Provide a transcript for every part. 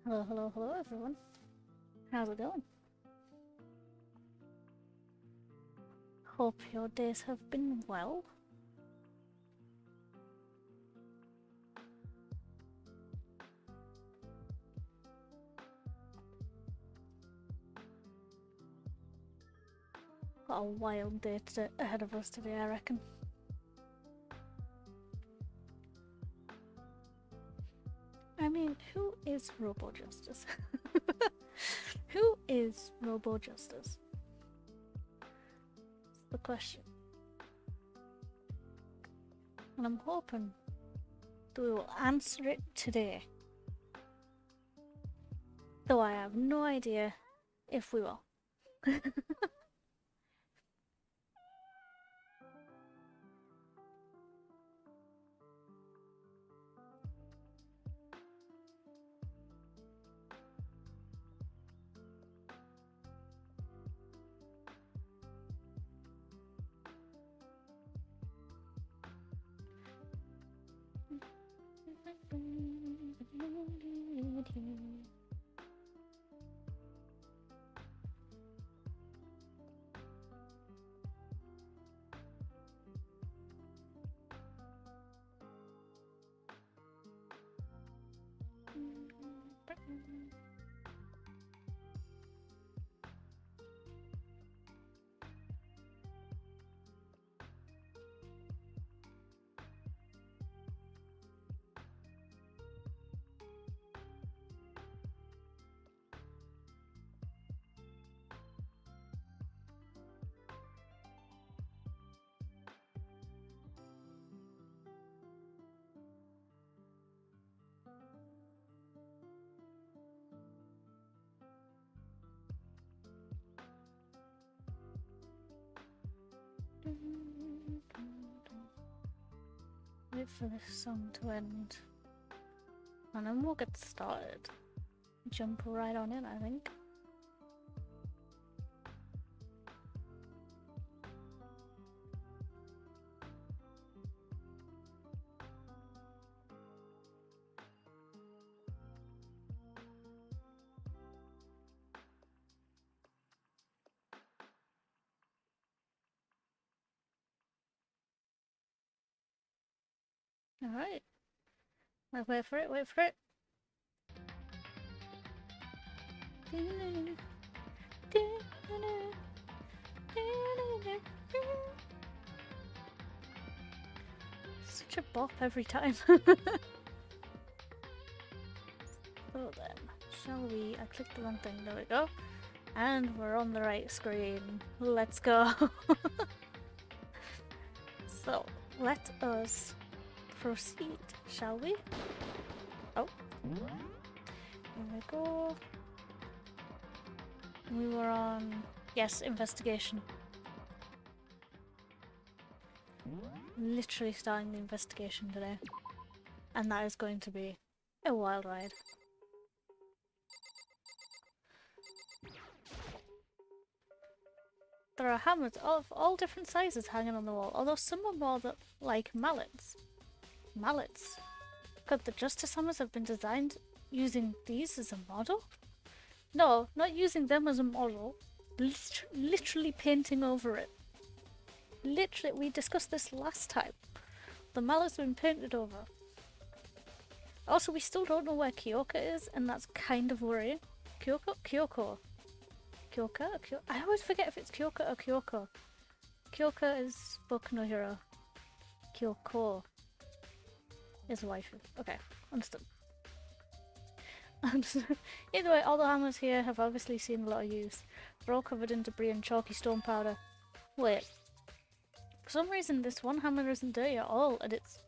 Hello, hello, hello everyone. How's it going? Hope your days have been well. Got a wild day ahead of us today, I reckon. I mean, who is Robo Justice? Who is Robo Justice? That's the question. And I'm hoping that we will answer it today. Though I have no idea if we will. Wait for this song to end, and then we'll get started. Jump right on in, I think. Alright. Wait for it, wait for it. Such a bop every time. So then, shall we? I clicked the wrong thing, there we go. And we're on the right screen. Let's go. So, let us proceed, shall we? Oh. Here we go. We were on... yes, investigation. Literally starting the investigation today. And that is going to be a wild ride. There are hammers of all different sizes hanging on the wall, although some are more like mallets. Mallets? Could the justice hammers have been designed using these as a model? No, not using them as a model. Literally painting over it. Literally, we discussed this last time. The mallets have been painted over. Also, we still don't know where Kyoka is, and that's kind of worrying. Kyoko? Kyoko. Kyoka? I always forget if it's Kyoka or Kyoko. Kyoka is Boku no Hero. Kyoko is waifu. Okay, understood. Either way, all the hammers here have obviously seen a lot of use. They're all covered in debris and chalky stone powder. Wait. For some reason this one hammer isn't dirty at all and it's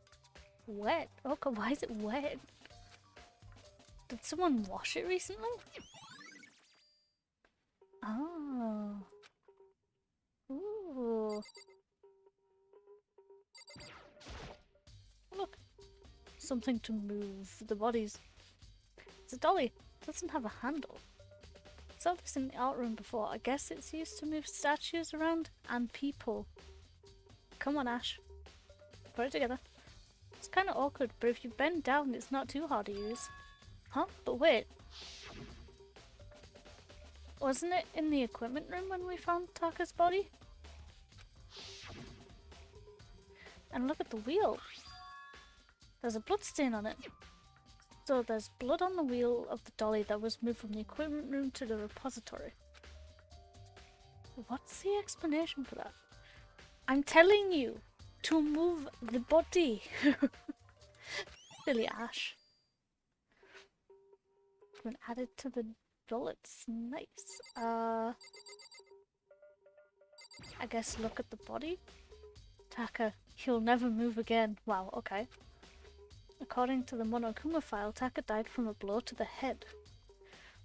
wet. Oh god, why is it wet? Did someone wash it recently? Oh. Ooh. Look. Something to move the bodies. It's a dolly. It doesn't have a handle. I saw this in the art room before. I guess it's used to move statues around and people. Come on, Ash. Put it together. It's kind of awkward, but if you bend down, it's not too hard to use. Huh? But wait. Wasn't it in the equipment room when we found Taka's body? And look at the wheel. There's a blood stain on it. So there's blood on the wheel of the dolly that was moved from the equipment room to the repository. What's the explanation for that? I'm telling you to move the body. Silly Ash. Been added to the bullets. Nice. I guess look at the body. Taka, he'll never move again. Wow, okay. According to the Monokuma file, Taka died from a blow to the head.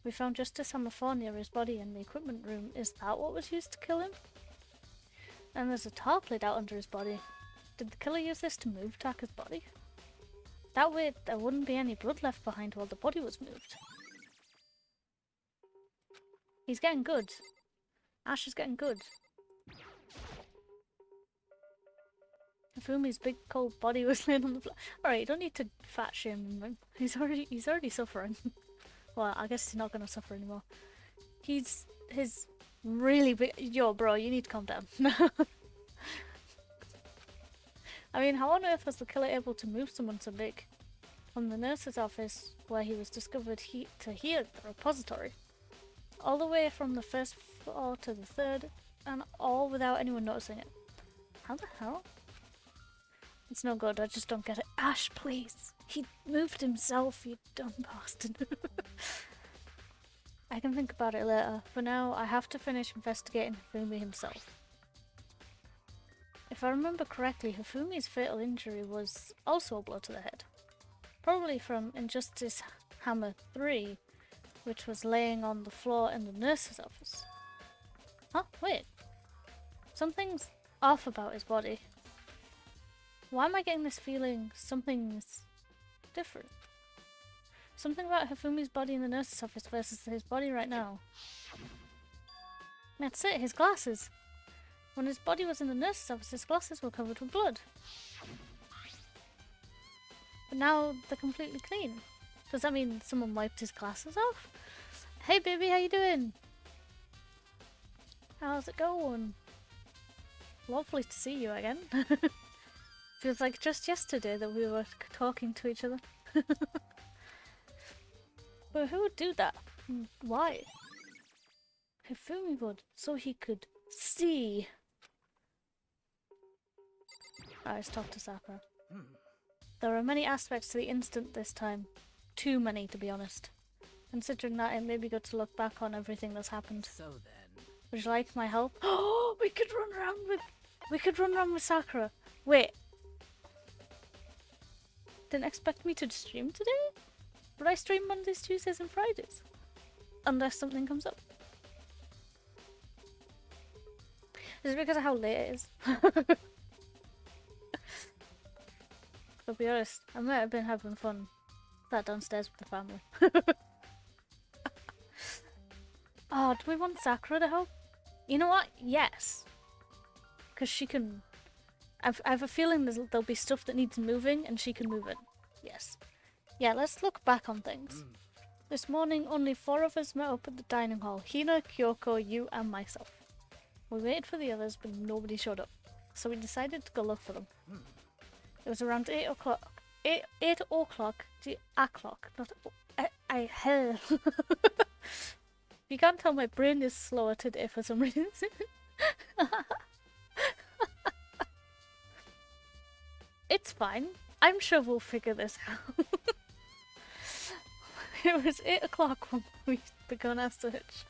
We found Justice Hammer 4 near his body in the equipment room. Is that what was used to kill him? And there's a tarp laid out under his body. Did the killer use this to move Taka's body? That way there wouldn't be any blood left behind while the body was moved. He's getting good. Ash is getting good. Hifumi's big cold body was laying on the floor. Alright, you don't need to fat shame him. He's already suffering. Well, I guess he's not gonna suffer anymore. His really big. Yo, bro, you need to calm down. I mean, how on earth was the killer able to move someone so big? From the nurse's office, where he was discovered, to here, the repository. All the way from the first floor to the third, and all without anyone noticing it. How the hell? It's no good, I just don't get it. Ash, please! He moved himself, you dumb bastard. I can think about it later. For now, I have to finish investigating Hifumi himself. If I remember correctly, Hifumi's fatal injury was also a blow to the head. Probably from Injustice Hammer 3, which was laying on the floor in the nurse's office. Huh? Wait. Something's off about his body. Why am I getting this feeling something's different? Something about Hifumi's body in the nurse's office versus his body right now. That's it, his glasses. When his body was in the nurse's office, his glasses were covered with blood. But now they're completely clean. Does that mean someone wiped his glasses off? Hey baby, how you doing? How's it going? Lovely to see you again. Feels like just yesterday that we were talking to each other. But who would do that? Why? Hifumi would, so he could see. Let's talk to Sakura. There are many aspects to the incident this time. Too many, to be honest. Considering that, it may be good to look back on everything that's happened. So then, would you like my help? Oh, we could run around with Sakura. Wait. Didn't expect me to stream today? But I stream Mondays, Tuesdays, and Fridays. Unless something comes up. Is it because of how late it is? To be honest, I might have been having fun. Sat downstairs with the family. Oh, do we want Sakura to help? You know what? Yes. Because she can... I have a feeling there'll be stuff that needs moving and she can move it. Yes. Yeah, let's look back on things. This morning, only 4 of us met up at the dining hall. Hina, Kyoko, you, and myself. We waited for the others, but nobody showed up. So we decided to go look for them. It was around 8 o'clock. 8 o'clock. O'clock. Not... hell. You can't tell my brain is slower today for some reason. It's fine. I'm sure we'll figure this out. It was 8 o'clock when we began our search.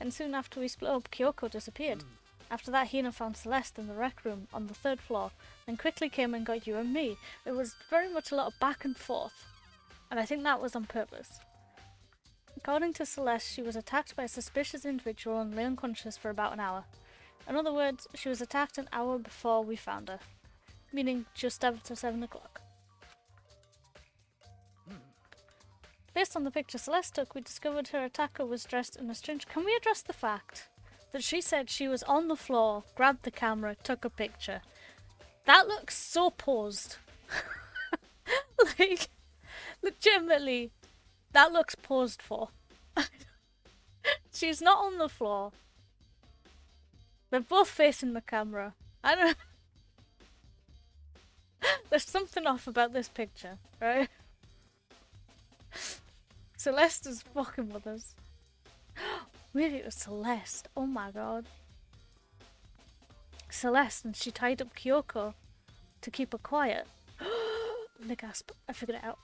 And soon after we split up, Kyoko disappeared. After that, Hina found Celeste in the rec room on the 3rd floor, then quickly came and got you and me. It was very much a lot of back and forth. And I think that was on purpose. According to Celeste, she was attacked by a suspicious individual and lay unconscious for about an hour. In other words, she was attacked an hour before we found her. Meaning just after 7 o'clock. Based on the picture Celeste took, we discovered her attacker was dressed in a strange... Can we address the fact that she said she was on the floor, grabbed the camera, took a picture? That looks so posed. Like, legitimately, that looks posed for. She's not on the floor. They're both facing the camera. I don't. There's something off about this picture, right? Celeste is fucking with us. Maybe it was Celeste. Oh my god. Celeste, and she tied up Kyoko to keep her quiet. The gasp. I figured it out.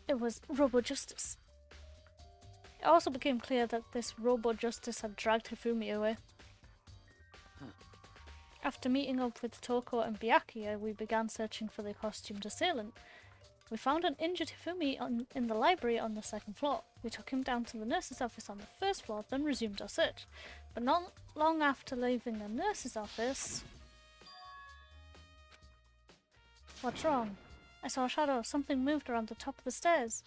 It was Robo Justice. It also became clear that this Robo Justice had dragged Hifumi away. After meeting up with Toko and Byakuya, we began searching for the costumed assailant. We found an injured Hifumi in the library on the second floor. We took him down to the nurse's office on the first floor, then resumed our search. But not long after leaving the nurse's office... What's wrong? I saw a shadow. Something moved around the top of the stairs.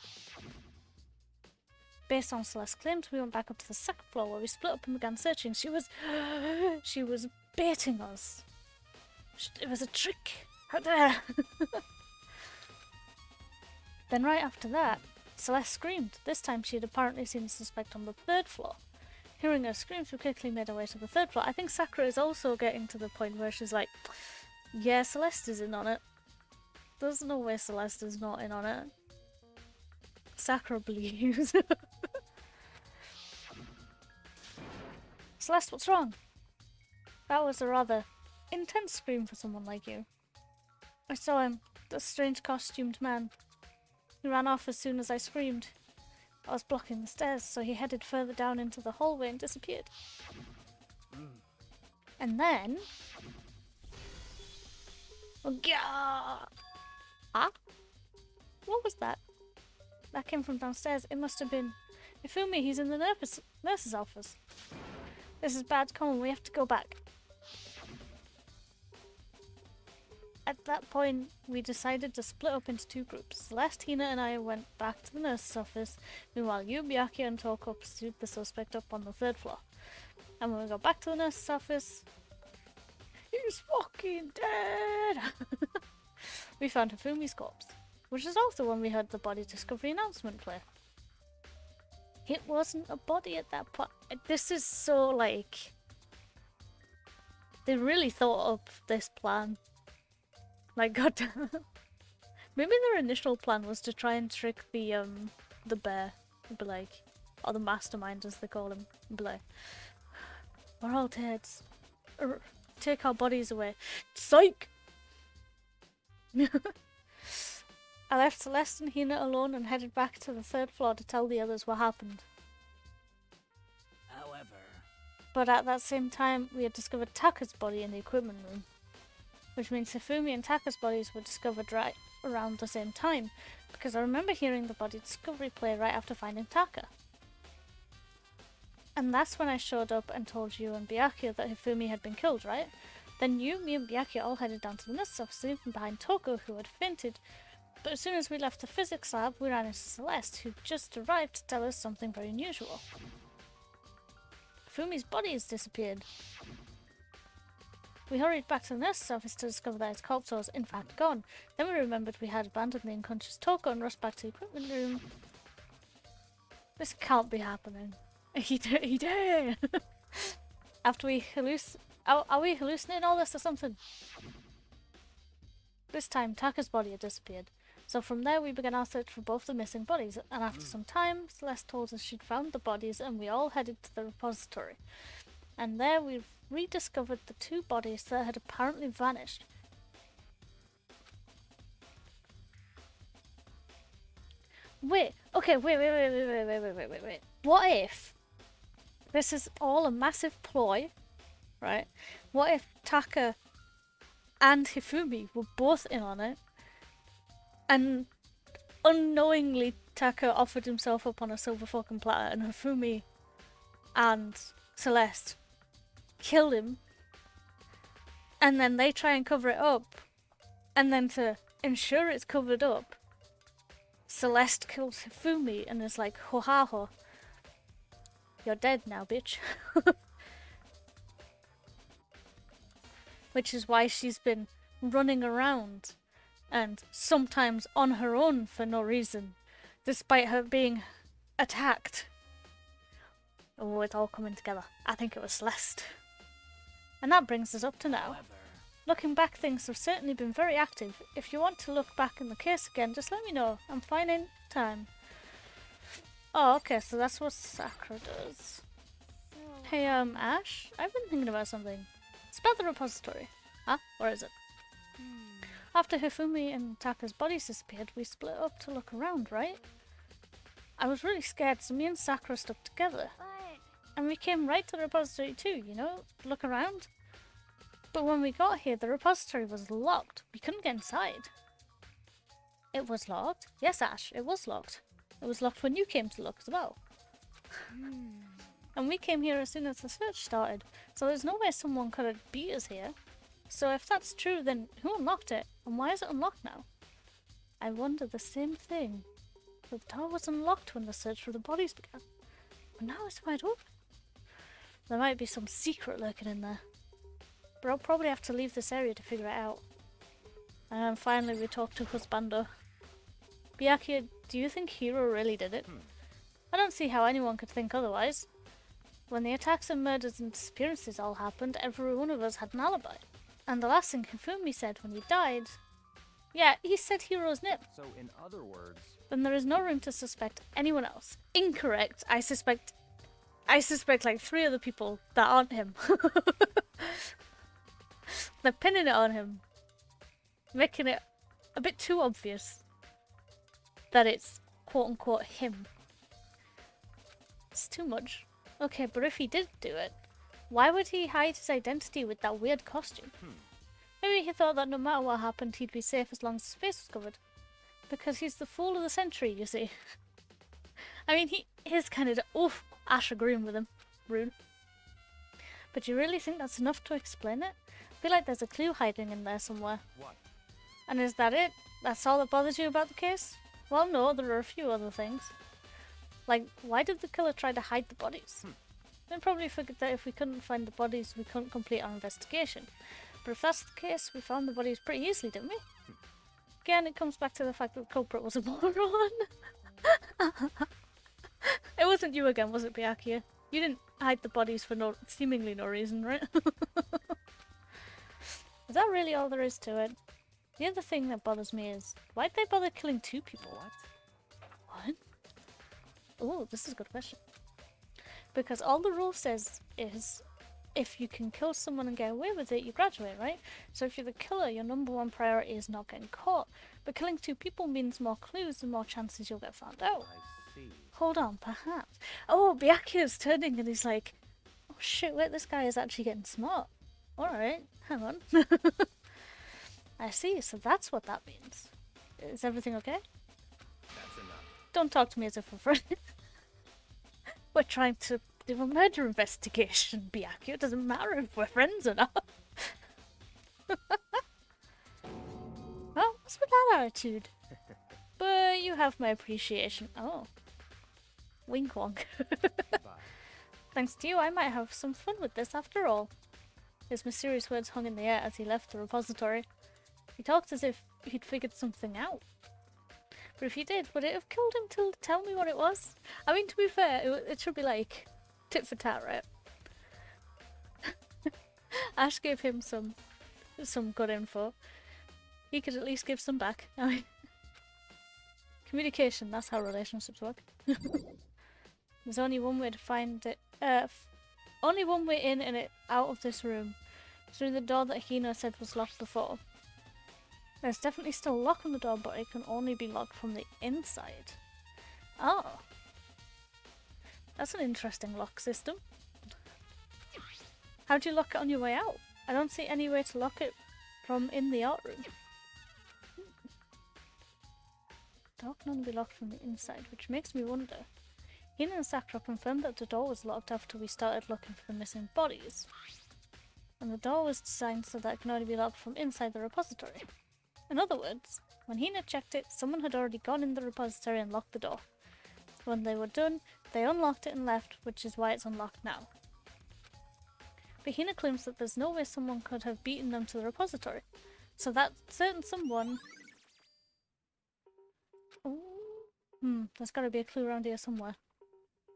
Based on Celeste's claims, we went back up to the second floor where we split up and began searching. She was baiting us. It was a trick. Out there. Then right after that, Celeste screamed. This time she had apparently seen the suspect on the third floor. Hearing her screams, we quickly made our way to the third floor. I think Sakura is also getting to the point where she's like, yeah, Celeste is in on it. There's no way Celeste is not in on it. Sakura believes. Celeste, what's wrong? That was a rather intense scream for someone like you. I saw him, the strange costumed man. He ran off as soon as I screamed. I was blocking the stairs, so he headed further down into the hallway and disappeared. And then... Oh, yeah! Ah? What was that? That came from downstairs. It must have been... Hifumi, he's in the nurse's office. This is bad. Come on, we have to go back. At that point, we decided to split up into two groups. Celeste, Hina, and I went back to the nurse's office. Meanwhile, you, Byakuya, and Toko pursued the suspect up on the third floor. And when we got back to the nurse's office... He's fucking dead! We found Hifumi's corpse, which is also when we heard the body discovery announcement play. It wasn't a body at that point. This is so like... They really thought up this plan. Like, goddamn. Maybe their initial plan was to try and trick the bear. Be like, or the mastermind as they call him. Be like, we're all dead. Take our bodies away. Psych! I left Celeste and Hina alone and headed back to the third floor to tell the others what happened. However... But at that same time, we had discovered Taka's body in the equipment room. Which means Hifumi and Taka's bodies were discovered right around the same time, because I remember hearing the body discovery play right after finding Taka. And that's when I showed up and told you and Byakuya that Hifumi had been killed, right? Then you, me and Byakuya all headed down to the nurse's office, leaving behind Toko, who had fainted. But as soon as we left the physics lab, we ran into Celeste, who just arrived to tell us something very unusual. Hifumi's body has disappeared. We hurried back to the nurse's office to discover that his corpse was in fact gone. Then we remembered we had abandoned the unconscious Toko and rushed back to the equipment room. This can't be happening. He did. After we are we hallucinating all this or something? This time, Taka's body had disappeared. So from there, we began our search for both the missing bodies. And after some time, Celeste told us she'd found the bodies, and we all headed to the repository. And there, we rediscovered the two bodies that had apparently vanished. Wait. What if this is all a massive ploy, right? What if Taka and Hifumi were both in on it, and unknowingly Taka offered himself up on a silver fucking platter, and Hifumi and Celeste killed him, and then they try and cover it up, and then to ensure it's covered up, Celeste kills Hifumi and is like, ho ha ho, you're dead now, bitch. Which is why she's been running around, and sometimes on her own for no reason, despite her being attacked. Oh, it's all coming together. I think it was Celeste. And that brings us up to now. Looking back, things have certainly been very active. If you want to look back in the case again, just let me know. I'm fine in time. Oh, okay, so that's what Sakura does. Hey, Ash, I've been thinking about something. It's about the repository. Huh? Where is it? After Hifumi and Taka's bodies disappeared, we split up to look around, right? I was really scared, so me and Sakura stuck together. And we came right to the repository too, you know, look around. But when we got here, the repository was locked. We couldn't get inside. It was locked? Yes, Ash, it was locked. It was locked when you came to look as well. And we came here as soon as the search started, so there's no way someone could have beat us here. So if that's true, then who unlocked it? And why is it unlocked now? I wonder the same thing. The door was unlocked when the search for the bodies began. But now it's wide open. There might be some secret lurking in there. But I'll probably have to leave this area to figure it out. And finally we talked to Husbando. Byakuya, do you think Hiro really did it? I don't see how anyone could think otherwise. When the attacks and murders and disappearances all happened, every one of us had an alibi. And the last thing Hifumi said when he died... Yeah, he said Hiro's name. So in other words... Then there is no room to suspect anyone else. Incorrect. I suspect like 3 other people that aren't him. They're pinning it on him. Making it a bit too obvious that it's quote-unquote him. It's too much. Okay, but if he did do it, why would he hide his identity with that weird costume? Maybe he thought that no matter what happened, he'd be safe as long as his face was covered. Because he's the fool of the century, you see. I mean, he is kind of... Oof, Ash agreeing with him. Rude. But you really think that's enough to explain it? I feel like there's a clue hiding in there somewhere. What? And is that it? That's all that bothers you about the case? Well, no, there are a few other things. Like, why did the killer try to hide the bodies? They probably figured that if we couldn't find the bodies, we couldn't complete our investigation. But if that's the case, we found the bodies pretty easily, didn't we? Again, it comes back to the fact that the culprit was a moron. It wasn't you again, was it, Byakuya? You didn't hide the bodies for seemingly no reason, right? Is that really all there is to it? The other thing that bothers me is, why'd they bother killing 2 people? What? Oh, this is a good question. Because all the rule says is, if you can kill someone and get away with it, you graduate, right? So if you're the killer, your #1 priority is not getting caught. But killing 2 people means more clues and more chances you'll get found out. I see. Hold on, perhaps. Oh, Byakuya's turning and he's like, oh shit, wait, this guy is actually getting smart. Alright, hang on. I see, so that's what that means. Is everything okay? That's enough. Don't talk to me as if we're friends. We're trying to do a murder investigation, Byakuya. It doesn't matter if we're friends or not. Well, what's with that attitude? But you have my appreciation. Oh. Wink wonk. Thanks to you, I might have some fun with this after all. His mysterious words hung in the air as he left the repository. He talked as if he'd figured something out. But if he did, would it have killed him to tell me what it was? I mean, to be fair, it should be like tit for tat, right? Ash gave him some good info. He could at least give some back. I mean, communication, that's how relationships work. There's only one way to find it. Only one way in and out of this room. Through the door that Hino said was locked before. There's definitely still a lock on the door, but it can only be locked from the inside. Oh. That's an interesting lock system. How do you lock it on your way out? I don't see any way to lock it from in the art room. The door can only be locked from the inside, which makes me wonder. Hina and Sakura confirmed that the door was locked after we started looking for the missing bodies. And the door was designed so that it can only be locked from inside the repository. In other words, when Hina checked it, someone had already gone in the repository and locked the door. When they were done, they unlocked it and left, which is why it's unlocked now. But Hina claims that there's no way someone could have beaten them to the repository. So that certain someone... Ooh. There's gotta be a clue around here somewhere.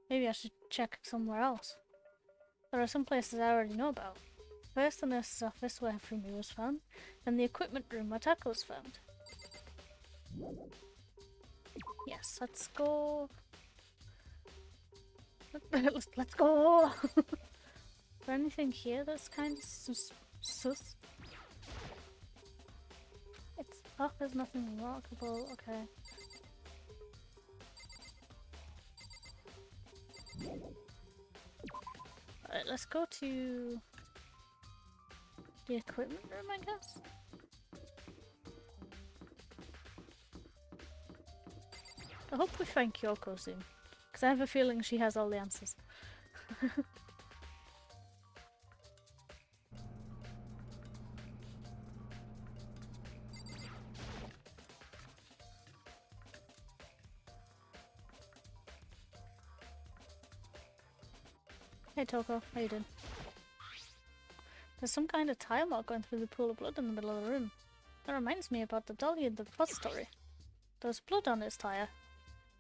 Maybe I should check somewhere else. There are some places I already know about. First, the nurse's office where Fumi was found, then the equipment room where Taka was found. Yes, let's go. Let's go! Is there anything here that's kind of sus? It's oh, there's nothing remarkable. Okay. Alright, let's go to the equipment room, I guess. I hope we find Kyoko soon, because I have a feeling she has all the answers. Hey Toko, how you doing? There's some kind of tire mark going through the pool of blood in the middle of the room. That reminds me about the dolly in the repository. There's blood on its tire.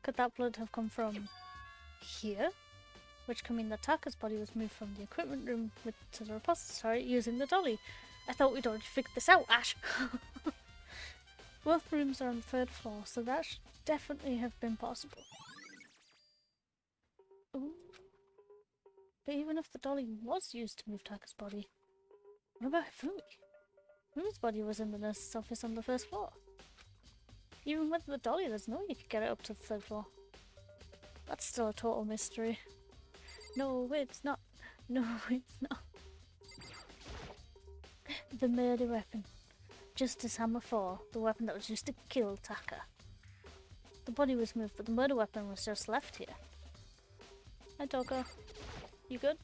Could that blood have come from here? Which could mean that Taka's body was moved from the equipment room to the repository using the dolly. I thought we'd already figured this out, Ash! Both rooms are on the 3rd floor, so that should definitely have been possible. Ooh. But even if the dolly was used to move Taka's body, what about Fumi? Fumi's body was in the nurse's office on the 1st floor. Even with the dolly, there's no way you could get it up to the 3rd floor. That's still a total mystery. No, it's not. No, it's not. The murder weapon. Justice Hammer 4, the weapon that was used to kill Taka. The body was moved, but the murder weapon was just left here. Hi, Toko. You good?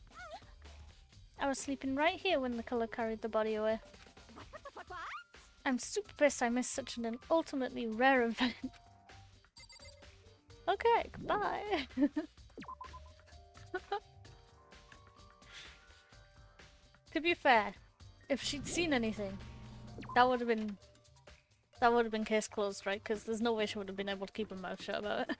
I was sleeping right here when the killer carried the body away. I'm super pissed I missed such an ultimately rare event. Okay, goodbye. To be fair, if she'd seen anything, that would have been case closed, right? Because there's no way she would have been able to keep her mouth shut about it.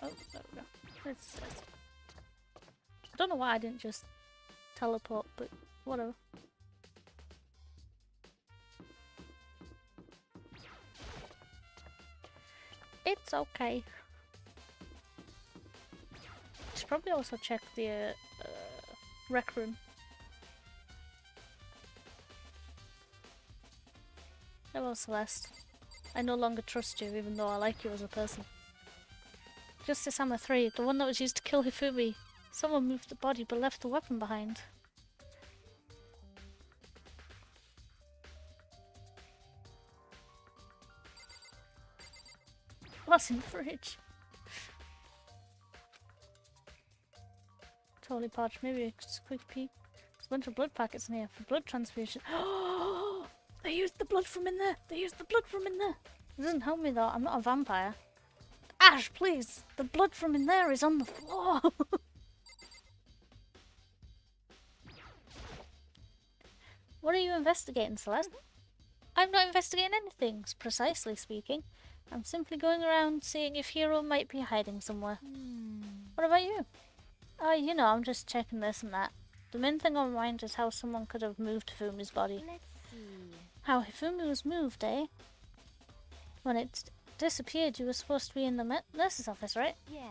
Oh, there we go. It's stairs. I don't know why I didn't just teleport, but whatever. It's okay. Should probably also check the rec room. Hello, Celeste. I no longer trust you, even though I like you as a person. Justice Hammer 3, the one that was used to kill Hifumi. Someone moved the body but left the weapon behind. What's in the fridge? Totally parched. Maybe just a quick peek. There's a bunch of blood packets in here for blood transfusion. Oh! They used the blood from in there! They used the blood from in there! It doesn't help me though, I'm not a vampire. Ash, please! The blood from in there is on the floor! What are you investigating, Celeste? I'm not investigating anything, precisely speaking. I'm simply going around seeing if Hero might be hiding somewhere. What about you? Oh, you know, I'm just checking this and that. The main thing on my mind is how someone could have moved Hifumi's body. Let's see. How Hifumi was moved, eh? When it disappeared, you were supposed to be in the nurse's office, right? Yes.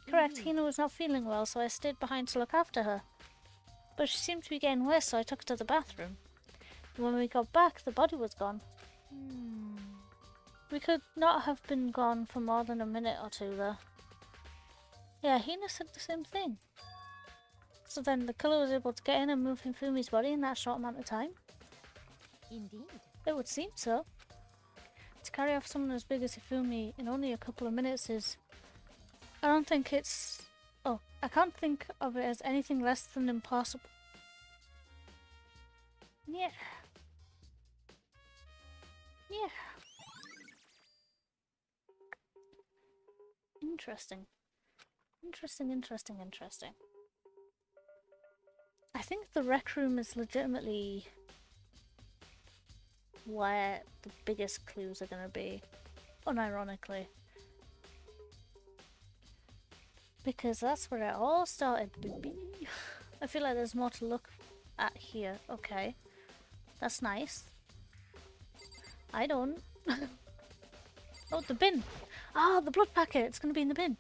Correct, Hina was not feeling well, so I stayed behind to look after her. But she seemed to be getting worse, so I took her to the bathroom. When we got back, the body was gone. We could not have been gone for more than a minute or two, though. Yeah, Hina said the same thing. So then the killer was able to get in and move Hifumi's body in that short amount of time? Indeed. It would seem so. To carry off someone as big as Hifumi in only a couple of minutes is... I don't think it's... Oh, I can't think of it as anything less than impossible. Yeah. Yeah. Interesting. Interesting. think the rec room is legitimately where the biggest clues are gonna be, unironically. Because that's where it all started, baby. I feel like there's more to look at here. Okay. That's nice. I don't. Oh, the bin! Ah, the blood packet! It's gonna be in the bin.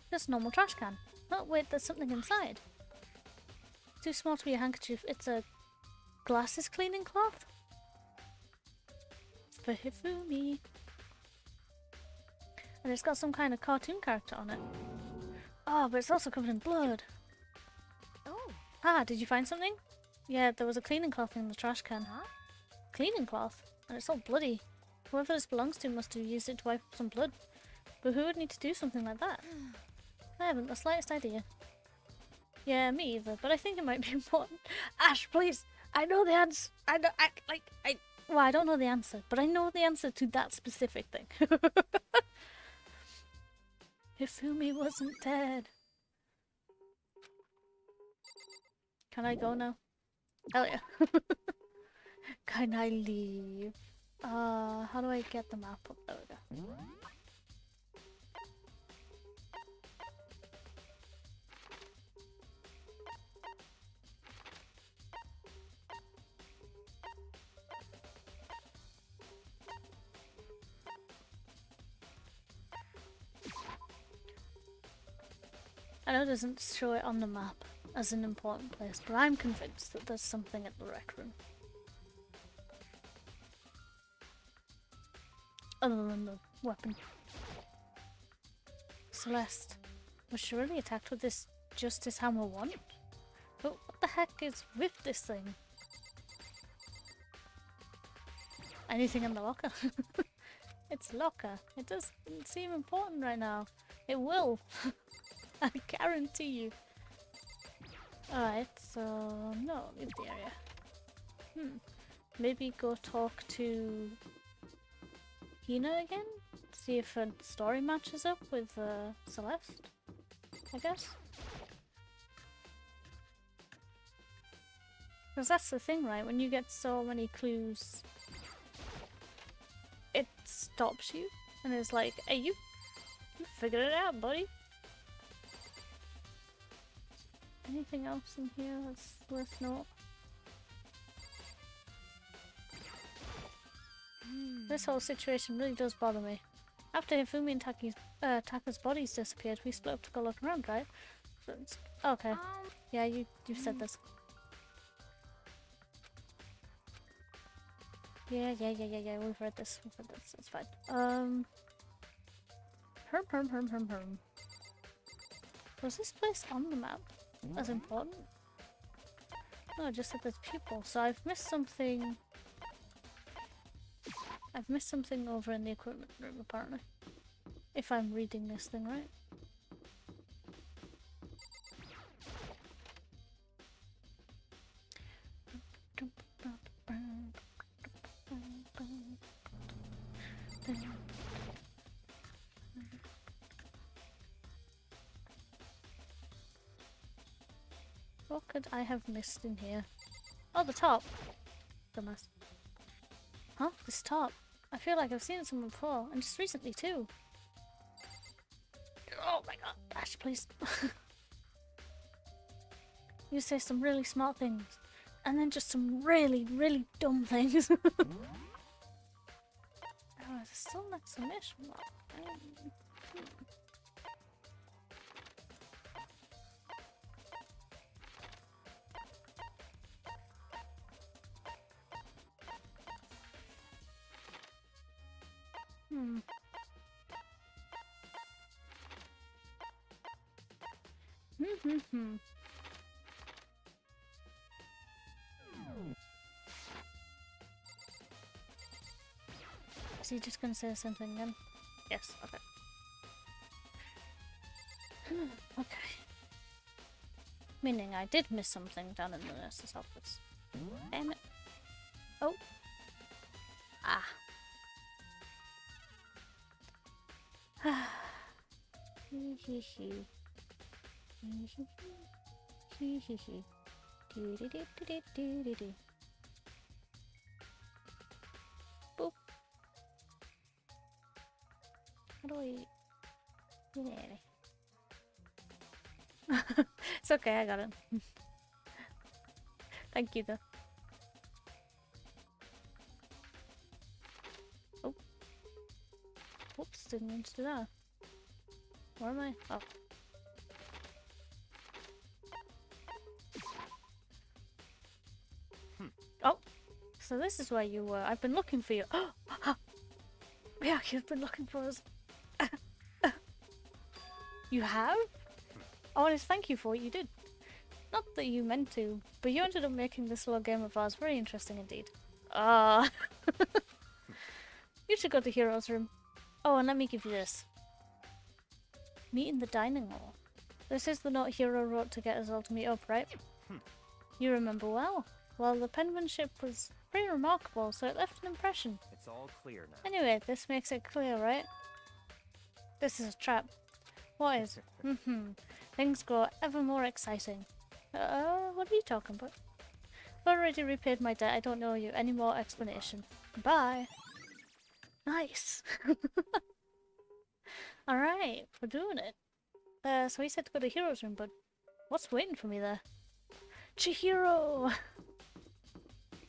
Just a normal trash can. Oh, wait, there's something inside. Too small to be a handkerchief. It's a glasses cleaning cloth? For Hifumi. And it's got some kind of cartoon character on it. Oh, but it's also covered in blood. Oh. Ah, did you find something? Yeah, there was a cleaning cloth in the trash can. Huh? Cleaning cloth? And it's all bloody. Whoever this belongs to must have used it to wipe up some blood. But who would need to do something like that? I haven't the slightest idea. Yeah, me either, but I think it might be important. Ash, please! I know the answer! Well, I don't know the answer, but I know the answer to that specific thing. Hifumi wasn't dead. Can I go now? Hell yeah. Can I leave? How do I get the map up? There we go. I know it doesn't show it on the map as an important place, but I'm convinced that there's something at the rec room. Other than the weapon. Celeste. Was she really attacked with this Justice Hammer 1? But what the heck is with this thing? Anything in the locker? It's locker. It doesn't seem important right now. It will. I guarantee you. Alright, so no, leave the area. Maybe go talk to Hina again? See if her story matches up with Celeste, I guess. Because that's the thing, right? When you get so many clues, it stops you and it's like, hey, you figured it out, buddy. Anything else in here that's worth note? This whole situation really does bother me. After Hifumi and Taka's bodies disappeared, we split up to go look around, right? Okay. Yeah, you said this. Yeah, we've read this. It's fine. Herm. Was this place on the map as important? No, I just said there's people, so I've missed something. I've missed something over in the equipment room, apparently. If I'm reading this thing right. What could I have missed in here? Oh, the top! Dumbass. Huh? This top? I feel like I've seen it somewhere before, and just recently too. Oh my god, Ash, please. You say some really smart things, and then just some really, really dumb things. Oh, there's still an exclamation mark. Is he just gonna say something again? Yes, okay. Okay. Meaning I did miss something down in the nurse's office. Damn it. Oh. Ah. Do-do-do-do-do-do-do. Boop. How do I... Yeah. It's okay, I got it. Thank you though. Oh. Oops, didn't mean to do that. Where am I? Oh. Oh! So this is where you were. I've been looking for you. Yeah, you've been looking for us. You have? I want to thank you for what you did. Not that you meant to, but you ended up making this little game of ours very interesting indeed. Ah. You should go to Hero's room. Oh, and let me give you this. Meet in the dining hall. This is the note Hero wrote to get us all to meet up, right? You remember well. Well, the penmanship was pretty remarkable, so it left an impression. It's all clear now. Anyway, this makes it clear, right? This is a trap. What is? Things grow ever more exciting. What are you talking about? I've already repaid my debt. I don't owe you any more explanation. Bye. Nice. Alright, we're doing it. So he said to go to Hero's room, but what's waiting for me there? Chihiro!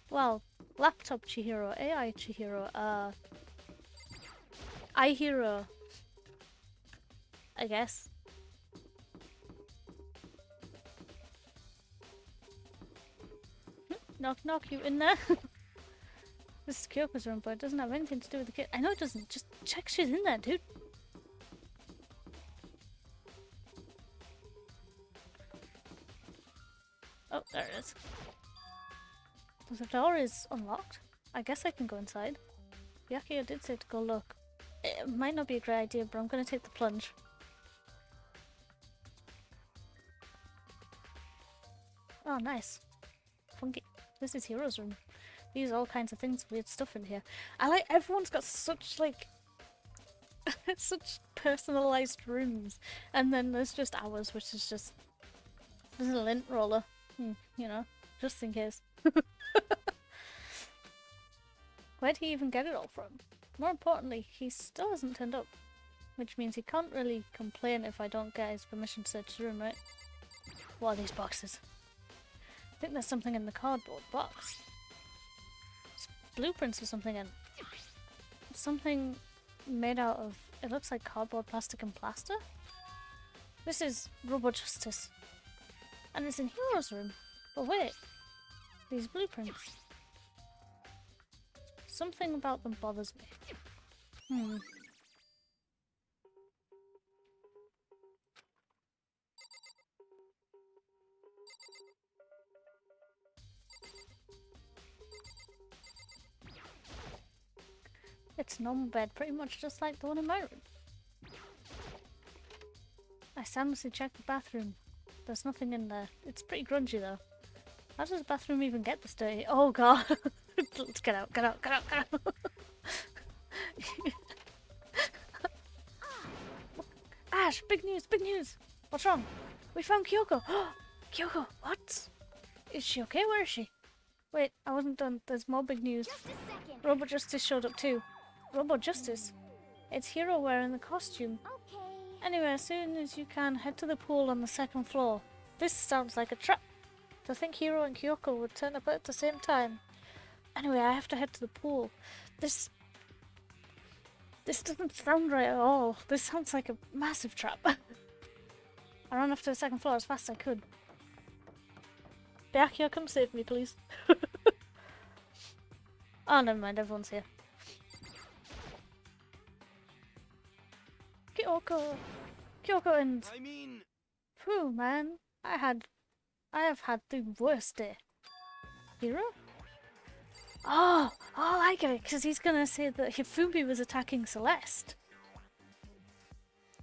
Well, laptop Chihiro, AI Chihiro, iHero. I guess. Knock knock, you in there? This is Kyoko's room, but it doesn't have anything to do with the kid. I know it doesn't, just check she's in there, dude. Oh, there it is. The door is unlocked. I guess I can go inside. Byakuya did say to go look. It might not be a great idea, but I'm gonna take the plunge. Oh, nice. Funky. This is Hero's room. These all kinds of things, weird stuff in here. I like everyone's got such like such personalized rooms, and then there's just ours, which is just there's a lint roller, you know, just in case. Where'd he even get it all from? More importantly, he still hasn't turned up, which means he can't really complain if I don't get his permission to search the room, right? What are these boxes? I think there's something in the cardboard box. It's blueprints or something, and something made out of, it looks like cardboard, plastic and plaster? This is Robo Justice. And it's in Hero's room. But wait, these blueprints. Something about them bothers me. It's a normal bed, pretty much just like the one in my room. I soundlessly checked the bathroom. There's nothing in there. It's pretty grungy though. How does the bathroom even get this dirty? Oh god! Let's get out, get out, get out, get out! Ash, big news, big news! What's wrong? We found Kyoko! Kyoko, what? Is she okay? Where is she? Wait, I wasn't done. There's more big news. Just a second. Robo Justice showed up too. Robo Justice? It's Hero wearing the costume. Okay. Anyway, as soon as you can, head to the pool on the second floor. This sounds like a trap. To think Hero and Kyoko would turn up at the same time. Anyway, I have to head to the pool. This doesn't sound right at all. This sounds like a massive trap. I ran off to the second floor as fast as I could. Byakuya, come save me, please. Oh, never mind, everyone's here. Kyoko and... I mean... Phew, man. I have had the worst day. Hero? Oh, I get it, because he's gonna say that Hifumi was attacking Celeste.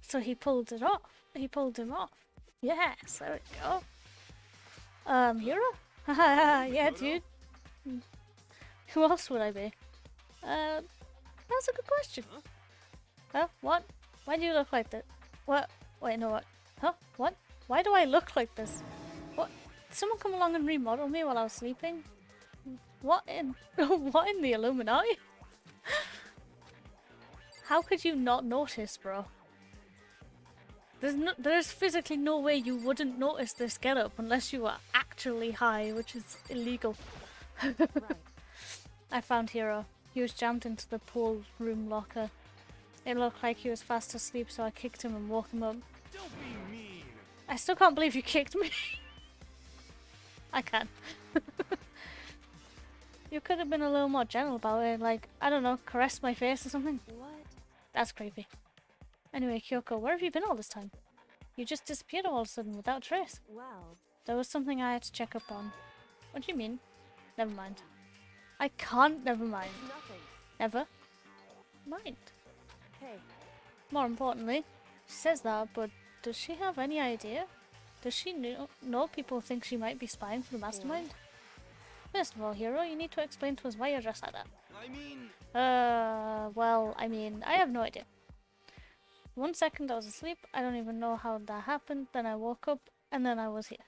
So he pulled it off. He pulled him off. Yes, there we go. Hero? Haha, yeah, dude. Who else would I be? That's a good question. Huh? What? Why do you look like that? What? Wait, no, what? Huh? What? Why do I look like this? What? Did someone come along and remodel me while I was sleeping? What in what in the Illuminati? How could you not notice, bro? There's physically no way you wouldn't notice this getup unless you were actually high, which is illegal. Right. I found Hero. He was jammed into the pool room locker. It looked like he was fast asleep, so I kicked him and woke him up. Don't be mean. I still can't believe you kicked me. I can. You could have been a little more gentle about it, like, I don't know, caress my face or something. What? That's creepy. Anyway, Kyoko, where have you been all this time? You just disappeared all of a sudden without trace. Well, There was something I had to check up on. What do you mean? Never mind. I can't never mind. it's nothing. Never mind. Hey, More importantly, she says that, but does she have any idea? Does she know people think she might be spying for the mastermind? First of all, Hero, you need to explain to us why you're dressed like that. I mean, Well, I mean, I have no idea. 1 second I was asleep, I don't even know how that happened, then I woke up, and then I was here.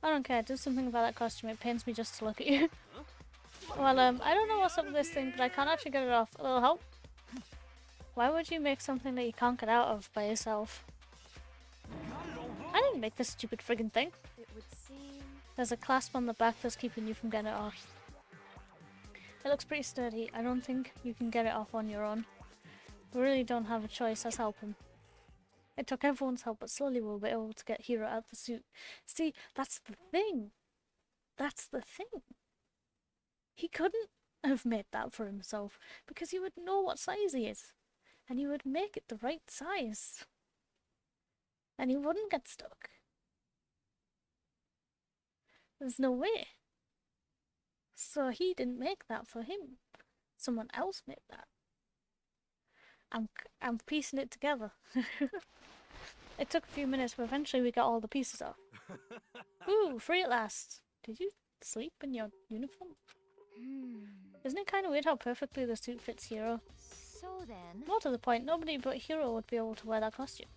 I don't care, do something about that costume, it pains me just to look at you. Well, I don't know what's up with this thing, but I can't actually get it off. A little help? Why would you make something that you can't get out of by yourself? I didn't make this stupid friggin' thing. it would seem. There's a clasp on the back that's keeping you from getting it off. It looks pretty sturdy. I don't think you can get it off on your own. We really don't have a choice, let's help him. It took everyone's help, but slowly we'll be able to get Hero out of the suit. See, that's the thing. That's the thing. He couldn't have made that for himself, because he would know what size he is. And he would make it the right size. And he wouldn't get stuck. There's no way. So he didn't make that for him. Someone else made that. I'm piecing it together. It took a few minutes, but eventually we got all the pieces off. Ooh, free at last. Did you sleep in your uniform? Isn't it kind of weird how perfectly the suit fits Hero? So then. More to the point, nobody but Hero would be able to wear that costume.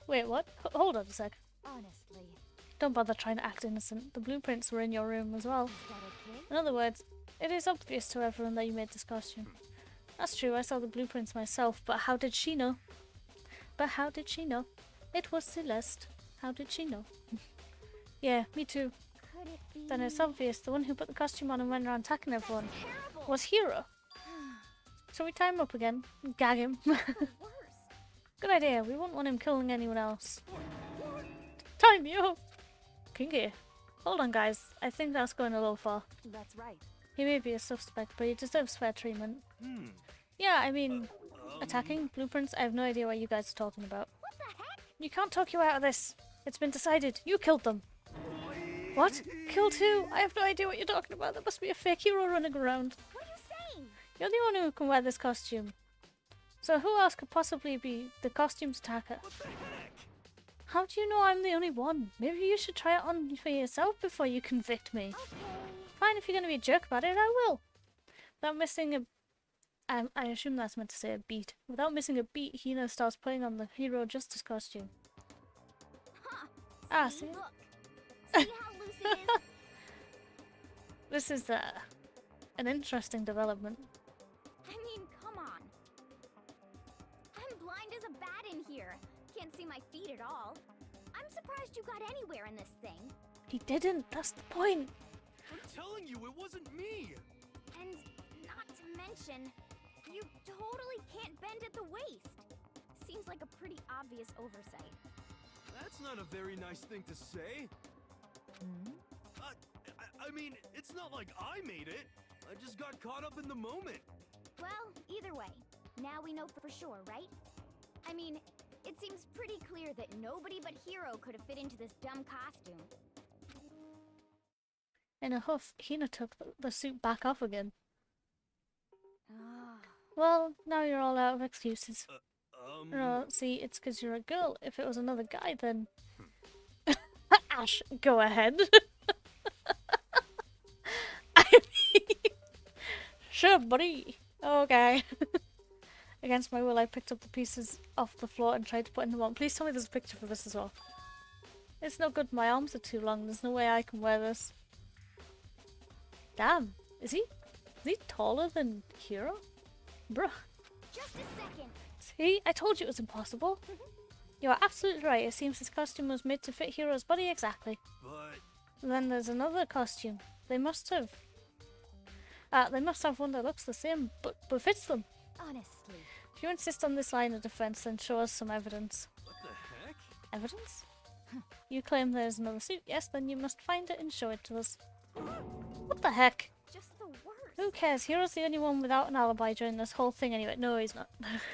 Wait, what? Hold on a sec. Honestly, Don't bother trying to act innocent. The blueprints were in your room as well. is that okay? In other words, it is obvious to everyone that you made this costume. That's true, I saw the blueprints myself, but how did she know? It was Celeste. How did she know? Yeah, me too. Could it be? Then it's obvious the one who put the costume on and went around attacking everyone Terrible. was Hero. Shall we tie him up again? And gag him? Worse. Good idea, we wouldn't want him killing anyone else. Tie me up! Kinky. Hold on guys, I think that's going a little far. That's right. He may be a suspect, but he deserves fair treatment. Yeah, I mean, attacking blueprints, I have no idea what you guys are talking about. What the heck? You can't talk you out of this. It's been decided. You killed them. What? Killed who? I have no idea what you're talking about. There must be a fake Hero running around. What are you saying? You're the one who can wear this costume. So who else could possibly be the costume's attacker? How do you know I'm the only one? Maybe you should try it on for yourself before you convict me. Okay. Fine, if you're going to be a jerk about it, I will. Without missing a... I assume that's meant to say a beat. Without missing a beat, Hina starts putting on the Hero Justice costume. Huh. Ah, See, see? look. See how loose it is? This is an interesting development. I mean, come on. I'm blind as a bat in here. Can't see my feet at all. I'm surprised you got anywhere in this thing. He didn't, that's the point. I'm telling you, it wasn't me. And not to mention, you totally can't bend at the waist. Seems like a pretty obvious oversight. That's not a very nice thing to say. I mean, it's not like I made it. I just got caught up in the moment. Well, either way, now we know for sure, right? I mean, it seems pretty clear that nobody but Hero could have fit into this dumb costume. In a huff, Hina took the suit back off again. Ah. Well, now you're all out of excuses. No, see, it's because you're a girl. If it was another guy, then... Ash, go ahead. I mean... Sure, buddy. Okay. Against my will, I picked up the pieces off the floor and tried to put them on. Please tell me there's a picture for this as well. It's no good, my arms are too long. There's no way I can wear this. Damn. Is he taller than Hero? Bruh. Just a second. See? I told you it was impossible. You are absolutely right. It seems this costume was made to fit Hero's body exactly. But Then there's another costume. They must have one that looks the same, but fits them. Honestly. If you insist on this line of defense, then show us some evidence. what the heck? Evidence? You claim there's another suit. Yes, then you must find it and show it to us. What the heck? Just the worst. Who cares? Hero's the only one without an alibi during this whole thing anyway. No, he's not. That's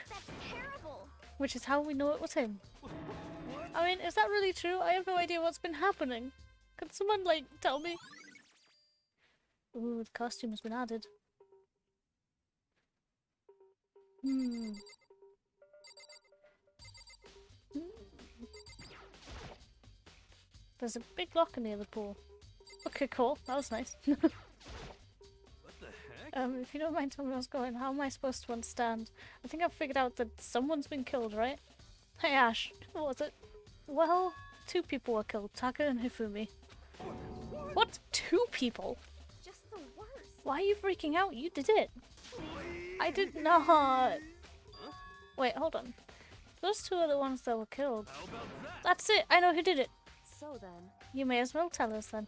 terrible. Which is how we know it was him. I mean, is that really true? I have no idea what's been happening. Could someone, like, tell me? Ooh, the costume has been added. There's a big locker near the pool. Okay, cool. That was nice. What the heck? If you don't mind telling me what's going on, how am I supposed to understand? I think I've figured out that someone's been killed, right? Hey Ash, what was it? Well, 2 people were killed, Taka and Hifumi. What? 2 people? Just the worst. Why are you freaking out? You did it. I did not. Wait, hold on. Those 2 are the ones that were killed. How about that? That's it. I know who did it. So then. You may as well tell us then.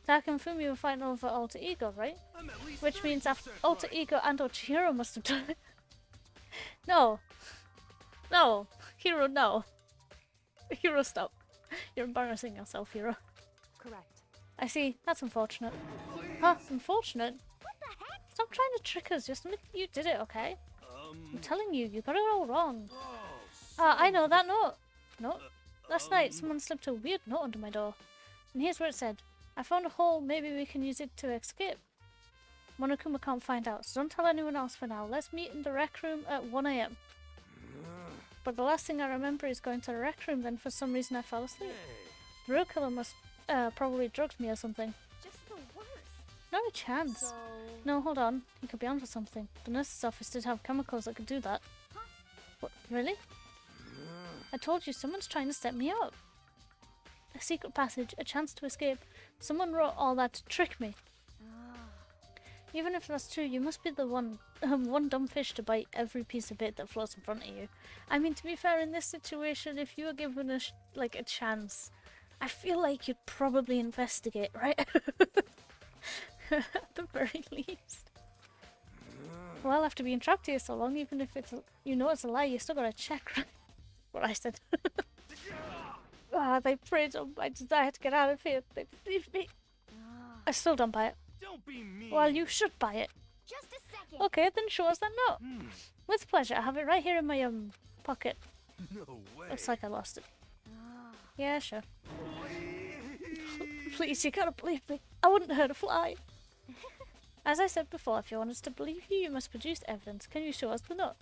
Taka and Fumi were fighting over Alter Ego, right? I'm at least Which means 30% Alter right. Ego and Chihiro must have done it. No. No. Hiro, no. Hiro, stop. You're embarrassing yourself, Hiro. Correct. I see. That's unfortunate. Huh? Unfortunate? What the heck? Stop trying to trick us. Just admit you did it, okay? I'm Um. telling you, you got it all wrong. Oh, I know that note. No. Last night, someone slipped a weird note under my door. And here's what it said. I found a hole. Maybe we can use it to escape. Monokuma can't find out, so don't tell anyone else for now. Let's meet in the rec room at 1 AM. But the last thing I remember is going to the rec room, then for some reason I fell asleep. The real killer must probably drugged me or something. Just the worst. Not a chance. So. No, hold on. He could be onto something. The nurse's office did have chemicals that could do that. Huh? What? Really? I told you, someone's trying to set me up. A secret passage, a chance to escape. Someone wrote all that to trick me. Even if that's true, you must be the one dumb fish to bite every piece of bait that floats in front of you. I mean, to be fair, in this situation, if you were given a chance, I feel like you'd probably investigate, right? At the very least. Well, after being trapped here so long, even if it's it's a lie, you still gotta check, right? What I said. They preyed on my desire to get out of here. They deceived me. I still don't buy it. Don't be mean. Well, you should buy it. Just a second. Okay, then show us that note. With pleasure. I have it right here in my pocket. No way. Looks like I lost it. Yeah, sure. Please, you gotta believe me. I wouldn't hurt a fly. As I said before, if you want us to believe you, you must produce evidence. Can you show us the note?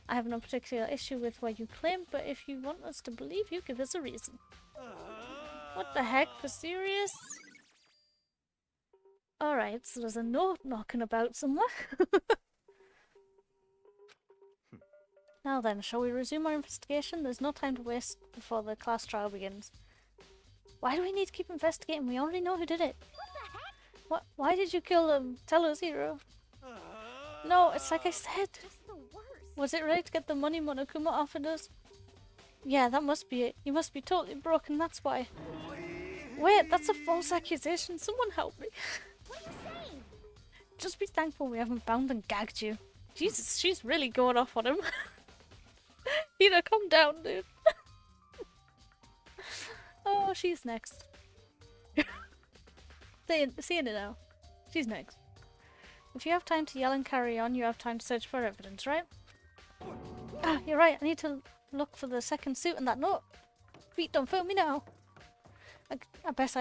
I have no particular issue with what you claim, but if you want us to believe you, give us a reason. What the heck? For serious? Alright, so there's a note knocking about somewhere. Now then, shall we resume our investigation? There's no time to waste before the class trial begins. Why do we need to keep investigating? We already know who did it. What the heck? What? Why did you kill them? Tell us, Hiro. No, it's like I said. Just the worst. Was it right to get the money Monokuma offered us? Yeah, that must be it. You must be totally broken, that's why. Wait, that's a false accusation. Someone help me. What are you saying? Just be thankful we haven't bound and gagged you. Jesus, she's really going off on him. Hiro, calm down, dude. Oh, she's next. Seeing it now. She's next. If you have time to yell and carry on, you have time to search for evidence, right? Ah, you're right. I need to look for the second suit and that note. Feet don't fail me now. I guess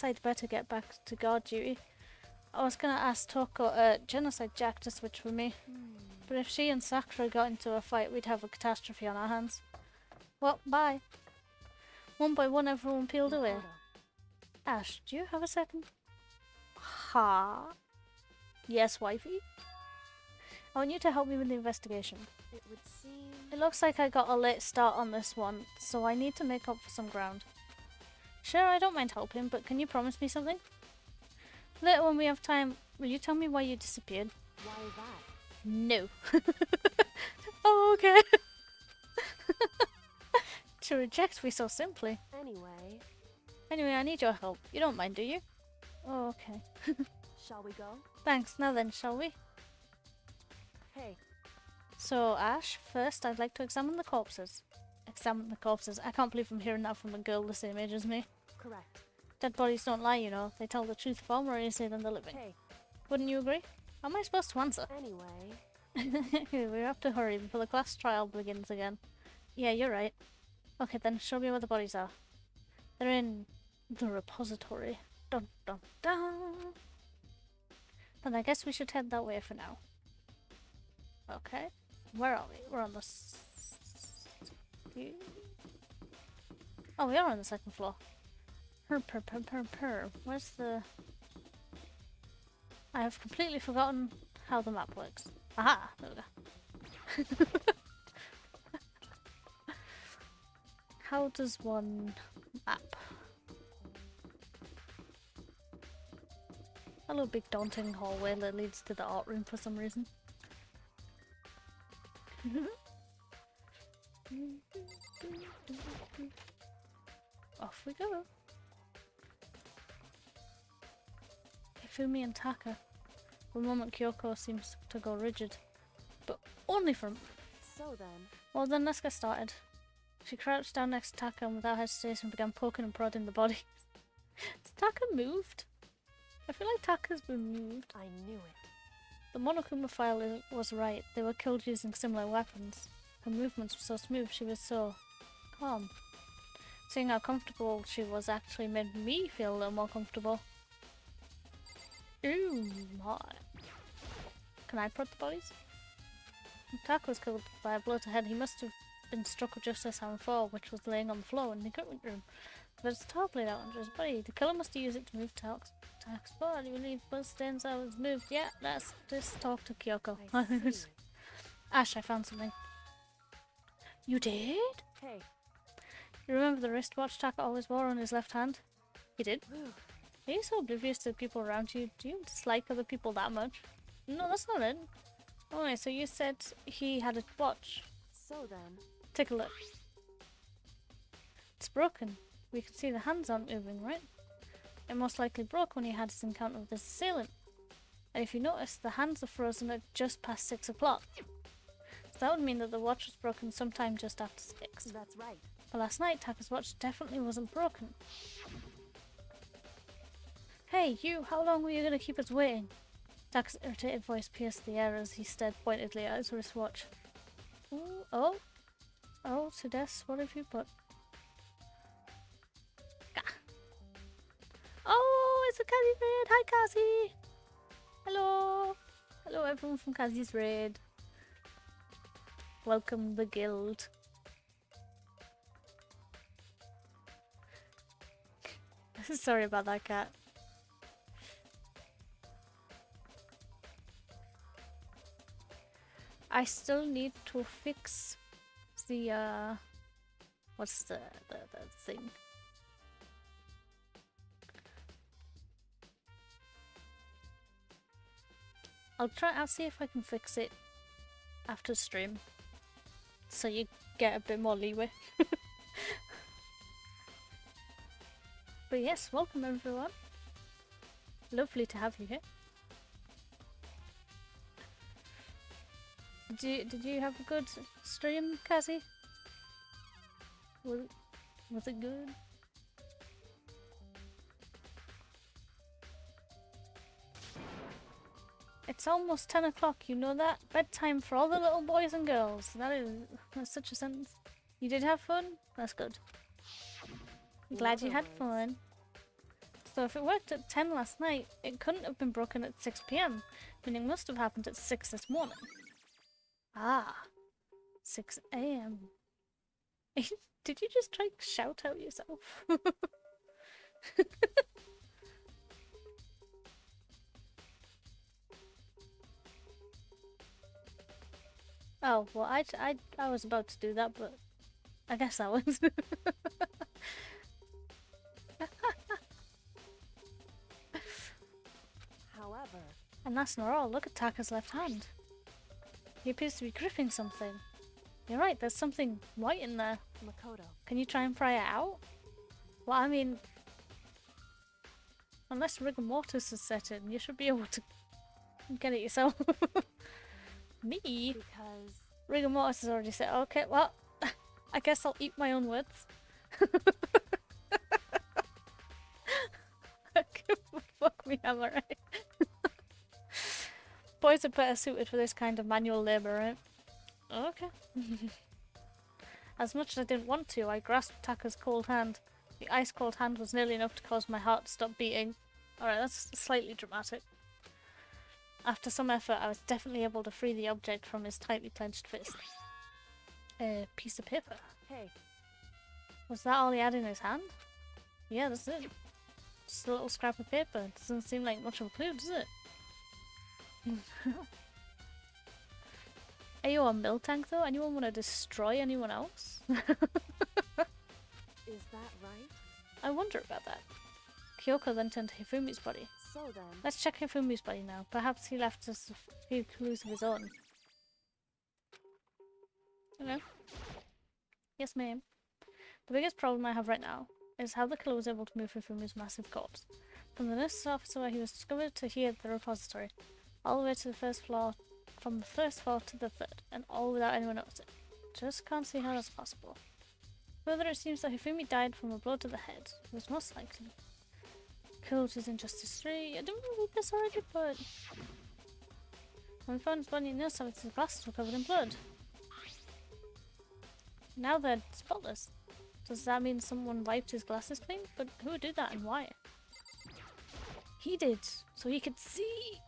I'd better get back to guard duty. I was gonna ask Genocide Jack to switch with me. But if she and Sakura got into a fight, we'd have a catastrophe on our hands. Well, bye. One by one, everyone peeled away. Ash, do you have a second? Ha? Yes, wifey? I want you to help me with the investigation. It would seem... It looks like I got a late start on this one, so I need to make up for some ground. Sure, I don't mind helping, but can you promise me something? Later when we have time, will you tell me why you disappeared? Why is that? No. Oh, okay. To reject me so simply. Anyway, I need your help. You don't mind, do you? Oh, okay. shall we go? Thanks. Now then, shall we? Hey, So, Ash, first I'd like to examine the corpses. Examine the corpses. I can't believe I'm hearing that from a girl the same age as me. correct. Dead bodies don't lie, you know. They tell the truth far more easily than the living. Hey, Wouldn't you agree? How am I supposed to answer? anyway, We have to hurry before the class trial begins again. Yeah, you're right. Okay, then show me where the bodies are. They're in the repository. Dun dun dun. Then I guess we should head that way for now. Okay. Where are we? We're on the... Oh, we are on the second floor. Where's the... I have completely forgotten how the map works. Aha! There we go. How does one map? A little big daunting hallway that leads to the art room for some reason. Off we go. Hifumi and Taka. For a moment Kyoko seems to go rigid. But only for a moment. so then, Well then, let's get started. She crouched down next to Taka and without hesitation began poking and prodding the body. Has Taka moved? I feel like Taka's been moved. I knew it. The Monokuma file was right. They were killed using similar weapons. Her movements were so smooth, she was so calm. Seeing how comfortable she was actually made me feel a little more comfortable. Ooh my. Can I prod the bodies? When Taka was killed by a blow to head, he must have been struck with just as Hammer 4, which was laying on the floor in the equipment room. But his tar played out under his body. The killer must have used it to move Tak's body. We leave blood stains that was moved. Yeah, let's just talk to Kyoko. I see. Ash, I found something. You did? Hey, You remember the wristwatch Taka always wore on his left hand? He did. whew, Are you so oblivious to the people around you? Do you dislike other people that much? No, that's not it. Okay, so you said he had a watch. so then, Take a look. It's broken. We can see the hands aren't moving, right? It most likely broke when he had his encounter with his assailant. And if you notice, the hands are frozen at just past 6 o'clock. So that would mean that the watch was broken sometime just after 6. that's right. But last night, Taka's watch definitely wasn't broken. Hey, you! How long were you gonna keep us waiting? Taka's irritated voice pierced the air as he stared pointedly at his wristwatch. Ooh, oh! Oh, Sudes, what have you put? Gah. Oh, it's a Kazi raid! Hi, Kazi! Hello! Hello, everyone from Kazi's raid. Welcome the guild. Sorry about that, cat. I still need to fix the what's the thing? I'll see if I can fix it after stream. So you get a bit more leeway. But yes, welcome everyone. Lovely to have you here. Did you have a good stream, Kazi? Was it good? It's almost 10 o'clock, you know that? Bedtime for all the little boys and girls. That's such a sentence. You did have fun? That's good. I'm glad you had fun. So if it worked at 10 last night, it couldn't have been broken at 6 PM, meaning it must have happened at 6 this morning. Ah, 6 AM. Did you just try to shout out yourself? Oh, well, I was about to do that, but I guess I was. However, And that's not all. Look at Taka's left hand. He appears to be gripping something. You're right, there's something white in there. Makoto. Can you try and pry it out? Well, I mean, unless rigor mortis is set in, you should be able to get it yourself. Me? Because Rigor mortis is already set. Okay, well, I guess I'll eat my own words. Fuck me, am I right? Boys are better suited for this kind of manual labour, right? Okay. As much as I didn't want to, I grasped Taka's cold hand. The ice-cold hand was nearly enough to cause my heart to stop beating. Alright, that's slightly dramatic. After some effort, I was definitely able to free the object from his tightly clenched fist. A piece of paper. hey, Was that all he had in his hand? Yeah, that's it. Just a little scrap of paper. Doesn't seem like much of a clue, does it? Are you a mill tank though? Anyone want to destroy anyone else? is that right? I wonder about that. Kyoko then turned to Hifumi's body. So then, Let's check Hifumi's body now. Perhaps he left us a few clues of his own. Hello? Yes, ma'am. The biggest problem I have right now is how the killer was able to move Hifumi's massive corpse. From the nurse's office where he was discovered to here at the repository. All the way to the first floor, from the first floor to the third, and all without anyone noticing. Just can't see how that's possible. Further, it seems that Hifumi died from a blow to the head. It was most likely killed as Injustice 3. I don't read this already, but when we found his body in the office, his glasses were covered in blood. Now they're spotless. Does that mean someone wiped his glasses clean? But who did that and why? He did, so he could see.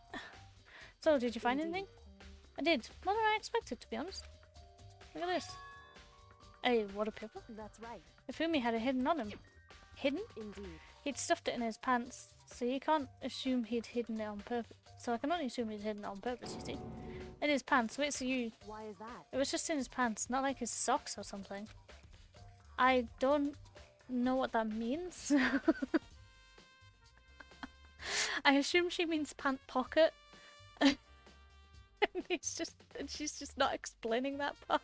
So, did you find anything? I did. More than I expected, to be honest. Look at this. Hey, what a paper. that's right. Ifumi had it hidden on him. Hidden? Indeed. He'd stuffed it in his pants, so you can't assume he'd hidden it on purpose. So I can only assume he'd hidden it on purpose, you see. In his pants. Wait, so you... Why is that? It was just in his pants, not like his socks or something. I don't know what that means. I assume she means pant pocket. And she's just not explaining that part.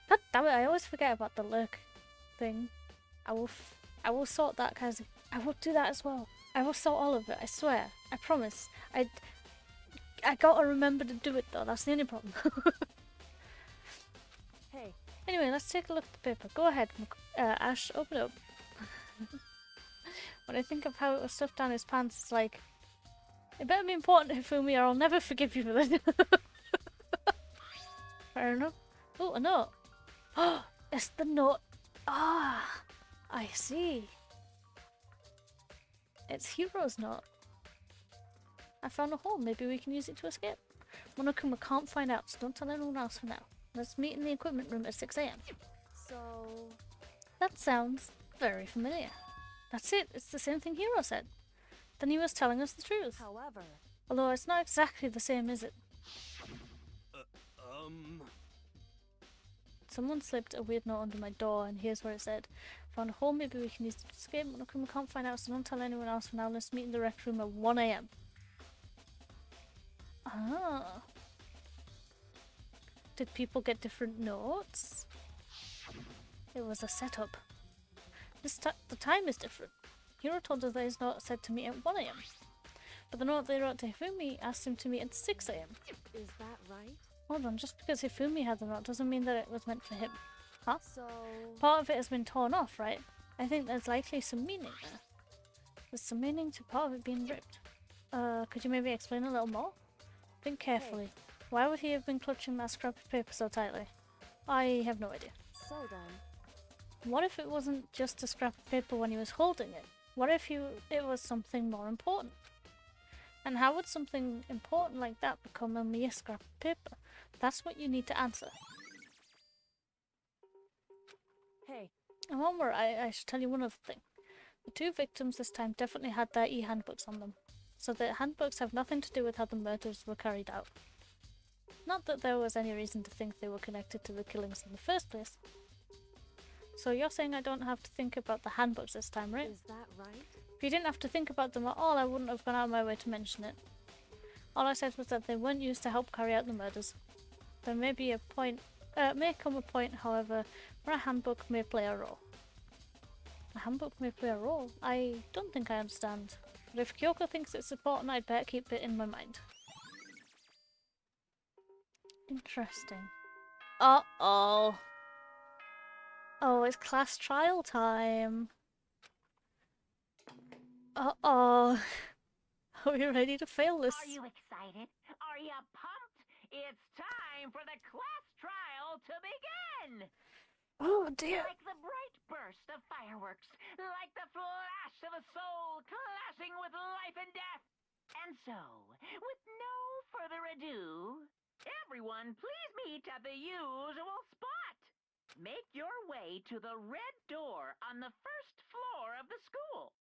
God damn it, I always forget about the lurk thing. I will sort that kind of... I will do that as well. I will sort all of it, I swear. I promise. I gotta remember to do it though, that's the only problem. Hey, Anyway, let's take a look at the paper. Go ahead, Ash, open it up. When I think of how it was stuffed down his pants, it's like... It better be important to Hifumi or I'll never forgive you for this. Fair enough. Oh, a note. Oh, it's the note. Ah, I see. It's Hero's note. I found a hole. Maybe we can use it to escape. Monokuma can't find out, so don't tell anyone else for now. Let's meet in the equipment room at 6 AM. so... That sounds very familiar. That's it. It's the same thing Hero said. Then he was telling us the truth. However, Although it's not exactly the same, is it? Someone slipped a weird note under my door, and here's where it said, found a hole, maybe we can use it to escape. Monokuma can't find out, so don't tell anyone else for now. Let's meet in the rec room at 1 AM. Ah. Did people get different notes? It was a setup. The time is different. Hiro told us that his note said to meet at 1 AM. But the note they wrote to Hifumi asked him to meet at 6 AM. is that right? Hold on, just because Hifumi had the note doesn't mean that it was meant for him. Huh? So... Part of it has been torn off, right? I think there's likely some meaning there. There's some meaning to part of it being ripped. Could you maybe explain a little more? Think carefully. Why would he have been clutching that scrap of paper so tightly? I have no idea. So then... What if it wasn't just a scrap of paper when he was holding it? What if it was something more important? And how would something important like that become a mere scrap of paper? That's what you need to answer. Hey, And one more, I should tell you one other thing. The two victims this time definitely had their e-handbooks on them. So the handbooks have nothing to do with how the murders were carried out. Not that there was any reason to think they were connected to the killings in the first place. So you're saying I don't have to think about the handbooks this time, right? Is that right? If you didn't have to think about them at all, I wouldn't have gone out of my way to mention it. All I said was that they weren't used to help carry out the murders. There may be a point, may come a point, however, where a handbook may play a role. A handbook may play a role? I don't think I understand. But if Kyoko thinks it's important, I'd better keep it in my mind. Interesting. Uh-oh. Oh, it's class trial time. Uh-oh. Are we ready to fail this? Are you excited? Are you pumped? It's time for the class trial to begin! Oh dear. Like the bright burst of fireworks, like the flash of a soul clashing with life and death. And so, with no further ado, everyone please meet at the usual spot. Make your way to the red door on the first floor of the school.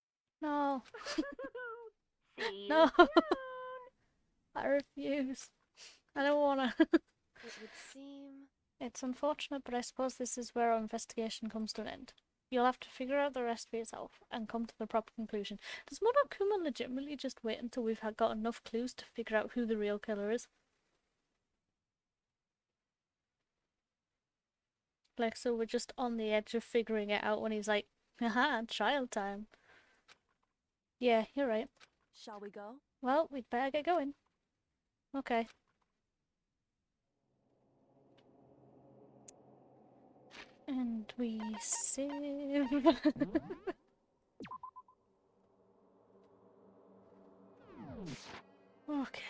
No. See you No. soon. I refuse. I don't wanna. It would seem... It's unfortunate, but I suppose this is where our investigation comes to an end. You'll have to figure out the rest for yourself and come to the proper conclusion. Does Monokuma legitimately just wait until we've got enough clues to figure out who the real killer is? Like, so we're just on the edge of figuring it out when he's like, haha, trial time. Yeah, you're right. Shall we go? Well, we'd better get going. Okay. And we save. Okay.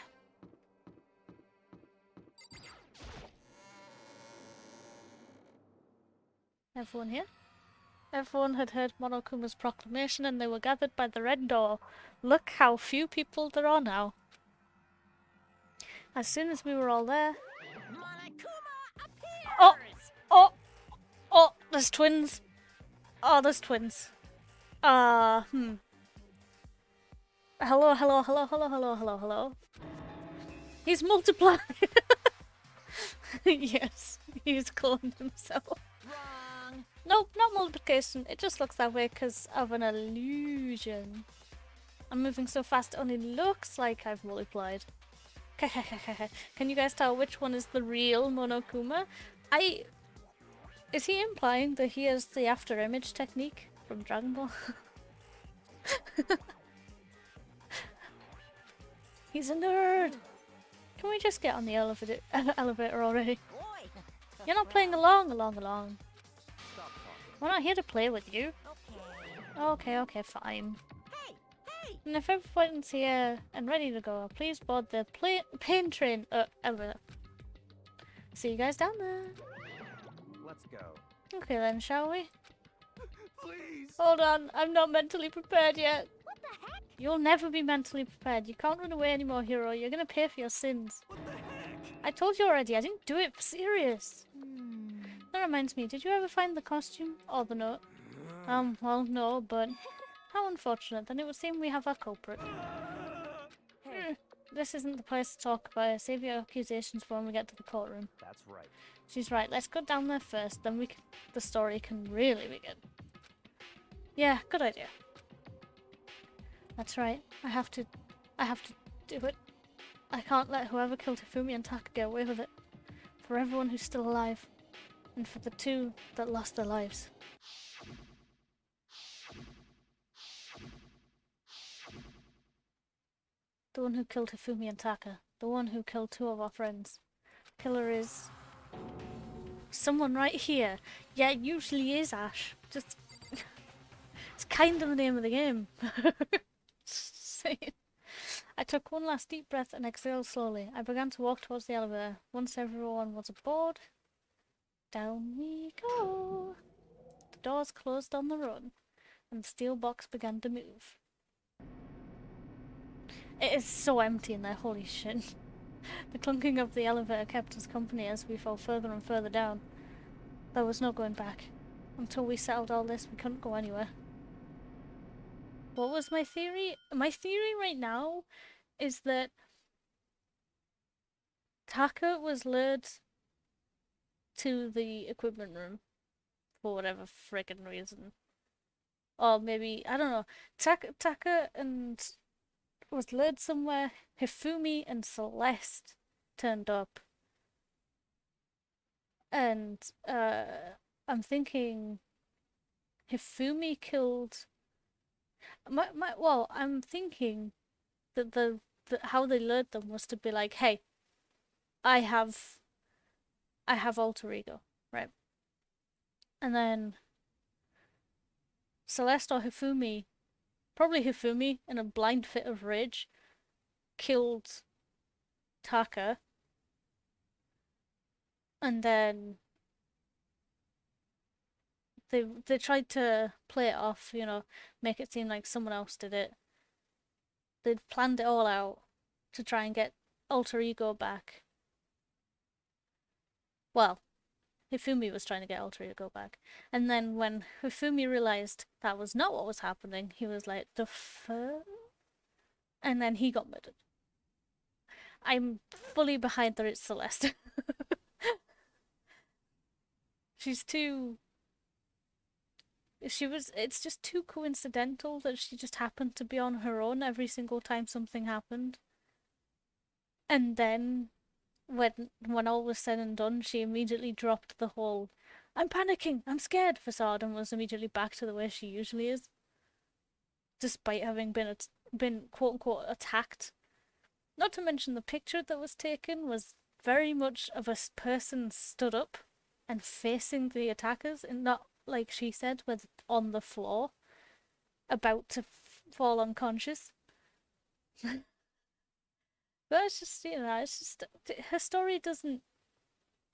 Everyone here? Everyone had heard Monokuma's proclamation and they were gathered by the red door. Look how few people there are now. As soon as we were all there... Monokuma appears! Oh! Oh! Oh! There's twins! Oh, there's twins. Hello, hello, hello, hello, hello, hello, hello. He's multiplied! Yes, he's cloned himself. Wrong. Nope, not multiplication. It just looks that way because of an illusion. I'm moving so fast it only looks like I've multiplied. Can you guys tell which one is the real Monokuma? Is he implying that he has the after image technique from Dragon Ball? He's a nerd! Can we just get on the elevator already? Boy. You're not playing along. Stop talking. We're not here to play with you. Okay. Okay, fine. Hey! And if everyone's here and ready to go, please board the plane train elevator. See you guys down there. Let's go. Okay then, shall we? Please! Hold on, I'm not mentally prepared yet. What the heck? You'll never be mentally prepared. You can't run away anymore, hero. You're gonna pay for your sins. What the heck? I told you already, I didn't do it for serious. That reminds me, did you ever find the costume or the note? Well, no, but how unfortunate. Then it would seem we have our culprit. Hey, This isn't the place to talk about it. Save your accusations for when we get to the courtroom. That's right. She's right. Let's go down there first, then the story can really begin. Yeah, good idea. That's right. I have to do it. I can't let whoever killed Hifumi and Taka get away with it. For everyone who's still alive. And for the two that lost their lives. The one who killed Hifumi and Taka. The one who killed two of our friends. Killer is... someone right here. Yeah, it usually is Ash. Just... it's kind of the name of the game. Just saying. I took one last deep breath and exhaled slowly. I began to walk towards the elevator. Once everyone was aboard, down we go. The doors closed on their own, and the steel box began to move. It is so empty in there, holy shit. The clunking of the elevator kept us company as we fell further and further down. There was no going back. Until we settled all this, we couldn't go anywhere. What was my theory? My theory right now is that Taka was lured to the equipment room for whatever friggin' reason. Or maybe, I don't know. Taka and was lured somewhere. Hifumi and Celeste turned up. And I'm thinking Hifumi killed well, I'm thinking that the how they lured them was to be like, hey, I have alter ego, right? And then Celeste or Hifumi, probably Hifumi, in a blind fit of rage, killed Taka. And then they tried to play it off, you know, make it seem like someone else did it. They'd planned it all out to try and get alter ego back. Well, Hifumi was trying to get alter ego back. And then when Hifumi realized that was not what was happening, he was like, the fuck? And then he got murdered. I'm fully behind that it's Celeste. It's just too coincidental that she just happened to be on her own every single time something happened. And then when all was said and done, she immediately dropped the whole "I'm panicking, I'm scared" facade and was immediately back to the way she usually is. Despite having been quote unquote attacked. Not to mention the picture that was taken was very much of a person stood up and facing the attackers, and not like she said, was on the floor, about to fall unconscious. But it's just, you know, it's just her story doesn't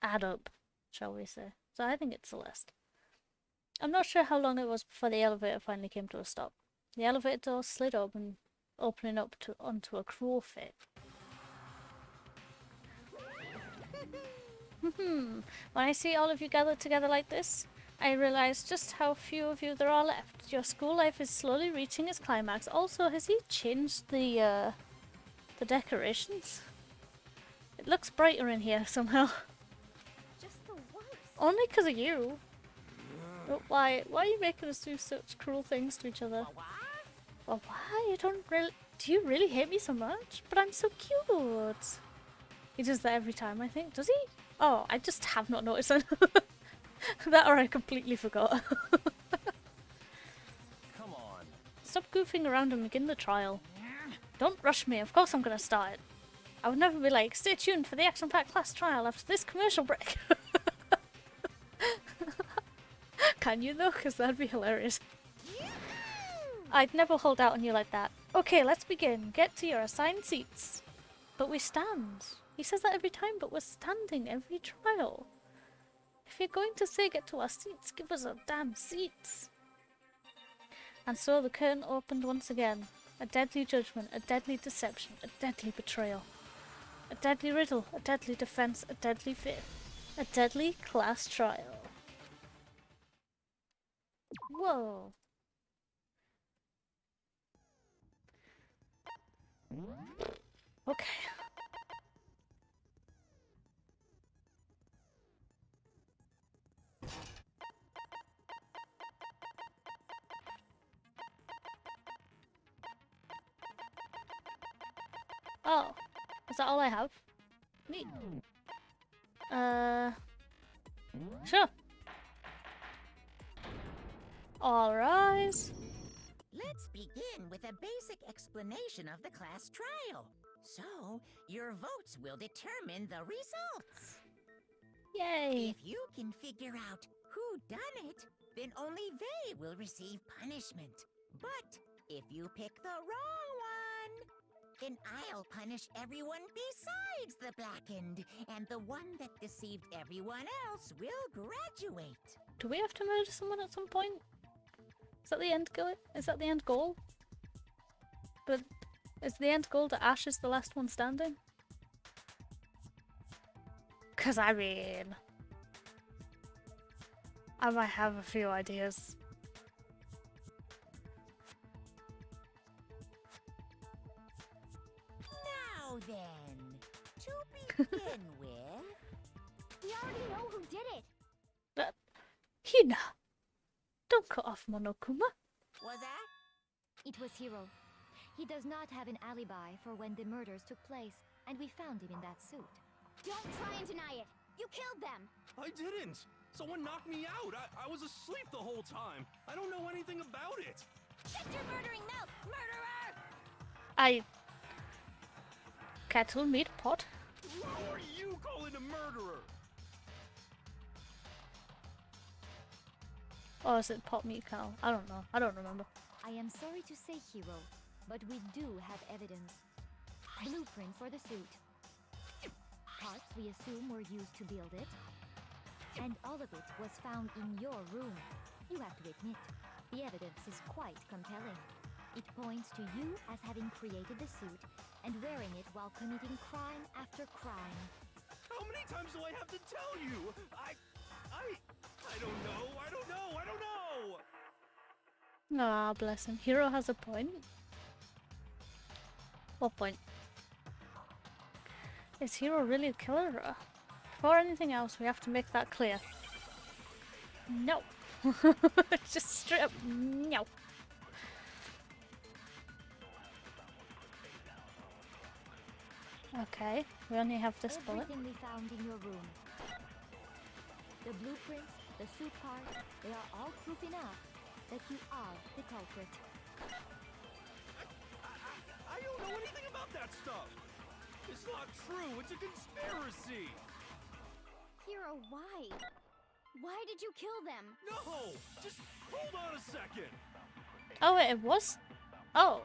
add up, shall we say. So I think it's Celeste. I'm not sure how long it was before the elevator finally came to a stop. The elevator door slid open, opening up onto a cruel fate. When I see all of you gathered together like this, I realize just how few of you there are left. Your school life is slowly reaching its climax. Also, has he changed the decorations? It looks brighter in here somehow. Just the worst. Only because of you. But why are you making us do such cruel things to each other? Well, why? You don't really... Do you really hate me so much? But I'm so cute. He does that every time, I think. Does he? Oh, I just have not noticed that. That or I completely forgot. Come on. Stop goofing around and begin the trial. Don't rush me, of course I'm gonna start it. I would never be like, stay tuned for the action-packed class trial after this commercial break. Can you though? Because that'd be hilarious. I'd never hold out on you like that. Okay, let's begin. Get to your assigned seats. But we stand. He says that every time, but we're standing every trial. If you're going to say get to our seats, give us our damn seats. And so the curtain opened once again. A deadly judgment, a deadly deception, a deadly betrayal. A deadly riddle, a deadly defense, a deadly fate. A deadly class trial. Whoa. Okay. Oh, is that all I have? Neat. Sure. All rise. Let's begin with a basic explanation of the class trial. So, your votes will determine the results. Yay. If you can figure out who done it, then only they will receive punishment. But if you pick the wrong one, then I'll punish everyone besides the blackened, and the one that deceived everyone else will graduate. Do we have to murder someone at some point? Is that the end goal? Is that the end goal? But is the end goal that Ash is the last one standing? 'Cause I mean, I might have a few ideas. Now then, to begin with. We already know who did it. Hina! Don't cut off Monokuma. Was that? It was Hiro. He does not have an alibi for when the murders took place, and we found him in that suit. Don't try and deny it. You killed them. I didn't. Someone knocked me out. I was asleep the whole time. I don't know anything about it. Shut your murdering mouth, murderer! I... Kettle meat pot. Who are you calling a murderer? Or is it pot meat cow? I don't know. I don't remember. I am sorry to say, Hiro, but we do have evidence. Blueprint for the suit. Parts we assume were used to build it. And all of it was found in your room. You have to admit, the evidence is quite compelling. It points to you as having created the suit and wearing it while committing crime after crime. How many times do I have to tell you? I don't know. I don't know. Ah, bless him. Hiro has a point. What point? Is Hiro really a killer? Before anything else, we have to make that clear. No. Just straight up no. Okay, we only have this bullet. Everything we found in your room. The blueprints, the suit parts, they are all proof enough that you are the culprit. I don't know anything about that stuff. It's not true. It's a conspiracy. Hiro, why? Why did you kill them? No! Just hold on a second. Oh wait, it was? Oh.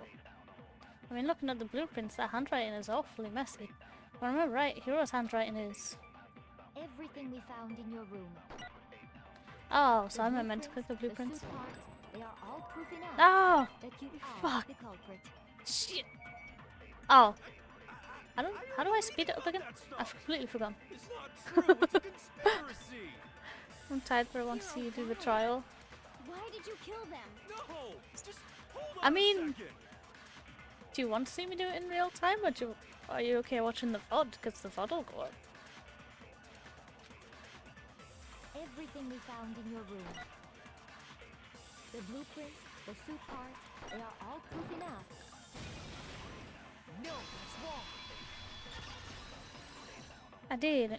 I mean, looking at the blueprints, that handwriting is awfully messy. If I remember right, Hiro's handwriting is... Everything we found in your room. Oh, so I'm meant to click the blueprints. The suit parts, they are all proof enough No! that you are Fuck. the culprit. Shit! Oh. How do I speed it up again? I've completely forgotten. It's not true. It's a conspiracy. I'm tired, but I want to see you do the trial. Why did you kill them? No! Just hold on I mean- a second. Do you want to see me do it in real time, or are you okay watching the VOD? Because the VOD will go up. Everything we found in your room. The blueprints, the suit parts, they are all proof enough. No, that's wrong. I did.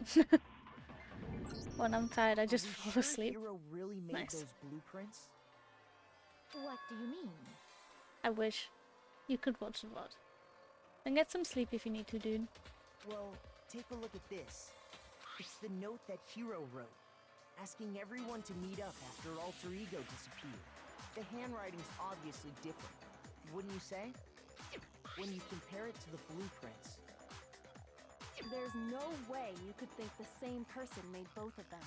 When I'm tired, I just Are we fall sure asleep. Hiro really made Nice. those blueprints? What do you mean? I wish you could watch the VOD. And get some sleep if you need to, dude. Well, take a look at this. It's the note that Hiro wrote, asking everyone to meet up after Alter Ego disappeared. The handwriting's obviously different, wouldn't you say? When you compare it to the blueprints. There's no way you could think the same person made both of them.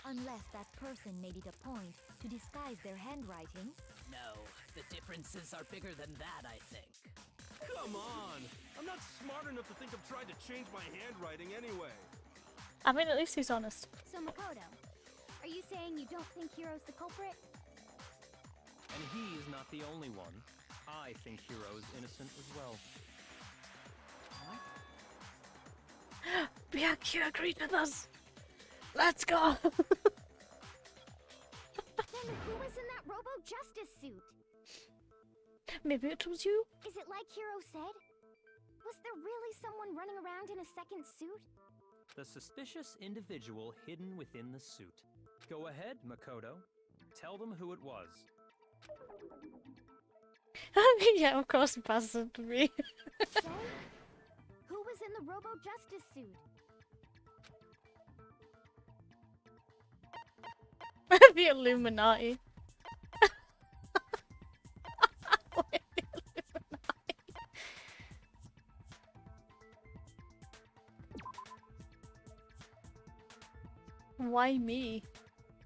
Unless that person made it a point to disguise their handwriting. No, the differences are bigger than that, I think. Come on. I'm not smart enough to think of trying to change my handwriting anyway. I mean, at least he's honest. So Makoto, are you saying you don't think Hiro's the culprit? And he is not the only one. I think Hiro is innocent as well. Byakuya agreed with us! Let's go! Then who was in that Robo Justice suit? Maybe it was you? Is it like Hiro said? Was there really someone running around in a second suit? The suspicious individual hidden within the suit. Go ahead, Makoto. Tell them who it was. Yeah, of course it passes it to me. So, who was in the Robo Justice suit? The Illuminati. Wait, the Illuminati. Why me?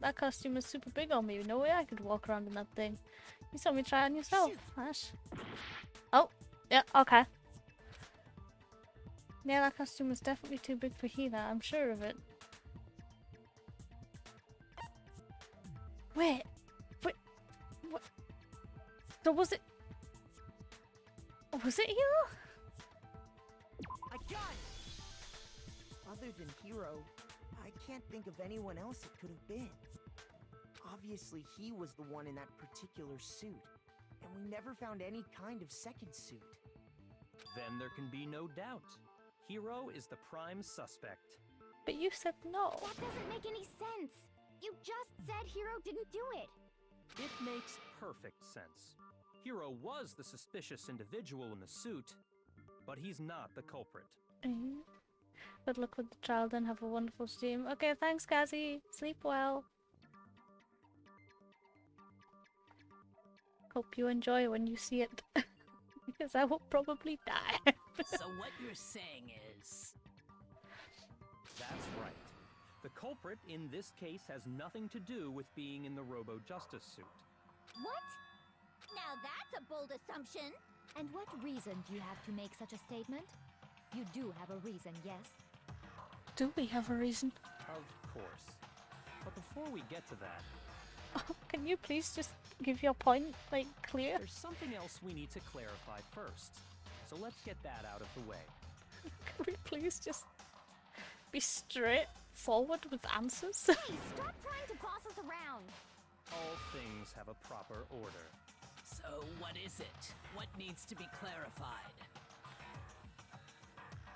That costume is super big on me. No way I could walk around in that thing. You saw me try it on yourself, Ash. Oh, yeah, okay. Yeah, that costume is definitely too big for Hina. I'm sure of it. Wait, what? So was it you? I got it! Other than Hiro, I can't think of anyone else it could have been. Obviously, he was the one in that particular suit, and we never found any kind of second suit. Then there can be no doubt. Hiro is the prime suspect. But you said no. That doesn't make any sense. You just said Hiro didn't do it. It makes perfect sense. Hiro was the suspicious individual in the suit, but he's not the culprit. Good luck with the child and have a wonderful stream. Okay, thanks, Kazi. Sleep well. Hope you enjoy when you see it. Because I will probably die. So what you're saying is... That's right. The culprit in this case has nothing to do with being in the Robo Justice suit. What? Now that's a bold assumption. And what reason do you have to make such a statement? You do have a reason, yes? Do we have a reason? Of course. But before we get to that... Can you please just give your point, like, clear? There's something else we need to clarify first. So let's get that out of the way. Can we please just be straightforward with answers? Hey, stop trying to boss us around. All things have a proper order. So what is it? What needs to be clarified?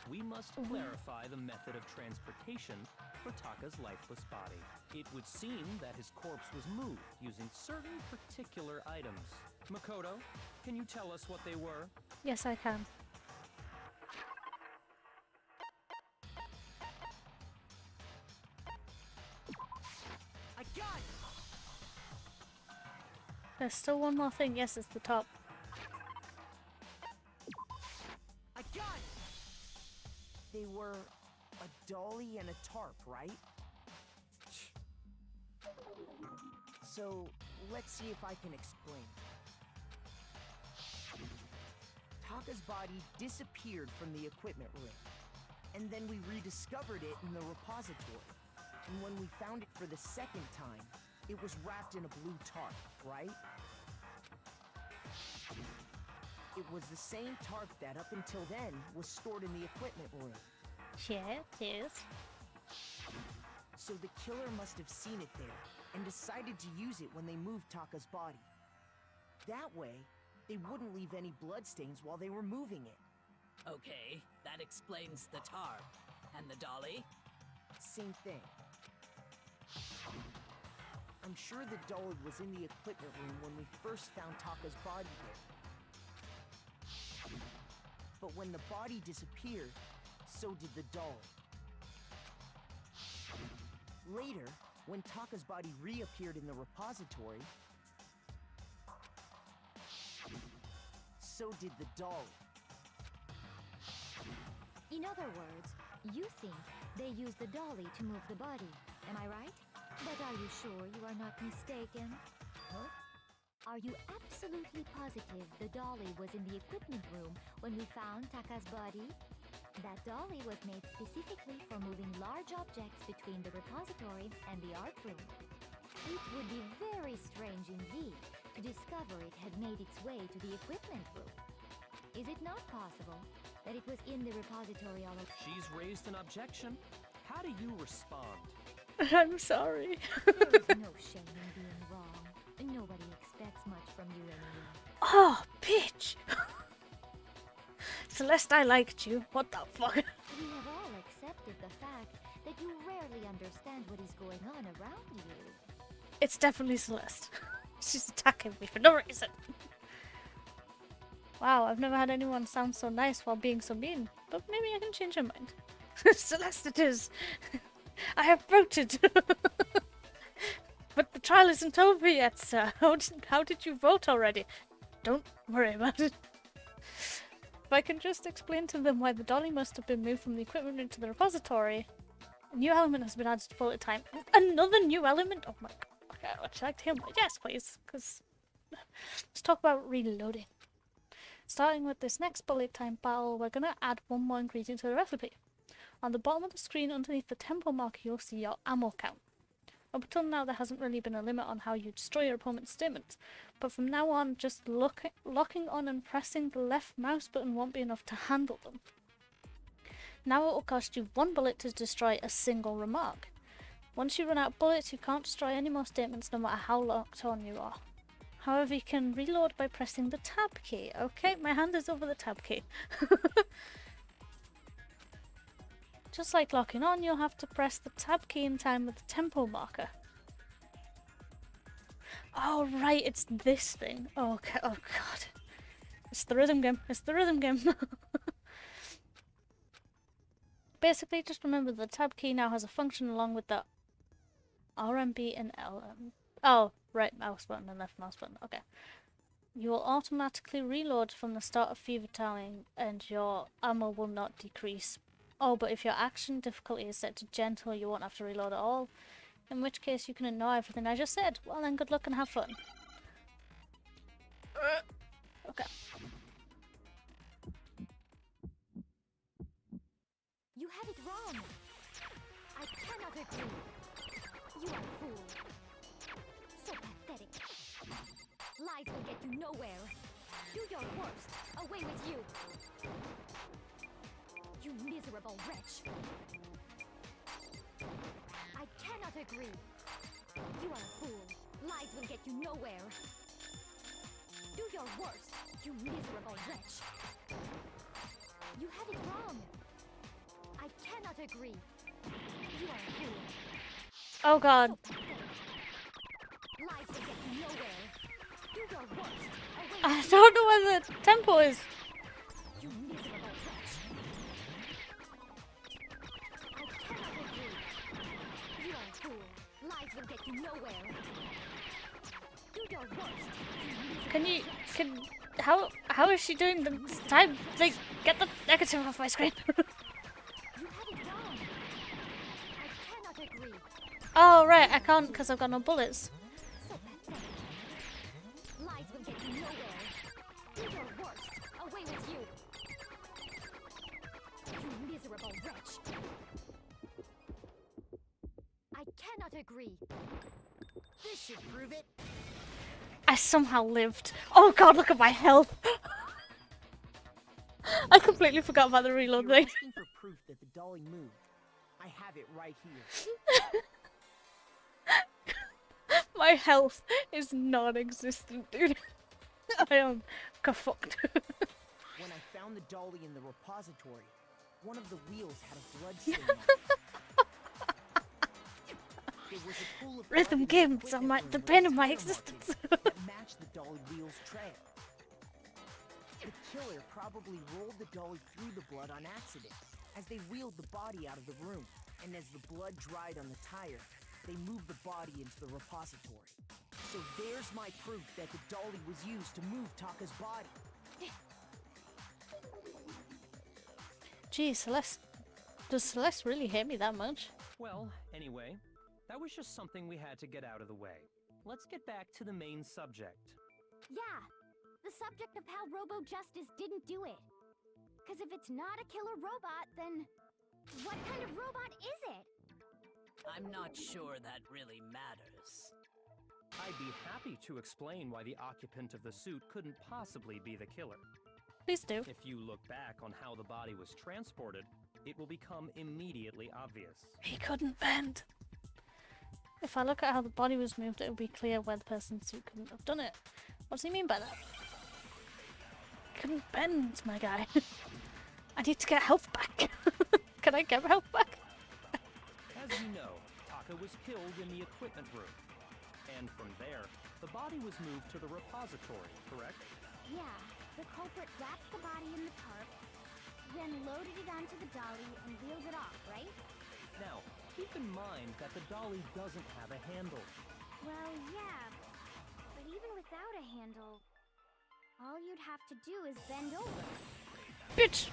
We must clarify the method of transportation for Taka's lifeless body. It would seem that his corpse was moved using certain particular items. Makoto, can you tell us what they were? Yes, I can. I got it! There's still one more thing. Yes, it's the top. I got it! They were a dolly and a tarp, right? So, let's see if I can explain. Taka's body disappeared from the equipment room, and then we rediscovered it in the repository. And when we found it for the second time, it was wrapped in a blue tarp, right? It was the same tarp that up until then was stored in the equipment room. Yeah, it is. So the killer must have seen it there and decided to use it when they moved Taka's body. That way, they wouldn't leave any bloodstains while they were moving it. Okay, that explains the tarp. And the dolly? Same thing. I'm sure the dolly was in the equipment room when we first found Taka's body there. But when the body disappeared, so did the dolly. Later, when Taka's body reappeared in the repository, so did the dolly. In other words, you think they used the dolly to move the body, am I right? But are you sure you are not mistaken? Huh? Are you absolutely positive the dolly was in the equipment room when we found Taka's body? That dolly was made specifically for moving large objects between the repository and the art room. It would be very strange indeed to discover it had made its way to the equipment room. Is it not possible that it was in the repository all along? She's raised an objection. How do you respond? I'm sorry. There is no shame in being wrong. Nobody expects much from you anyway. Oh, bitch! Celeste, I liked you. What the fuck? We have all accepted the fact that you rarely understand what is going on around you. It's definitely Celeste. She's attacking me for no reason. Wow, I've never had anyone sound so nice while being so mean. But maybe I can change her mind. Celeste it is. I have voted. But the trial isn't over yet, sir. How did you vote already? Don't worry about it. If I can just explain to them why the dolly must have been moved from the equipment room to the repository. A new element has been added to bullet time. Another new element? Oh my god. Okay, would you like to hear more? Yes, please. Because let's talk about reloading. Starting with this next bullet time battle, we're going to add one more ingredient to the recipe. On the bottom of the screen underneath the tempo marker, you'll see your ammo count. Up until now, there hasn't really been a limit on how you destroy your opponent's statements, but from now on, just locking on and pressing the left mouse button won't be enough to handle them. Now it will cost you 1 bullet to destroy a single remark. Once you run out of bullets, you can't destroy any more statements no matter how locked on you are. However, you can reload by pressing the tab key. Okay, my hand is over the tab key. Just like locking on, you'll have to press the tab key in time with the tempo marker. Oh right, it's this thing. Oh, okay. Oh god. It's the rhythm game. It's the rhythm game. Basically, just remember the tab key now has a function along with the RMB and LM. Oh, right mouse button and left mouse button. Okay. You will automatically reload from the start of Fever Tallying and your ammo will not decrease. Oh, but if your action difficulty is set to gentle, you won't have to reload at all. In which case you can ignore everything I just said. Well then, good luck and have fun. Okay. You have it wrong. I cannot agree. You are a fool. So pathetic. Lies will get you nowhere. Do your worst. Away with you. You miserable wretch. I cannot agree. You are a fool. Lies will get you nowhere. Do your worst, you miserable wretch. You have it wrong. I cannot agree. You are a fool. Oh god. So lies will get you nowhere. Do your worst. Away I with don't know where the tempo is. you miserable wretch. I cannot agree. You are a fool. Lies will get you nowhere. Do your worst. How is she doing the time thing? Get the negative off my screen. You have it wrong. I cannot agree. Oh right, I can't because I've got no bullets. So pathetic. Lies will get you nowhere. Do your worst. Away with you. You miserable wretch. I cannot agree. This should prove it. I somehow lived. Oh god, look at my health. I completely forgot about the reload You're thing. asking for proof that the dolly moved. I have it right here. My health is non-existent, dude. I am fucked. When I found the dolly in the repository, one of the wheels had a blood stain on it. There was a pool of Rhythm blood in the games are equipment the room bane with of my tire existence. markings that matched the dolly wheel's trail. The killer probably rolled the dolly through the blood on accident as they wheeled the body out of the room, and as the blood dried on the tire, they moved the body into the repository. So there's my proof that the dolly was used to move Taka's body. Gee, Celeste. Does Celeste really hate me that much? Well, anyway, that was just something we had to get out of the way. Let's get back to the main subject. Yeah, the subject of how Robo Justice didn't do it. Because if it's not a killer robot, then what kind of robot is it? I'm not sure that really matters. I'd be happy to explain why the occupant of the suit couldn't possibly be the killer. Please do. If you look back on how the body was transported, it will become immediately obvious. He couldn't bend. If I look at how the body was moved, it will be clear where the person's suit couldn't have done it. What does he mean by that? Couldn't bend, my guy. I need to get health back. Can I get health back? As you know, Taka was killed in the equipment room. And from there, the body was moved to the repository, correct? Yeah, the culprit wrapped the body in the tarp, then loaded it onto the dolly and wheeled it off, right? Now, keep in mind that the dolly doesn't have a handle. Well, yeah, but even without a handle, all you'd have to do is bend over. Bitch!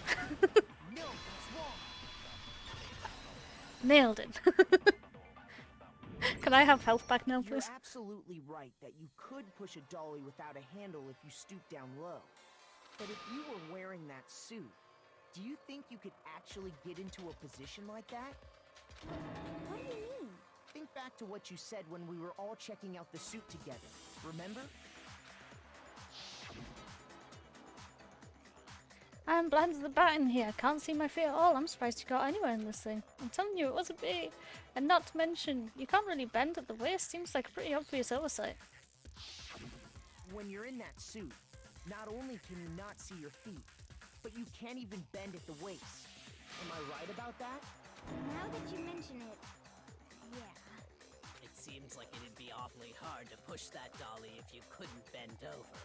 No, that's wrong. Nailed it. Can I have health back now, You're please? absolutely right that you could push a dolly without a handle if you stoop down low. But if you were wearing that suit, do you think you could actually get into a position like that? What do you mean? Think back to what you said when we were all checking out the suit together. Remember? I'm blind as the bat in here. Can't see my feet at all. I'm surprised you got anywhere in this thing. I'm telling you, it wasn't me. And not to mention, you can't really bend at the waist. Seems like a pretty obvious oversight. When you're in that suit, not only can you not see your feet, but you can't even bend at the waist. Am I right about that? Now that you mention it, yeah. It seems like it'd be awfully hard to push that dolly if you couldn't bend over.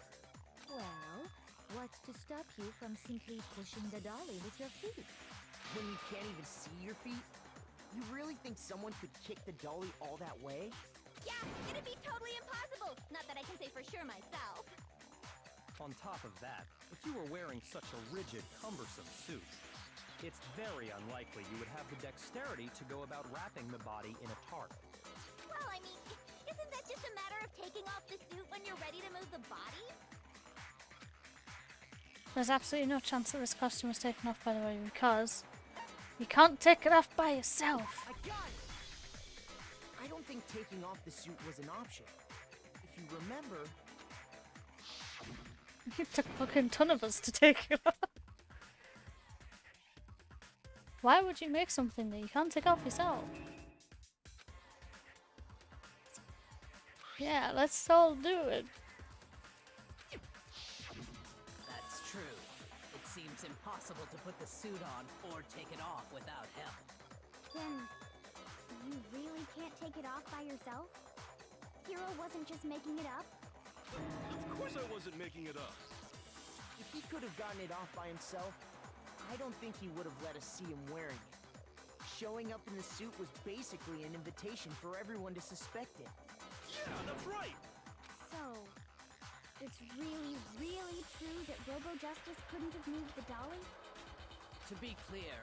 Well, what's to stop you from simply pushing the dolly with your feet? When you can't even see your feet? You really think someone could kick the dolly all that way? Yeah, it'd be totally impossible. Not that I can say for sure myself. On top of that, if you were wearing such a rigid, cumbersome suit, it's very unlikely you would have the dexterity to go about wrapping the body in a tarp. Well, I mean, isn't that just a matter of taking off the suit when you're ready to move the body? There's absolutely no chance that this costume was taken off, by the way, because you can't take it off by yourself. I got it! I don't think taking off the suit was an option. If you remember... It took a fucking ton of us to take it off. Why would you make something that you can't take off yourself? Yeah, let's all do it. That's true. It seems impossible to put the suit on or take it off without help. Then, you really can't take it off by yourself? Hero wasn't just making it up? Of course I wasn't making it up. If he could have gotten it off by himself, I don't think he would have let us see him wearing it. Showing up in the suit was basically an invitation for everyone to suspect it. Yeah, that's right. So, it's really, really true that Robo Justice couldn't have moved the dolly? To be clear,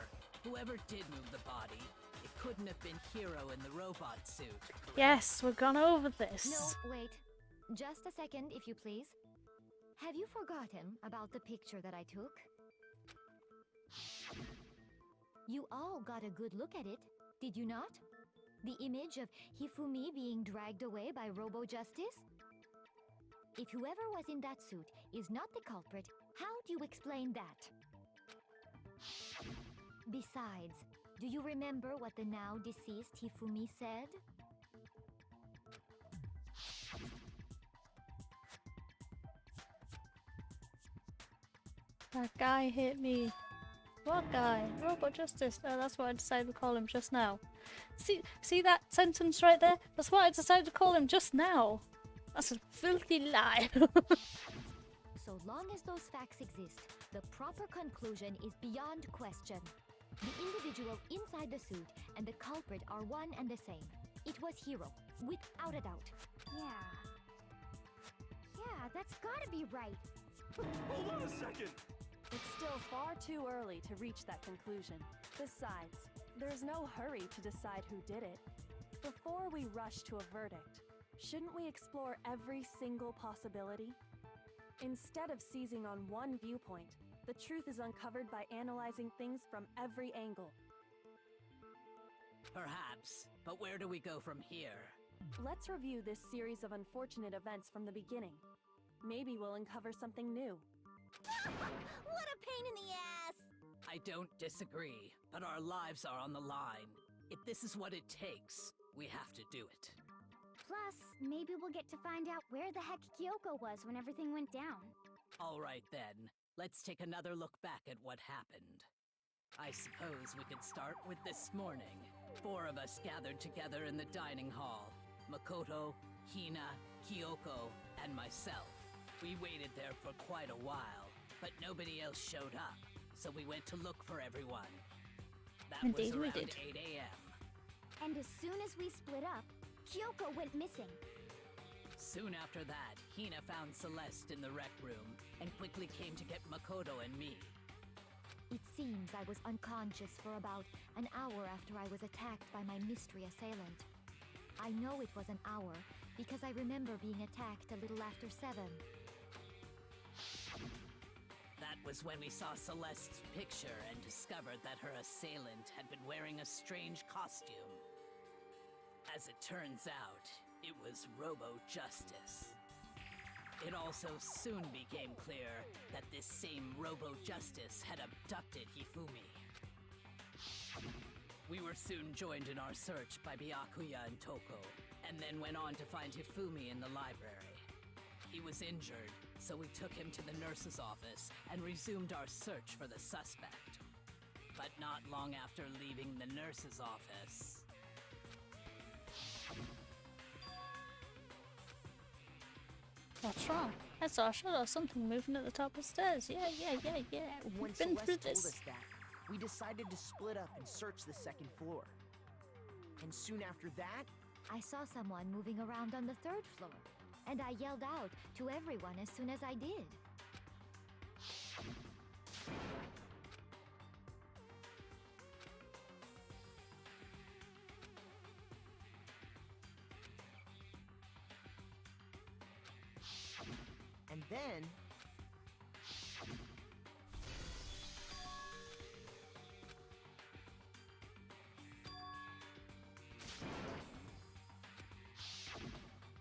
whoever did move the body, it couldn't have been Hero in the robot suit. Correct? Yes, we've gone over this. No, wait. Just a second, if you please. Have you forgotten about the picture that I took? You all got a good look at it, did you not? The image of Hifumi being dragged away by Robo Justice? If whoever was in that suit is not the culprit, how do you explain that? Besides, do you remember what the now deceased Hifumi said? That guy hit me. What guy? Robo Justice. No, that's what I decided to call him just now. See that sentence right there? That's what I decided to call him just now. That's a filthy lie. So long as those facts exist, the proper conclusion is beyond question. The individual inside the suit and the culprit are one and the same. It was Hero, without a doubt. Yeah, that's gotta be right. Hold on a second. It's still far too early to reach that conclusion. Besides, there's no hurry to decide who did it. Before we rush to a verdict, shouldn't we explore every single possibility? Instead of seizing on one viewpoint, the truth is uncovered by analyzing things from every angle. Perhaps, but where do we go from here? Let's review this series of unfortunate events from the beginning. Maybe we'll uncover something new. What a pain in the ass! I don't disagree, but our lives are on the line. If this is what it takes, we have to do it. Plus, maybe we'll get to find out where the heck Kyoko was when everything went down. All right then, let's take another look back at what happened. I suppose we could start with this morning. 4 of us gathered together in the dining hall. Makoto, Hina, Kyoko, and myself. We waited there for quite a while, but nobody else showed up, so we went to look for everyone. That Indeed, was we around did. 8 a.m. And as soon as we split up, Kyoko went missing. Soon after that, Hina found Celeste in the rec room and quickly came to get Makoto and me. It seems I was unconscious for about an hour after I was attacked by my mystery assailant. I know it was an hour because I remember being attacked a little after 7. That was when we saw Celeste's picture and discovered that her assailant had been wearing a strange costume. As it turns out, it was Robo Justice. It also soon became clear that this same Robo Justice had abducted Hifumi. We were soon joined in our search by Byakuya and Toko, and then went on to find Hifumi in the library. He was injured, so we took him to the nurse's office and resumed our search for the suspect. But not long after leaving the nurse's office... What's wrong? I saw a shadow, something moving at the top of the stairs. Yeah. When We've been through Celeste told this. us that, we decided to split up and search the second floor. And soon after that, I saw someone moving around on the 3rd floor, and I yelled out to everyone as soon as I did. and then...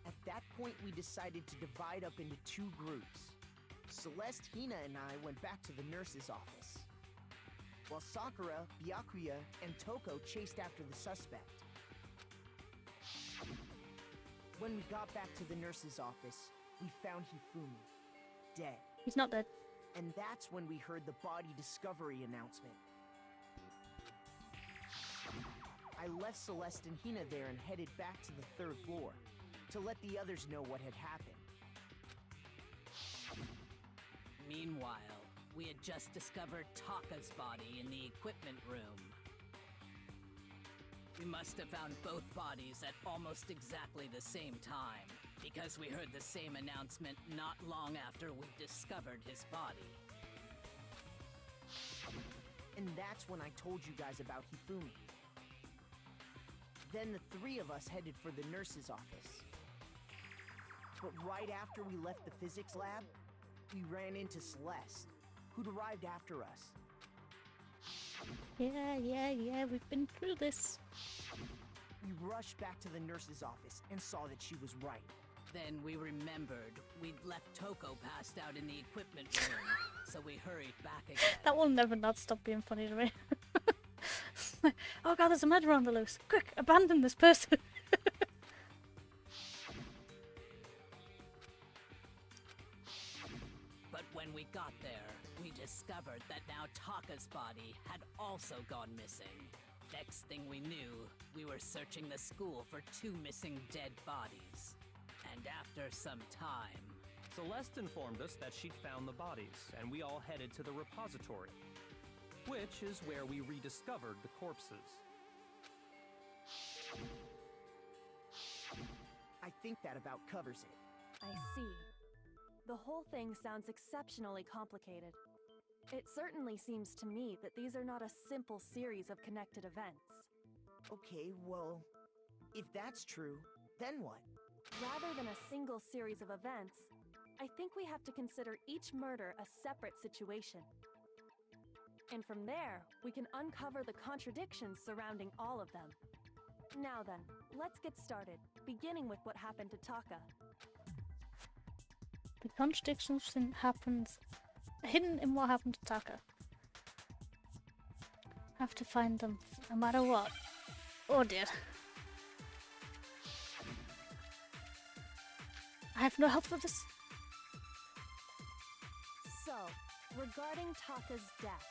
At that point, we decided to divide up into 2 groups. Celeste, Hina, and I went back to the nurse's office, while Sakura, Byakuya, and Toko chased after the suspect. When we got back to the nurse's office, we found Hifumi, dead. He's not dead. And that's when we heard the body discovery announcement. I left Celeste and Hina there and headed back to the 3rd floor to let the others know what had happened. Meanwhile, we had just discovered Taka's body in the equipment room. We must have found both bodies at almost exactly the same time, because we heard the same announcement not long after we discovered his body. And that's when I told you guys about Hifumi. Then the 3 of us headed for the nurse's office. But right after we left the physics lab, we ran into Celeste, who'd arrived after us. Yeah, we've been through this. We rushed back to the nurse's office and saw that she was right. Then we remembered we'd left Toko passed out in the equipment room, so we hurried back again. That will never not stop being funny to me. Oh god, there's a murderer on the loose. Quick, abandon this person. But when we got there, we discovered that now Taka's body had also gone missing. Next thing we knew, we were searching the school for 2 missing dead bodies. And after some time... Celeste informed us that she'd found the bodies, and we all headed to the repository, which is where we rediscovered the corpses. I think that about covers it. I see. The whole thing sounds exceptionally complicated. It certainly seems to me that these are not a simple series of connected events. Okay, well, if that's true, then what? Rather than a single series of events, I think we have to consider each murder a separate situation. And from there, we can uncover the contradictions surrounding all of them. Now then, let's get started, beginning with what happened to Taka. The contradictions happens hidden in what happened to Taka. Have to find them, no matter what. Oh dear. I have no help for this. So, regarding Taka's death,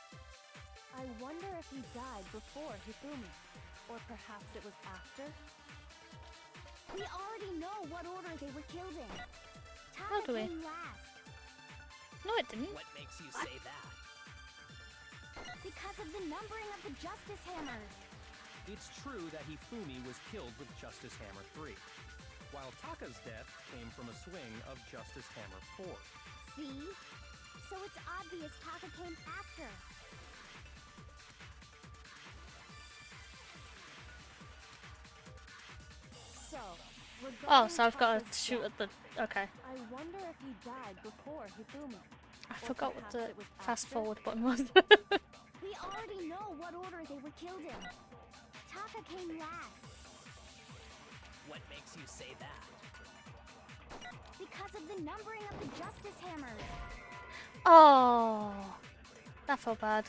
I wonder if he died before Hifumi, or perhaps it was after? We already know what order they were killed in. How Taka do we? came last. No, it didn't. What makes you say that? Because of the numbering of the Justice Hammers. It's true that Hifumi was killed with Justice Hammer 3, while Taka's death came from a swing of Justice Hammer 4. See? So it's obvious Taka came after. So, Oh, so I've got to Taka's shoot death, at the... Okay. I wonder if he died before Hifumi. I Or forgot what perhaps the it was fast after? forward button was. We already know what order they were killed in. Taka came last. What makes you say that? Because of the numbering of the justice hammers. Oh, that felt bad.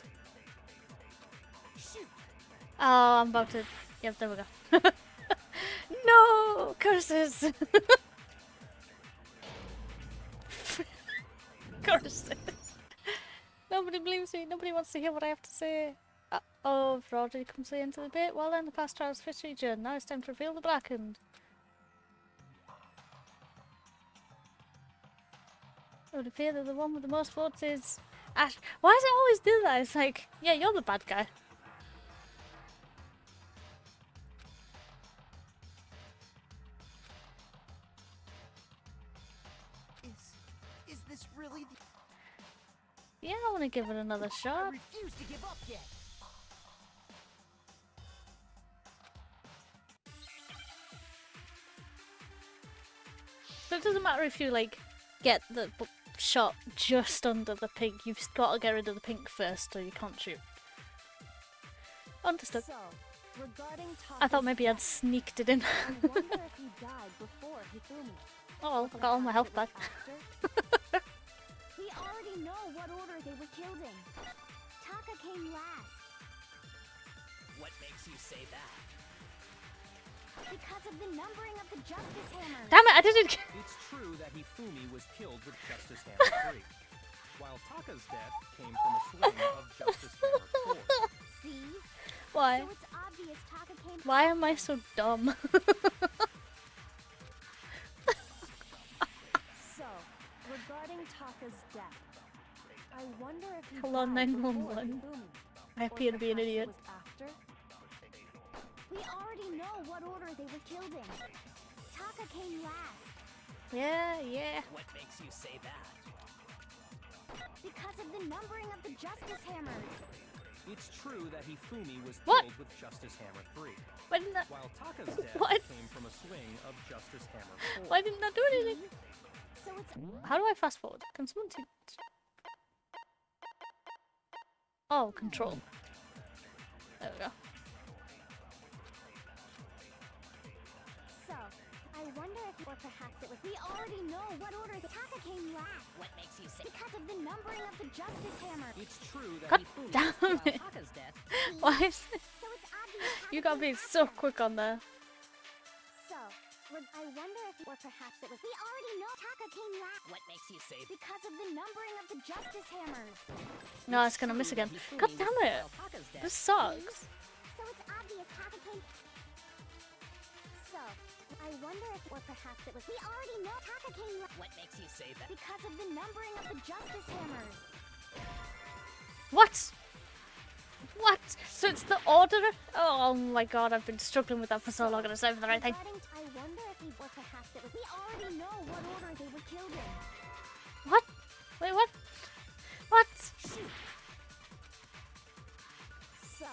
Oh, I'm about to. Yep, there we go. No curses. Curses. Nobody believes me. Nobody wants to hear what I have to say. Oh, if Rodri comes into the bit, well then, the past trials fish region. Now it's time to reveal the blackened. It would appear that the one with the most votes is Ash. Why does it always do that? It's like, yeah, you're the bad guy. Is this really the... Yeah, I want to give it another I shot. refuse to give up yet. So it doesn't matter if you like get the shot just under the pink. You've got to get rid of the pink first, or you can't shoot. Understood. So, regarding I thought Taka's maybe I'd death, sneaked it in. I wonder if he died before Hifumi. Oh well, I got all my health back. We already know what order they were killed in. Taka came last. What makes you say that? Because of the numbering of the justice hammers. Damn it, I didn't. It's true that Hifumi was killed with Justice Hammer 3, while Taka's death came from a swing of Justice Hammer 4. See? Why? So it's obvious Taka came. Why am I so dumb? So, regarding Taka's death, I wonder if he Hello, died before 911. Hifumi, I or appear to be an perhaps it idiot. was after? We already know what order they were killed in. Taka came last. Yeah. What makes you say that? Because of the numbering of the justice hammers. It's true that Hifumi was What? killed with Justice Hammer 3, Why didn't that? while Taka's death What? came from a swing of Justice Hammer 4. Why didn't that do anything? So it's How do I fast forward? Can someone see? Oh, control. There we go. so. I wonder if, or perhaps it was. We already know what order Taka came last. What makes you say? Because of the numbering of the justice hammer. It's true that God Hifumi damn While it! Taka's death, Why is it? So it's obvious. Taka You got came me so after. quick on there. So, I wonder if, or perhaps it was. We already know Taka came last. What makes you say? Because of the numbering of the justice hammers. No, it's gonna miss again. God damn it! while Taka's death, This sucks. So it's obvious Taka came. So, I wonder if, or perhaps it was. We already know Taka came last. What makes you say that? Because of the numbering of the justice hammers. What? What? So it's the order? Oh my god, I've been struggling with that for so long and it's not even the right thing. I wonder if we, or perhaps it was. We already know what order they were killed in. What? Wait, what? What? So,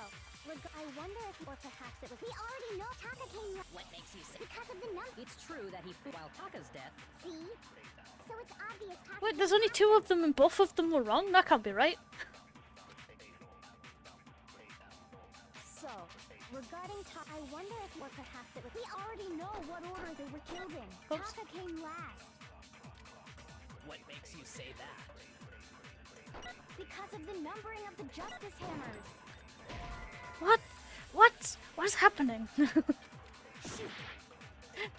I wonder if, or perhaps it was. We already know Taka came last. What makes you say? Because of the number. it's true that while Taka's death, See? So it's obvious Taka. Wait, there's only two of them and both of them were wrong? That can't be right. So, regarding Taka, I wonder if, or perhaps it was. We already know what order they were killed in. Oops. Taka came last. what makes you say that? Because of the numbering of the justice hammers. What? What? What is happening?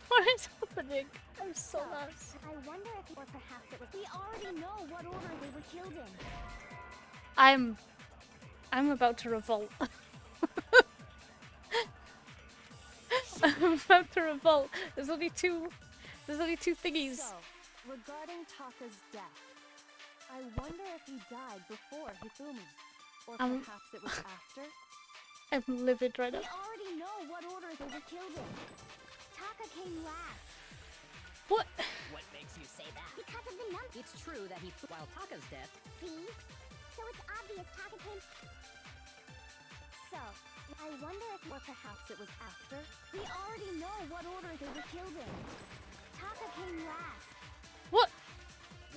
What is happening? I'm so lost. I wonder if, or perhaps it was. We already know what order they were killed in. I'm about to revolt. I'm about to revolt. There's only two thingies. So, regarding Taka's death, I wonder if he died before Hifumi, or perhaps it was after. I'm livid right now. We already know what order they were killed in. Taka came last. What? What makes you say that? Because of the number. It's true that while Taka's death, See? So it's obvious Taka came. So, I wonder if, or perhaps it was after. We already know what order they were killed in. Taka came last. What?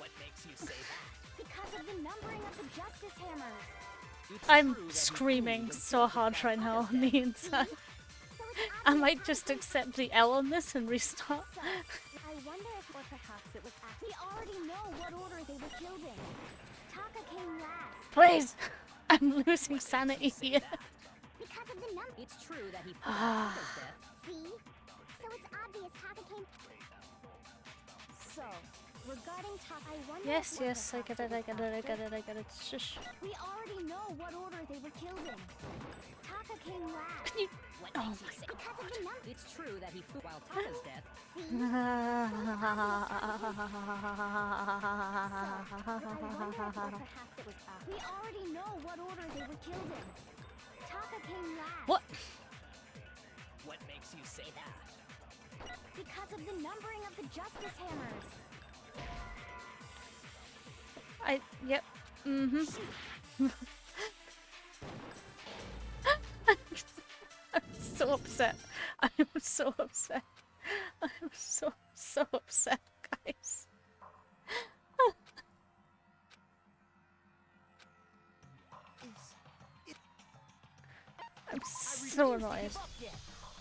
what makes you say that? Because of the numbering of the justice hammers. It's I'm true that screaming Hifumi was so killed hard with right now on the inside. So it's I obvious might Taka just came. accept the L on this and restart. So, I wonder if, or Or perhaps it was after. We already know what order they were killed in. Taka came last. Please! I'm losing sanity here. Because of the number. It's true that he fought Taka's death. See? So it's obvious Taka came. So, regarding Taka, I wonder. Yes, if yes, I get it, I get it, I get it, I get it. Shush. We already know what order they were killed in. Taka came last. Can you? What Oh makes you my say Because of the number. It's true that he fought while Taka's death. See? So it's obvious Taka came last. Or perhaps it was after. We already know what order they were killed in. Taka came last. What? What makes you say that? Because of the numbering of the Justice Hammers. Yep. Mm-hmm. I'm so upset. I'm so upset. I'm so upset, guys. I'm so annoyed.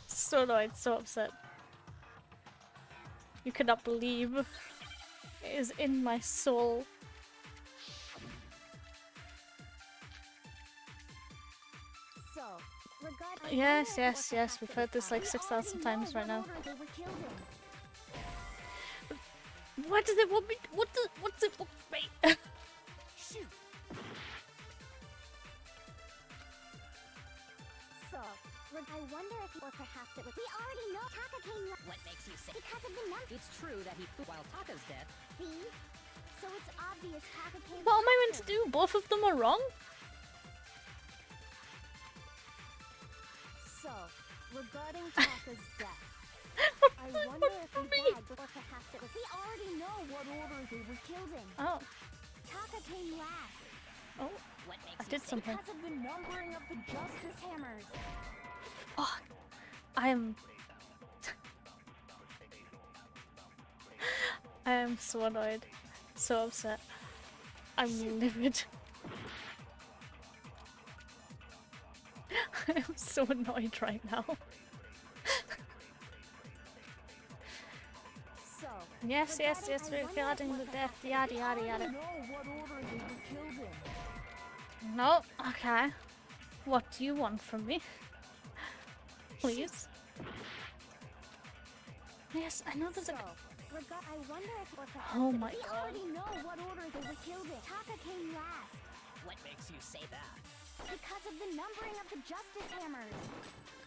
So annoyed, so upset. You cannot believe it is in my soul. So, Yes, yes, yes, we've heard this like 6,000 times right now. What does it want me? What's it want me? Shoot. So, I wonder if, or perhaps it was. We already know Taka came last. What makes you say? Because of the number. It's true that he fought while Taka's death. See? So it's obvious Taka came. What am I meant to do? Both of them are wrong? So, regarding Taka's death, I wonder if he died, or perhaps it was. We already know what order they were killed in. Oh. Taka came last. Oh. What makes I you did say something. Because of the numbering of the Justice Hammers. Oh, I am so annoyed, so upset. I'm livid. I am so annoyed right now. So, Yes, yes, yes, regarding the death, yada yada yada. know what order they were killed in. No, okay. What do you want from me? Please? Yes, I know there's a... I wonder if or perhaps Oh my we god. already know what order they were killed in. Taka came last. What makes you say that? Because of the numbering of the Justice Hammers.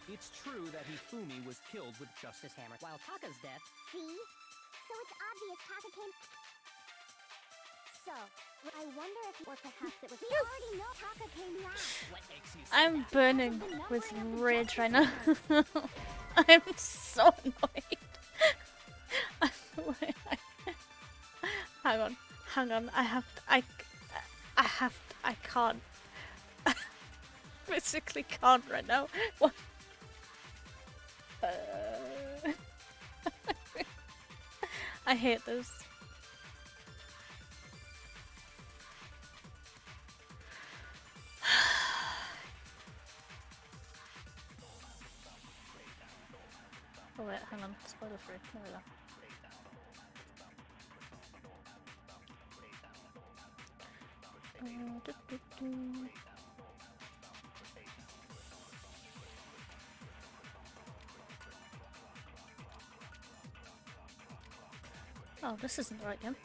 It's true that Hifumi was killed with Justice Hammer. While Taka's death. See? So it's obvious Taka came. So, I wonder if, or perhaps it was. We already know Taka came last. What makes you say I'm that? burning with rage right now. I'm so annoyed. Hang on. I can't. Physically can't right now. What? I hate this. Oh wait, hang on. Spoiler free. There we go. Oh, this isn't the right game.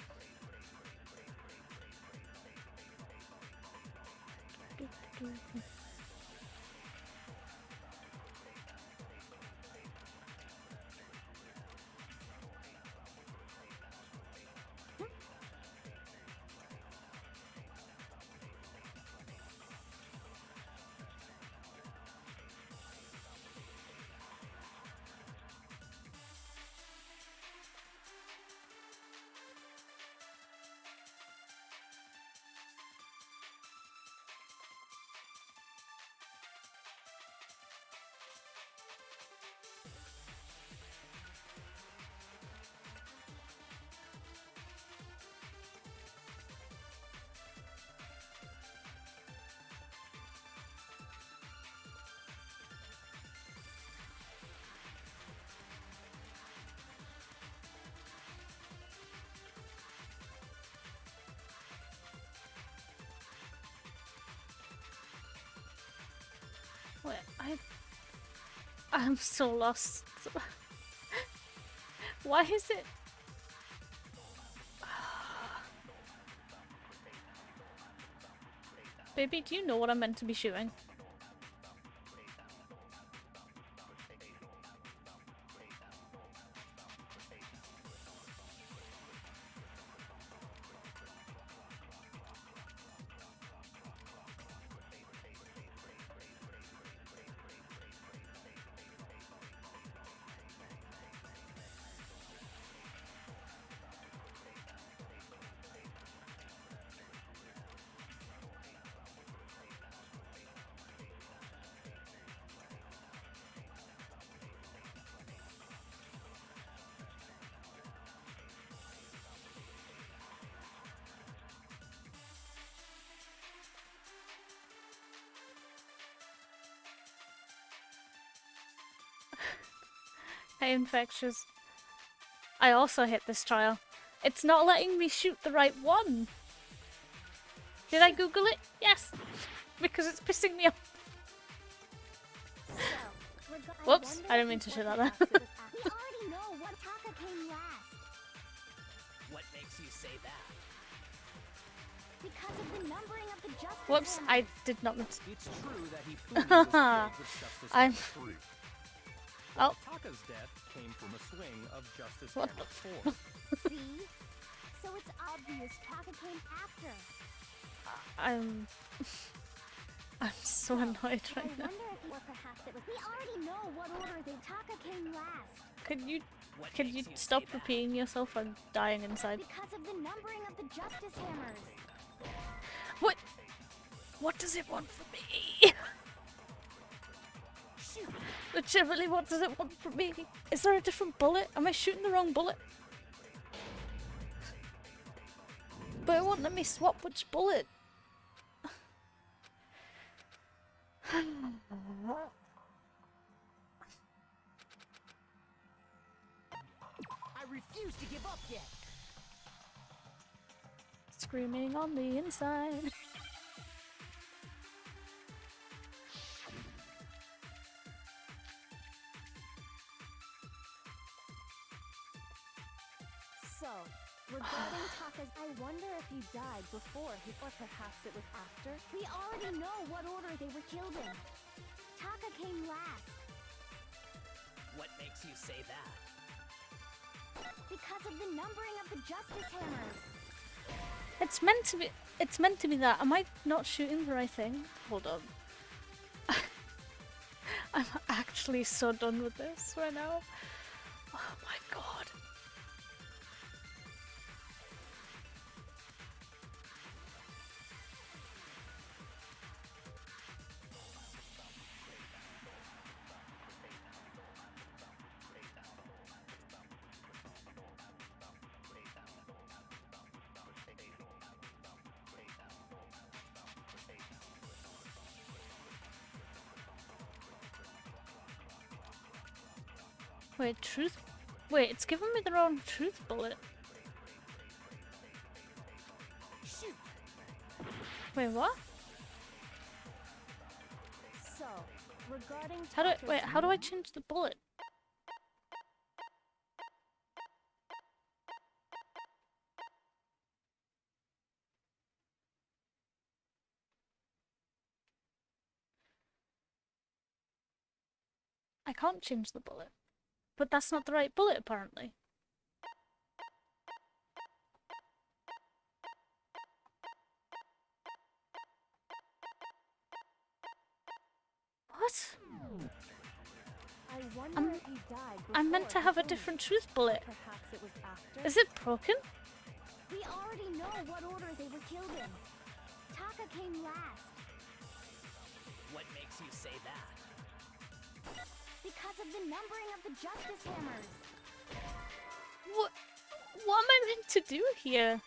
I'm so lost. Why is it? Baby, do you know what I'm meant to be shooting? Hey, Infectious. I also hit this trial. It's not letting me shoot the right one. Did I Google it? Yes. Because it's pissing me off. Whoops, I didn't mean to shoot that there. We already know what Taka came last. What makes you say that? Because of the numbering of the justice Whoops, hammers. I did not mean to. It's true that he fully was killed with Justice I'm- Hammer 3. Oh. Taka's death came from a swing of Justice What Hammer 4. See? So it's obvious Taka came after. I'm so annoyed I right now. wonder if, or perhaps it was. We already know what order they Taka came last. What Can makes you say stop that? repeating yourself? I'm dying inside. Because of the numbering of the justice hammers. What? What does it want from me? Shoot. Literally, what does it want from me? Is there a different bullet? Am I shooting the wrong bullet? But it won't let me swap which bullet. I refuse to give up yet. Screaming on the inside. So, regarding Taka's, I wonder if he died before he, or perhaps it was after. We already know what order they were killed in. Taka came last. What makes you say that? Because of the numbering of the justice hammers. It's meant to be that. Am I not shooting the right thing? Hold on. I'm actually so done with this right now. Oh my god. Wait, truth? Wait, it's giving me the wrong truth bullet. Shoot. Wait, what? So, regarding How do Taka's, how do I change the bullet? I can't change the bullet. But that's not the right bullet, apparently. What? I wonder I'm- if he died I'm meant to before have he a came. different truth bullet. Perhaps it was after. Is it broken? We already know what order they were killed in. Taka came last. What makes you say that? Because of the numbering of the justice hammers. What am I meant to do here?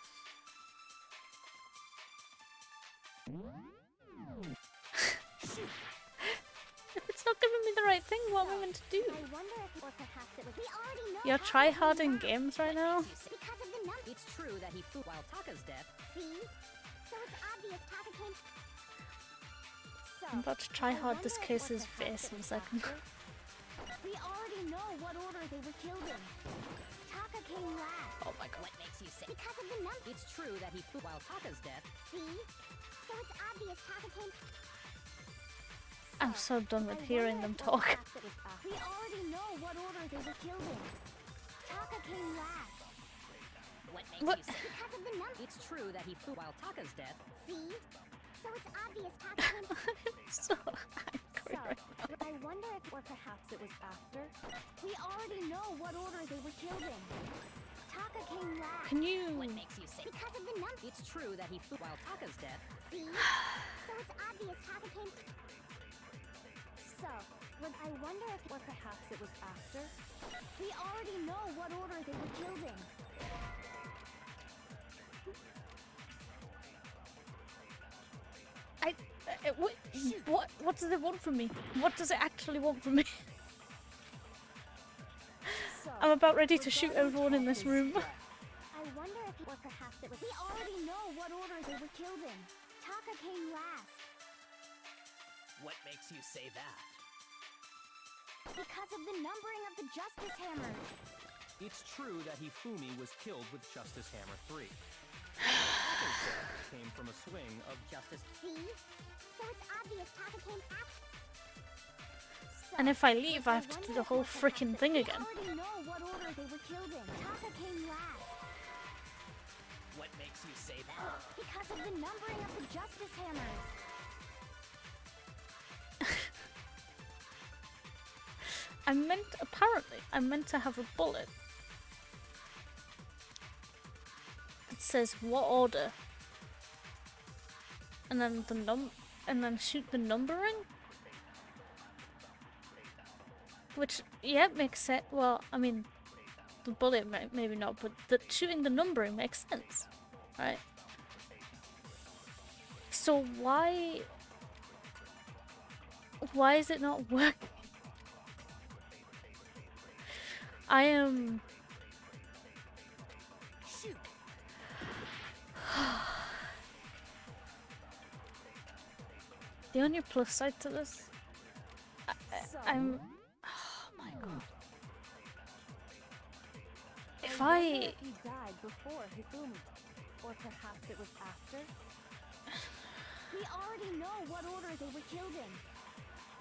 If it's not giving me the right thing, what am I meant to do? I wonder if, or perhaps it was. We already know. You're Taka try-harding came games right now? last. Because of the numbers. It's true that he flew while Taka's death. See? So it's obvious Taka came. So, I'm about to I try hard wonder this if, or case's perhaps face it in a was second. after. know what order they were killed in. Taka came last. Oh my god. What makes you say? Because of the number. It's true that he flew while Taka's death. See? So it's obvious Taka came. I'm so done with hearing them talk. We already know what order they were killed in. Taka came last. What makes What? you say? Because of the number. It's true that he flew while Taka's death. See? So it's obvious Taka came. I'm so angry So, right now. I wonder if, or perhaps it was after. We already know what order they were killed in. Taka came last. Can you... What makes you say? Because of the number. It's true that he flew while Taka's death. See? So it's obvious Taka came. So, I wonder if, or perhaps it was after. We already know what order they were killed in. What does it want from me? What does it actually want from me? So, I'm about ready to we're shoot going everyone in this Taka's room. death. I wonder if, or perhaps it was. We already know what order they were killed in. Taka came last. What makes you say that? Because of the numbering of the Justice Hammers. It's true that Hifumi was killed with Justice Hammer 3. Taka's death came from a swing of Justice. See? So it's obvious Taka came after. So, And if I leave, I have to do the whole freaking thing we again. already know what order they were killed in. Taka came last. What makes you say that? Because of the numbering of the Justice Hammers. Apparently, I'm meant to have a bullet that says what order, and then and then shoot the numbering, which yeah makes sense. Well, I mean, the bullet maybe not, but shooting the numbering makes sense, right? So why is it not working? I am... Shoot. The only plus side to this... I'm... Oh my god. If I I... wonder if he died before Hifumi, or perhaps it was after. We already know what order they were killed in.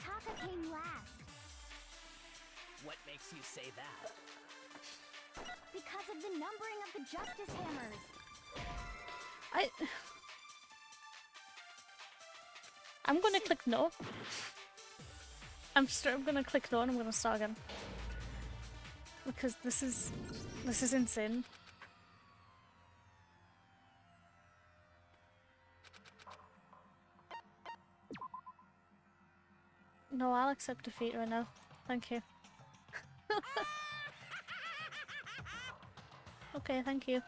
Taka came last. What makes you say that? Because of the numbering of the Justice Hammers. I'm gonna click no. I'm gonna click no and I'm gonna start again. Because this is insane. No, I'll accept defeat right now. Thank you. Okay, thank you.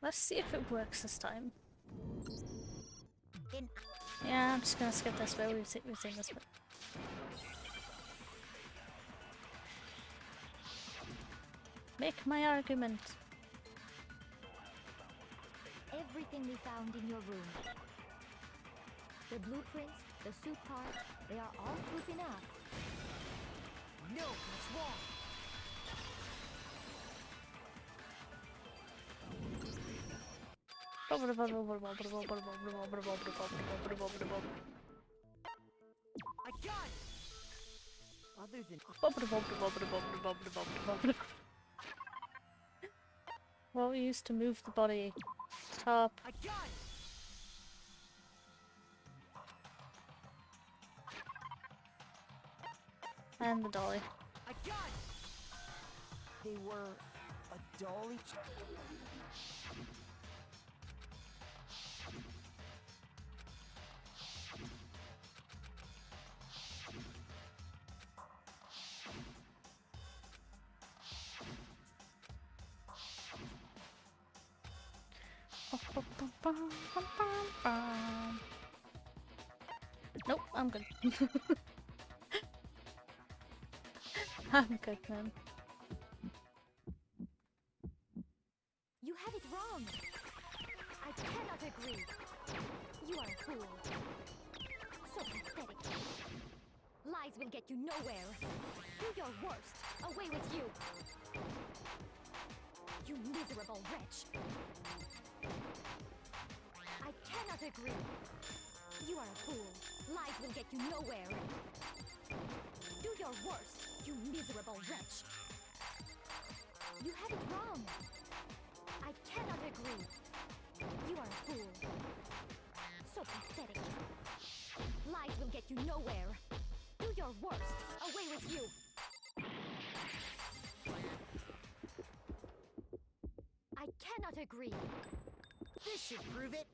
Let's see if it works this time. Yeah, I'm just gonna skip this bit. We've seen this bit. Make my argument. Everything we found in your room. The blueprints, the suit parts, they are all proof enough. No, what's wrong? gun! Other than Well, we used to move the body. Top. a gun! And the dolly. A gun! They were a dolly. Nope, I'm good. I'm good, man. You have it wrong. I cannot agree. You are a fool. So pathetic. Lies will get you nowhere. Do your worst. Away with you. You miserable wretch. I cannot agree. You are a fool. Lies will get you nowhere. Do your worst, you miserable wretch. You have it wrong. I cannot agree. You are a fool. So pathetic. Lies will get you nowhere. Do your worst. Away with you. I cannot agree. This should prove it.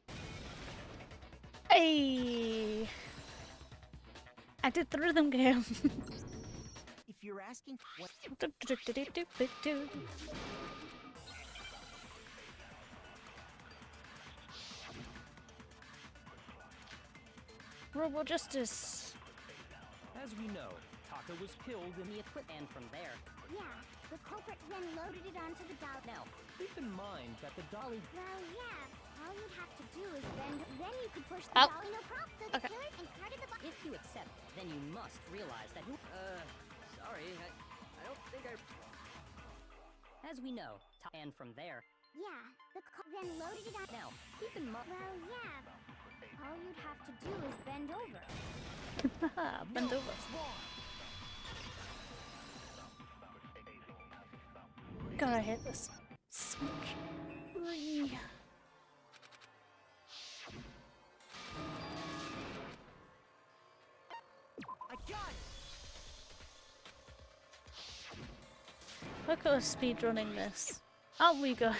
Hey! I did the rhythm game. If you're asking what Robo Justice. As we know, Taka was killed in the And from there. Yeah, the culprit then loaded it onto the dolly. Now, keep in mind that the dolly... Well, yeah. All you'd have to do is bend. Then you could push the Oh. dolly, no problem. So the Okay. killer and carted the body. If you accept, then you must realize that sorry, I don't think I... As we know, and from there... Yeah, then loaded it on. Now, keep in mind... Well, yeah. All you'd have to do is bend over. Bend over. God, I hate this so much. Free. a gun! Look at us speedrunning this. Aren't we good?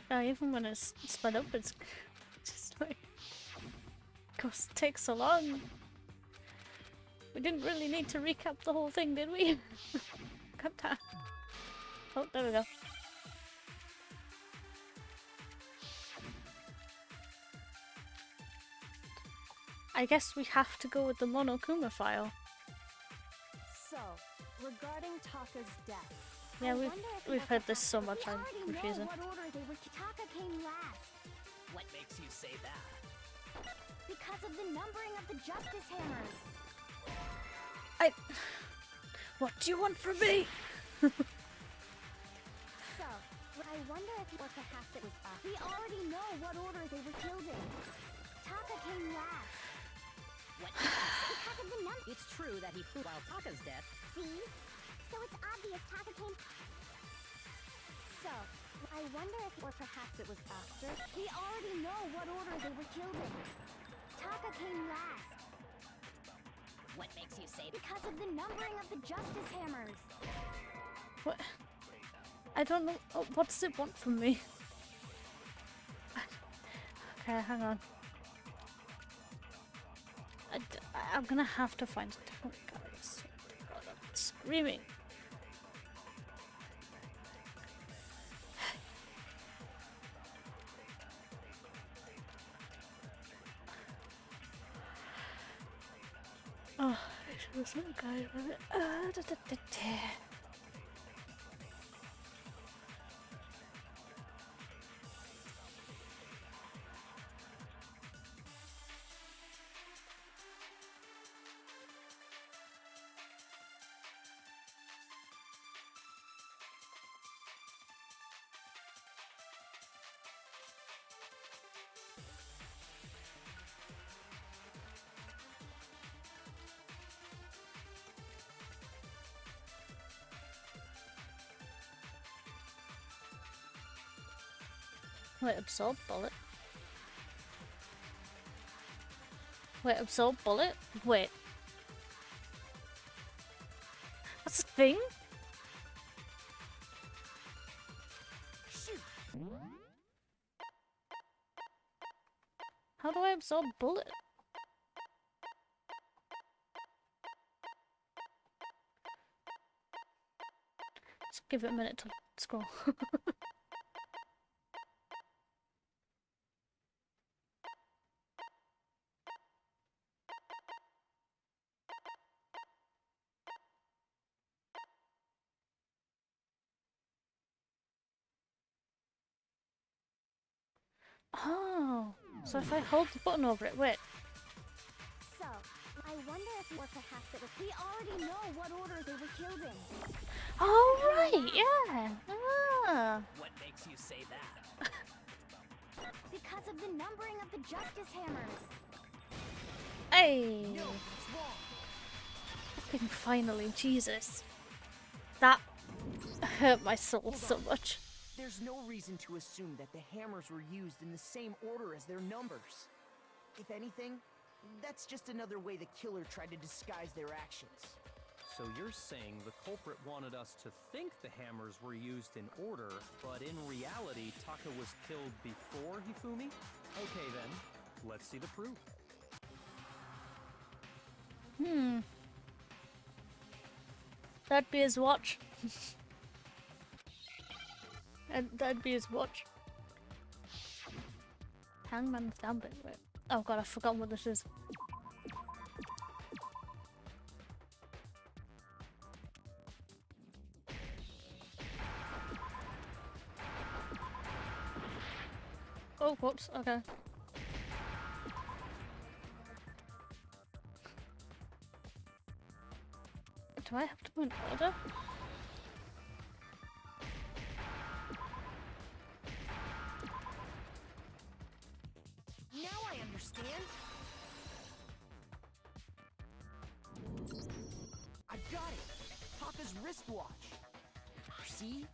Yeah, even when it's sped up, it's just like, goes takes so long. We didn't really need to recap the whole thing, did we? Cut that. Oh, there we go. I guess we have to go with the Monokuma file. So, regarding Taka's death, Yeah, I we've wonder if we've that's heard a this so fact. much. We I'm already confusing. know what order they were. Taka came last What makes you say that? because of the numbering of the justice hammers. What do you want from me? So, I wonder if, or perhaps it was us. We already know what order they were killed in. Taka came last What makes you say because of the number. It's true that he flew while Taka's death. See? So it's obvious Taka came. So, I wonder if, or perhaps it was after. We already know what order they were killed in. Taka came last What makes you say that? because of the numbering of the justice hammers. What? I don't know. Oh, what does it want from me? Okay, hang on. I'm gonna have to find a different guy. I swear to God. screaming. Oh, it was some guy with it. Wait, absorb bullet? Wait, absorb bullet? Wait. That's a thing? Shoot! How do I absorb bullet? Just give it a minute to scroll. Oh, so if I hold the button over it, wait. So, I wonder if, or perhaps it was. We already know what order they were killed in. Oh, right, yeah. Ah. What makes you say that? Because of the numbering of the justice hammers. Hey. No, it's wrong. Fucking finally, Jesus. That hurt my soul so much. There's no reason to assume that the hammers were used in the same order as their numbers. If anything, that's just another way the killer tried to disguise their actions. So you're saying the culprit wanted us to think the hammers were used in order, but in reality, Taka was killed before Hifumi? Okay then, let's see the proof. That'd be his watch. And that'd be his watch. Hangman's Gambit. Wait. Oh god, I've forgotten what this is. Oh, whoops. Okay. Do I have to go in order? Now I understand. I got it. Taka's wristwatch. See?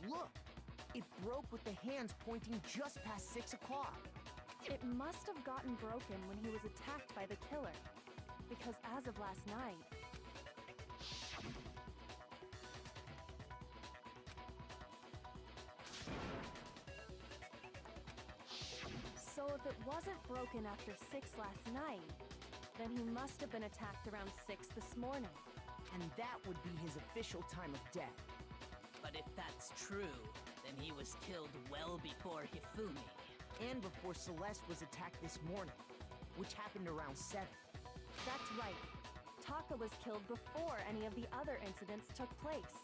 Look. It broke with the hands pointing just past 6 o'clock. It must have gotten broken when he was attacked by the killer. Because as of last night, so if it wasn't broken after 6 last night, then he must have been attacked around 6 this morning. And that would be his official time of death. But if that's true, then he was killed well before Hifumi. And before Celeste was attacked this morning, which happened around 7. That's right. Taka was killed before any of the other incidents took place.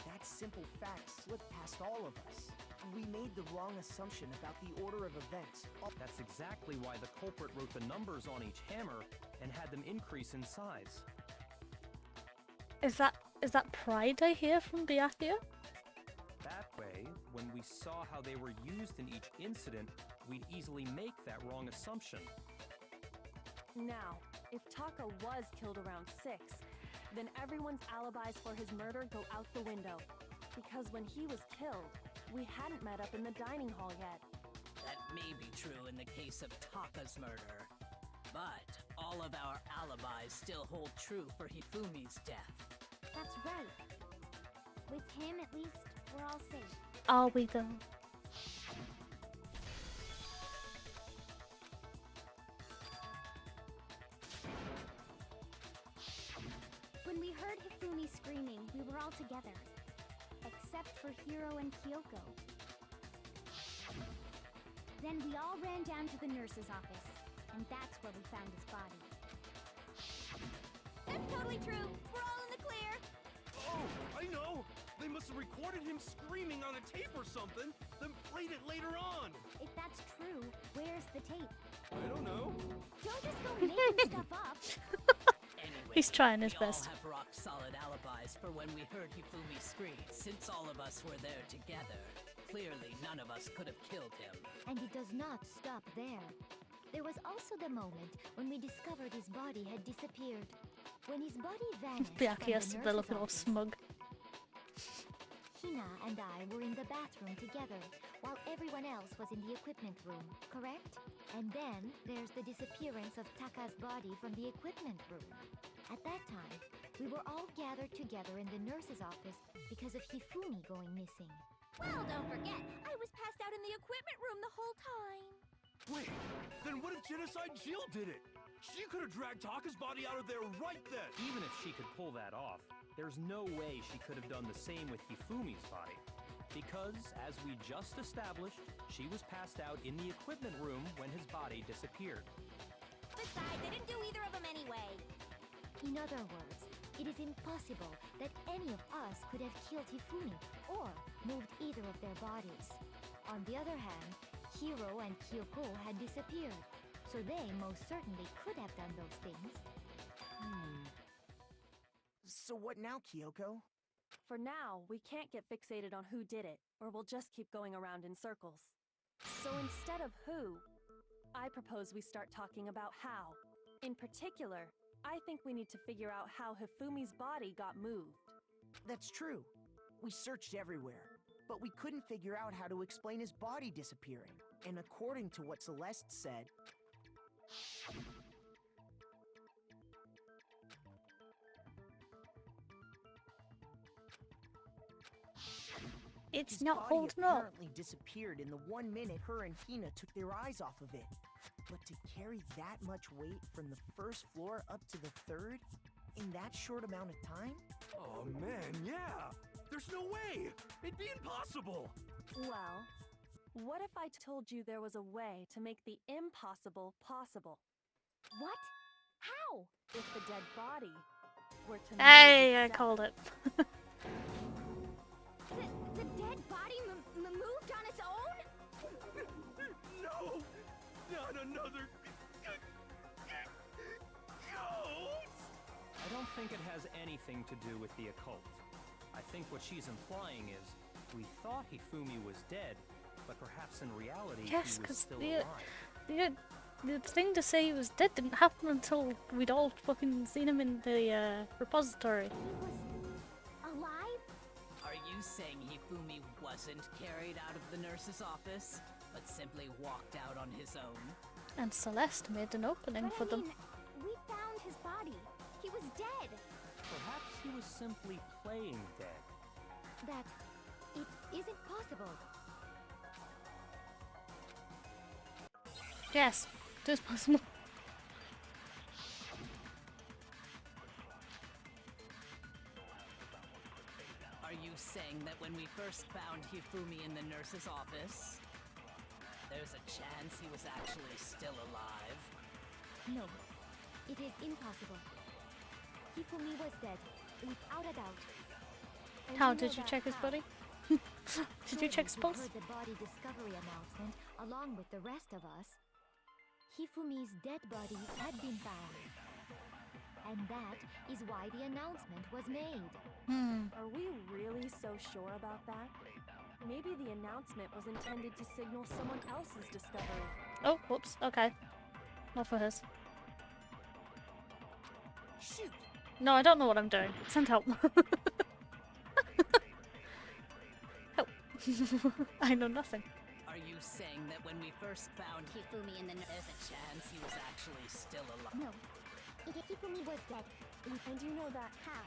That simple fact slipped past all of us. We made the wrong assumption about the order of events. That's exactly why the culprit wrote the numbers on each hammer and had them increase in size. Is that pride I hear from Byakuya? That way, when we saw how they were used in each incident, we'd easily make that wrong assumption. Now, if Taka was killed around 6, then everyone's alibis for his murder go out the window. Because when he was killed, we hadn't met up in the dining hall yet. That may be true in the case of Taka's murder. But all of our alibis still hold true for Hifumi's death. That's right. With him, at least, we're all safe. Are we though? When we heard Hifumi screaming, we were all together. Except for Hiro and Kyoko. Then we all ran down to the nurse's office, and that's where we found his body. That's totally true. We're all in the clear. Oh, I know! They must have recorded him screaming on a tape or something, then played it later on! If that's true, where's the tape? I don't know. Don't just go making stuff up. Anyway, He's trying his we best. all have rock-solid alibis for when we heard Hifumi scream. Since all of us were there together, clearly none of us could have killed him. And it does not stop there. There was also the moment when we discovered his body had disappeared. When his body vanished Yeah, from he the has to be nurse's looking all office, smug. Hina and I were in the bathroom together, while everyone else was in the equipment room, correct? And then there's the disappearance of Taka's body from the equipment room. At that time, we were all gathered together in the nurse's office because of Hifumi going missing. Well, don't forget, I was passed out in the equipment room the whole time. Wait, then what if Genocide Jill did it? She could have dragged Taka's body out of there right then! Even if she could pull that off, there's no way she could have done the same with Hifumi's body. Because, as we just established, she was passed out in the equipment room when his body disappeared. Besides, I didn't do either of them anyway. In other words, it is impossible that any of us could have killed Hifumi or moved either of their bodies. On the other hand, Hiro and Kyoko had disappeared, so they most certainly could have done those things. So what now, Kyoko? For now, we can't get fixated on who did it, or we'll just keep going around in circles. So instead of who, I propose we start talking about how. In particular, I think we need to figure out how Hifumi's body got moved. That's true. We searched everywhere, but we couldn't figure out how to explain his body disappearing. And according to what Celeste said, It's his not body holding up. apparently disappeared in the 1 minute her and Hina took their eyes off of it. But to carry that much weight from the first floor up to the third in that short amount of time? Oh man, yeah! There's no way! It'd be impossible! Well, what if I told you there was a way to make the impossible possible? What? How? If the dead body were to Hey, I move called it. The dead body moved on its own? No! Not another... ghost! I don't think it has anything to do with the occult. I think what she's implying is, we thought Hifumi was dead, but perhaps in reality Yes, he was because still the alive. thing to say he was dead didn't happen until we'd all fucking seen him in the repository. He was alive? Are you saying Hifumi wasn't carried out of the nurse's office, but simply walked out on his own? And Celeste made an opening But for I them. mean, we found his body. He was dead. Perhaps he was simply playing dead. That it isn't possible. Yes, it is possible. Are you saying that when we first found Hifumi in the nurse's office, there's a chance he was actually still alive? No, it is impossible. Hifumi was dead, without a doubt. And How know did you that check his how? body? Did you check his Surely pulse? heard the body discovery announcement along with the rest of us. Hifumi's dead body had been found. And that is why the announcement was made. Are we really so sure about that? Maybe the announcement was intended to signal someone else's discovery. Oh, whoops. Okay. Not for his. Shoot! No, I don't know what I'm doing. Send help. Help. I know nothing. Are you saying that when we first found Hifumi in the there's a chance he was actually still alive? No. Hifumi was dead. And you know that How?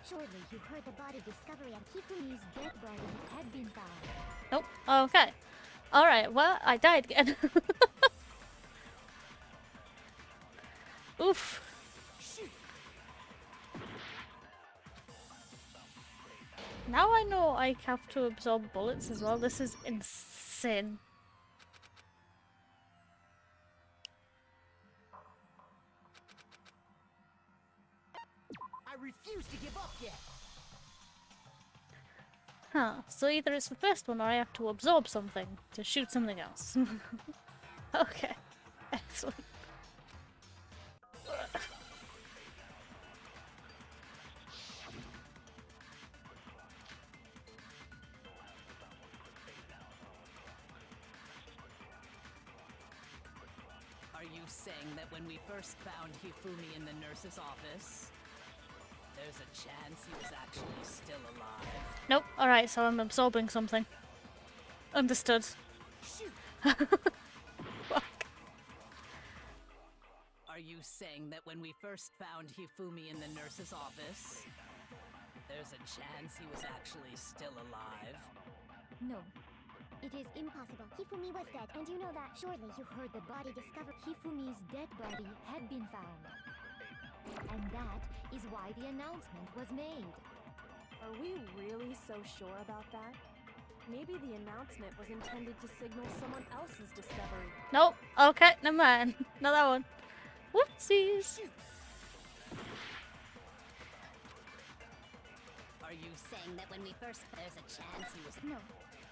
Surely you heard the body discovery and Hifumi's dead body had been found. Nope. Okay. Alright, well, I died again. Oof. Shoot! Now I know I have to absorb bullets as well. This is insane. I refuse to give up yet. Huh, so either it's the first one or I have to absorb something to shoot something else. Okay, excellent. Are you saying that when we first found Hifumi in the nurse's office, there's a chance he was actually still alive? Nope, alright, so I'm absorbing something. Understood. Fuck. Are you saying that when we first found Hifumi in the nurse's office, there's a chance he was actually still alive? No. It is impossible. Hifumi was dead, and you know that. Surely you heard the body discovered. Hifumi's dead body had been found. And that is why the announcement was made. Are we really so sure about that? Maybe the announcement was intended to signal someone else's discovery. Nope, okay, never mind. Not that one. Whoopsies. Are you saying that when we first... There's a chance he was... No.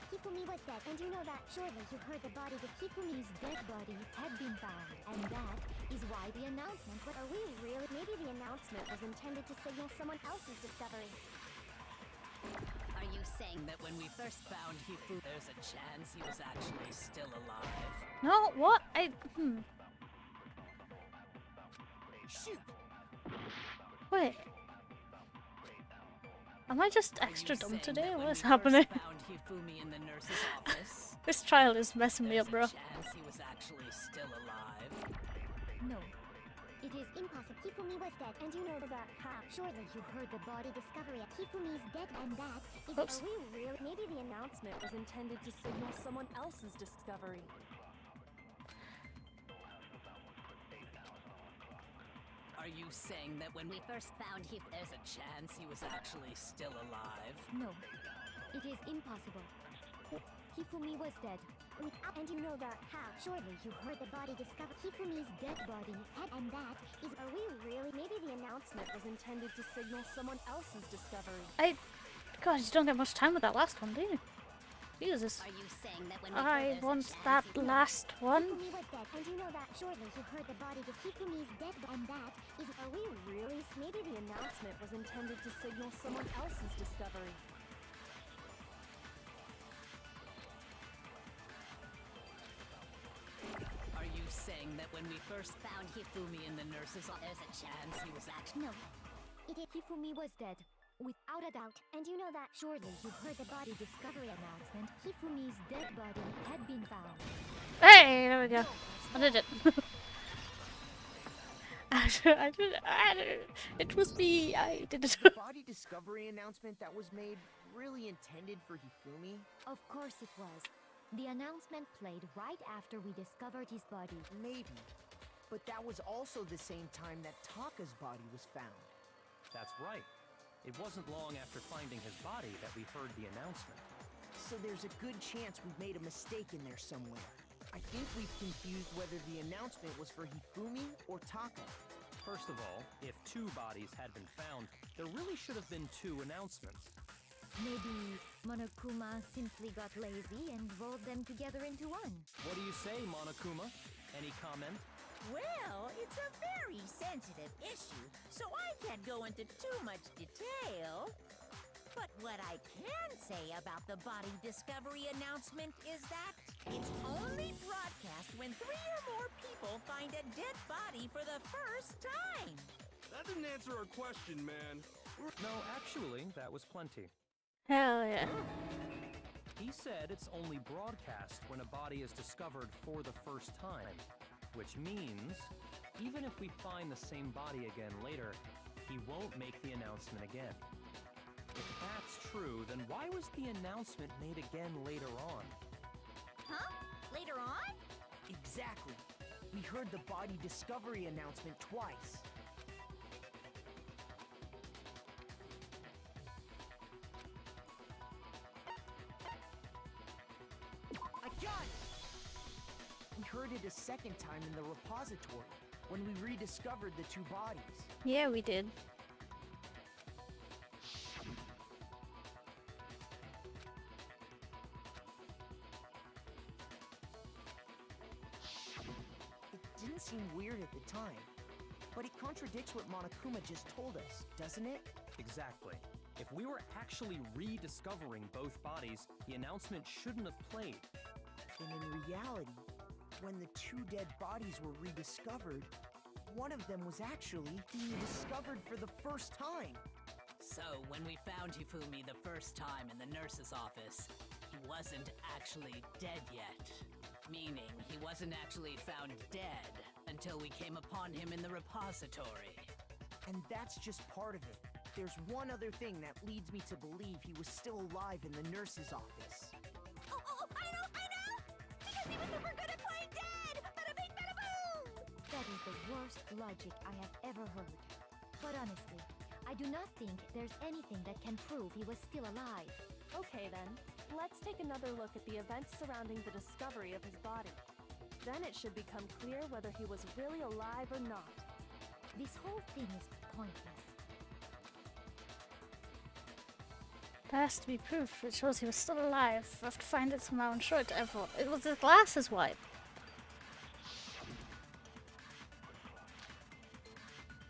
Hifumi was dead, and you know that. Surely you heard the body with Hifumi's dead body had been found. And that is why the announcement was... Are we really? Maybe the announcement was intended to signal someone else's discovery. Are you saying That when we first found Hifumi, there's a chance he was actually still alive? No, what? Shoot! Wait. Am I just extra Are you dumb saying today? that when What is we happening? first found Hifumi in the nurse's office, This trial is messing me there's up, bro. a chance he was actually still alive? No. It is impossible. Hifumi was dead, and you know that. How? Surely you heard the body discovery. Hifumi's dead, and that is... Oops. Are we really? Maybe the announcement was intended to signal someone else's discovery. Are you saying that when we first found Hifumi, there's a chance he was actually still alive? No. It is impossible. Hifumi was dead. And you know that. How? Surely you heard the body discovered. Hifumi's dead body had... And that is... Are we really? Maybe the announcement was intended to signal someone else's discovery. God, you don't get much time with that last one, do you? Jesus. Are you saying that when we I there's a want chance that he- last one. Hifumi was dead, and you know that. Surely you heard the body with Hifumi's dead, and that is... Are we really? Maybe the announcement was intended to signal someone else's discovery. Are you saying that when we first found Hifumi in the nurse's office, there's a chance he was actually... No. Hifumi was dead. Without a doubt. And you know that. Surely you heard the body discovery announcement. Hifumi's dead body had been found. Hey, there we go. I did it. I did it. It was me. I did it. The body discovery announcement that was made really intended for Hifumi? Of course it was. The announcement played right after we discovered his body. Maybe. But that was also the same time that Taka's body was found. That's right. It wasn't long after finding his body that we heard the announcement. So there's a good chance we've made a mistake in there somewhere. I think we've confused whether the announcement was for Hifumi or Taka. First of all, if 2 bodies had been found, there really should have been 2 announcements. Maybe Monokuma simply got lazy and rolled them together into one. What do you say, Monokuma? Any comment? Well, it's a very sensitive issue, so I can't go into too much detail. But what I can say about the body discovery announcement is that it's only broadcast when 3 or more people find a dead body for the first time. That didn't answer our question, man. No, actually, that was plenty. Hell yeah. He said it's only broadcast when a body is discovered for the first time. Which means, even if we find the same body again later, he won't make the announcement again. If that's true, then why was the announcement made again later on? Huh? Later on? Exactly. We heard the body discovery announcement twice. heard it a second time in the repository, when we rediscovered the two bodies. Yeah, we did. It didn't seem weird at the time, but it contradicts what Monokuma just told us, doesn't it? Exactly. If we were actually rediscovering both bodies, the announcement shouldn't have played. And in reality, when the two dead bodies were rediscovered, one of them was actually being discovered for the first time. So, when we found Hifumi the first time in the nurse's office, he wasn't actually dead yet. Meaning, he wasn't actually found dead until we came upon him in the repository. And that's just part of it. There's one other thing that leads me to believe he was still alive in the nurse's office. Oh, I know! Because he was super good at playing dead! Bada bing, bada boom! That is the worst logic I have ever heard. But honestly, I do not think there's anything that can prove he was still alive. Okay then, let's take another look at the events surrounding the discovery of his body. Then it should become clear whether he was really alive or not. This whole thing is pointless. There has to be proof that shows he was still alive. We have to find it somehow and show it to everyone. It was his glasses wipe.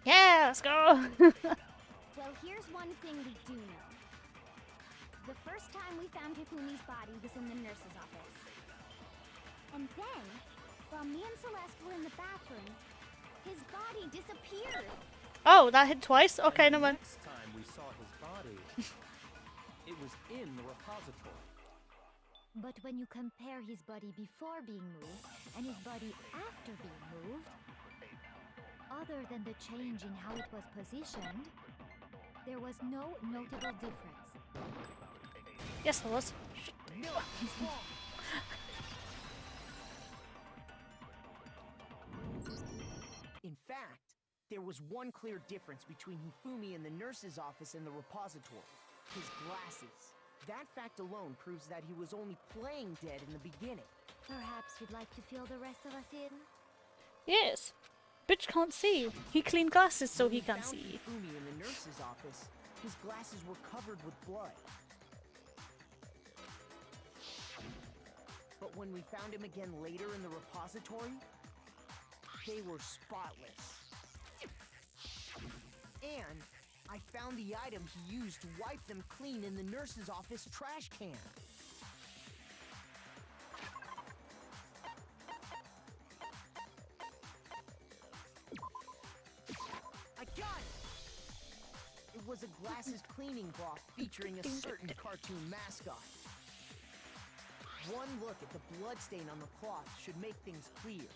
Yeah, let's go! Well, here's one thing we do know. The first time we found Hifumi's body was in the nurse's office. And then, while me and Celeste were in the bathroom, his body disappeared. Oh, that hit twice? Okay, And no the mind. next time we saw his body, it was in the repository. But when you compare his body before being moved and his body after being moved, other than the change in how it was positioned, there was no notable difference. Yes, there was. No, he's wrong. In fact, there was one clear difference between Hifumi in the nurse's office and the repository. His glasses. That fact alone proves that he was only playing dead in the beginning. Perhaps you'd like to fill the rest of us in? Yes. Bitch can't see. He cleaned glasses so he can Found see. Hifumi in the nurse's office. His glasses were covered with blood. But when we found him again later in the repository, they were spotless. And I found the item he used to wipe them clean in the nurse's office trash can. I got it! It was a glasses cleaning cloth featuring a certain cartoon mascot. One look at the bloodstain on the cloth should make things clear.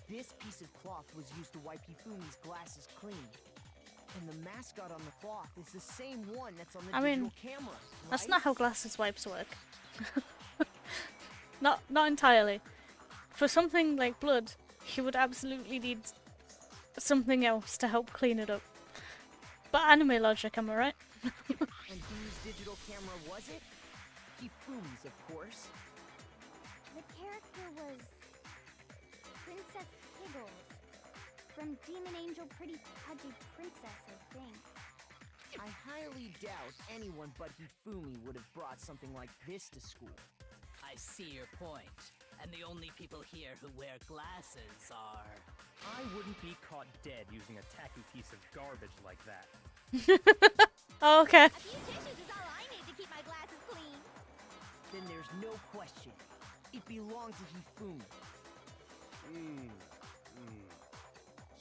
This piece of cloth was used to wipe Hifumi's glasses clean. And the mascot on the cloth is the same one that's on the digital camera, right? That's not how glasses wipes work. Not entirely. For something like blood, he would absolutely need something else to help clean it up. But anime logic, am I right? And whose digital camera was it? Hifumi's, of course. The character was Princess Higgles from Demon Angel Pretty Pudgy Princess, I think. I highly doubt anyone but Hifumi would have brought something like this to school. I see your point. And the only people here who wear glasses are... I wouldn't be caught dead using a tacky piece of garbage like that. Oh, okay. A few tissues is all I need to keep my glasses clean. Then there's no question. It belonged to Hifumi.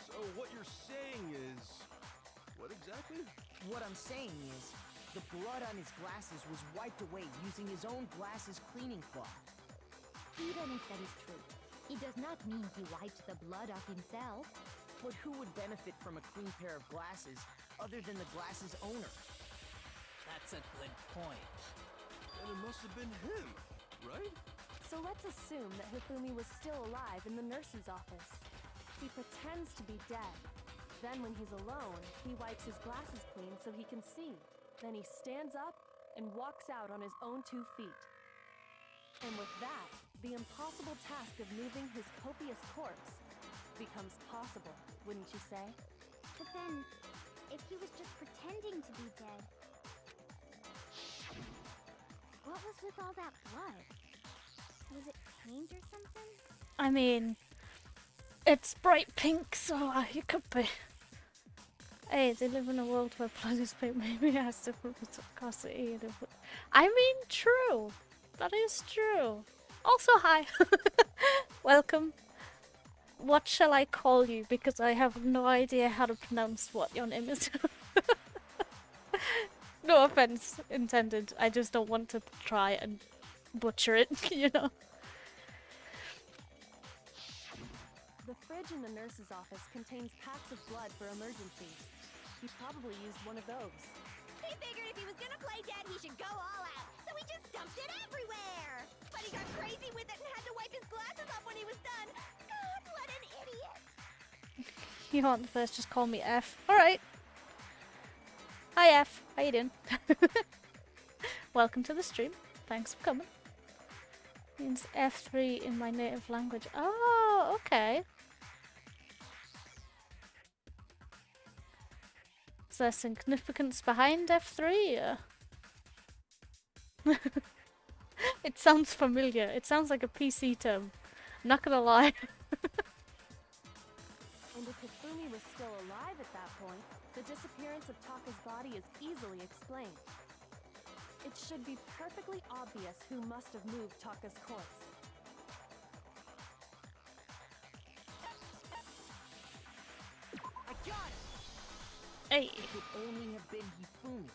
So what you're saying is... What exactly? What I'm saying is, the blood on his glasses was wiped away using his own glasses cleaning cloth. Even if that is true, it does not mean he wiped the blood off himself. But who would benefit from a clean pair of glasses other than the glasses owner? That's a good point. And it must have been him, right? So let's assume that Hifumi was still alive in the nurse's office. He pretends to be dead. Then when he's alone, he wipes his glasses clean so he can see. Then he stands up and walks out on his own 2 feet. And with that, the impossible task of moving his copious corpse becomes possible, wouldn't you say? But then, if he was just pretending to be dead, what was with all that blood? Was it paint or something? I mean, it's bright pink, so it could be. Hey, they live in a world where blood is pink. Maybe it has different viscosity. I mean, true. That is true. Also, hi. Welcome. What shall I call you? Because I have no idea how to pronounce what your name is. No offense intended. I just don't want to try and butcher it, you know. The fridge in the nurse's office contains packs of blood for emergencies. He probably used one of those. He figured if he was gonna play dead, he should go all out, so he just dumped it everywhere. But he got crazy with it and had to wipe his glasses off when he was done. God, what an idiot! You aren't the first, just call me F. Alright. Hi F, how you doing? Welcome to the stream. Thanks for coming. Means F3 in my native language. Oh, okay. Is there significance behind F3? It sounds familiar. It sounds like a PC term. I'm not gonna lie. And if Hifumi was still alive at that point, the disappearance of Taka's body is easily explained. It should be perfectly obvious who must have moved Taka's corpse. I got it! Hey. It could only have been Hifumi.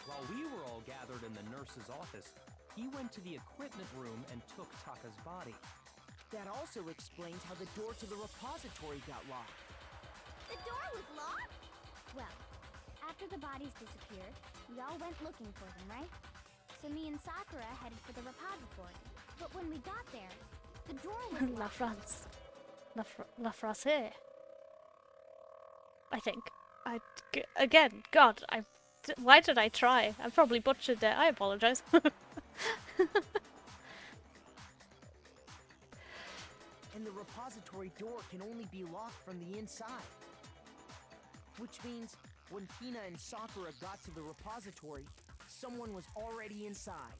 While we were all gathered in the nurse's office, he went to the equipment room and took Taka's body. That also explains how the door to the repository got locked. The door was locked? Well, after the bodies disappeared, we all went looking for them, right? So me and Sakura headed for the repository. But when we got there, the door was La locked. France. La France. I think. Again, God, why did I try? I probably butchered it. I apologize. And the repository door can only be locked from the inside. Which means when Hina and Sakura got to the repository, someone was already inside.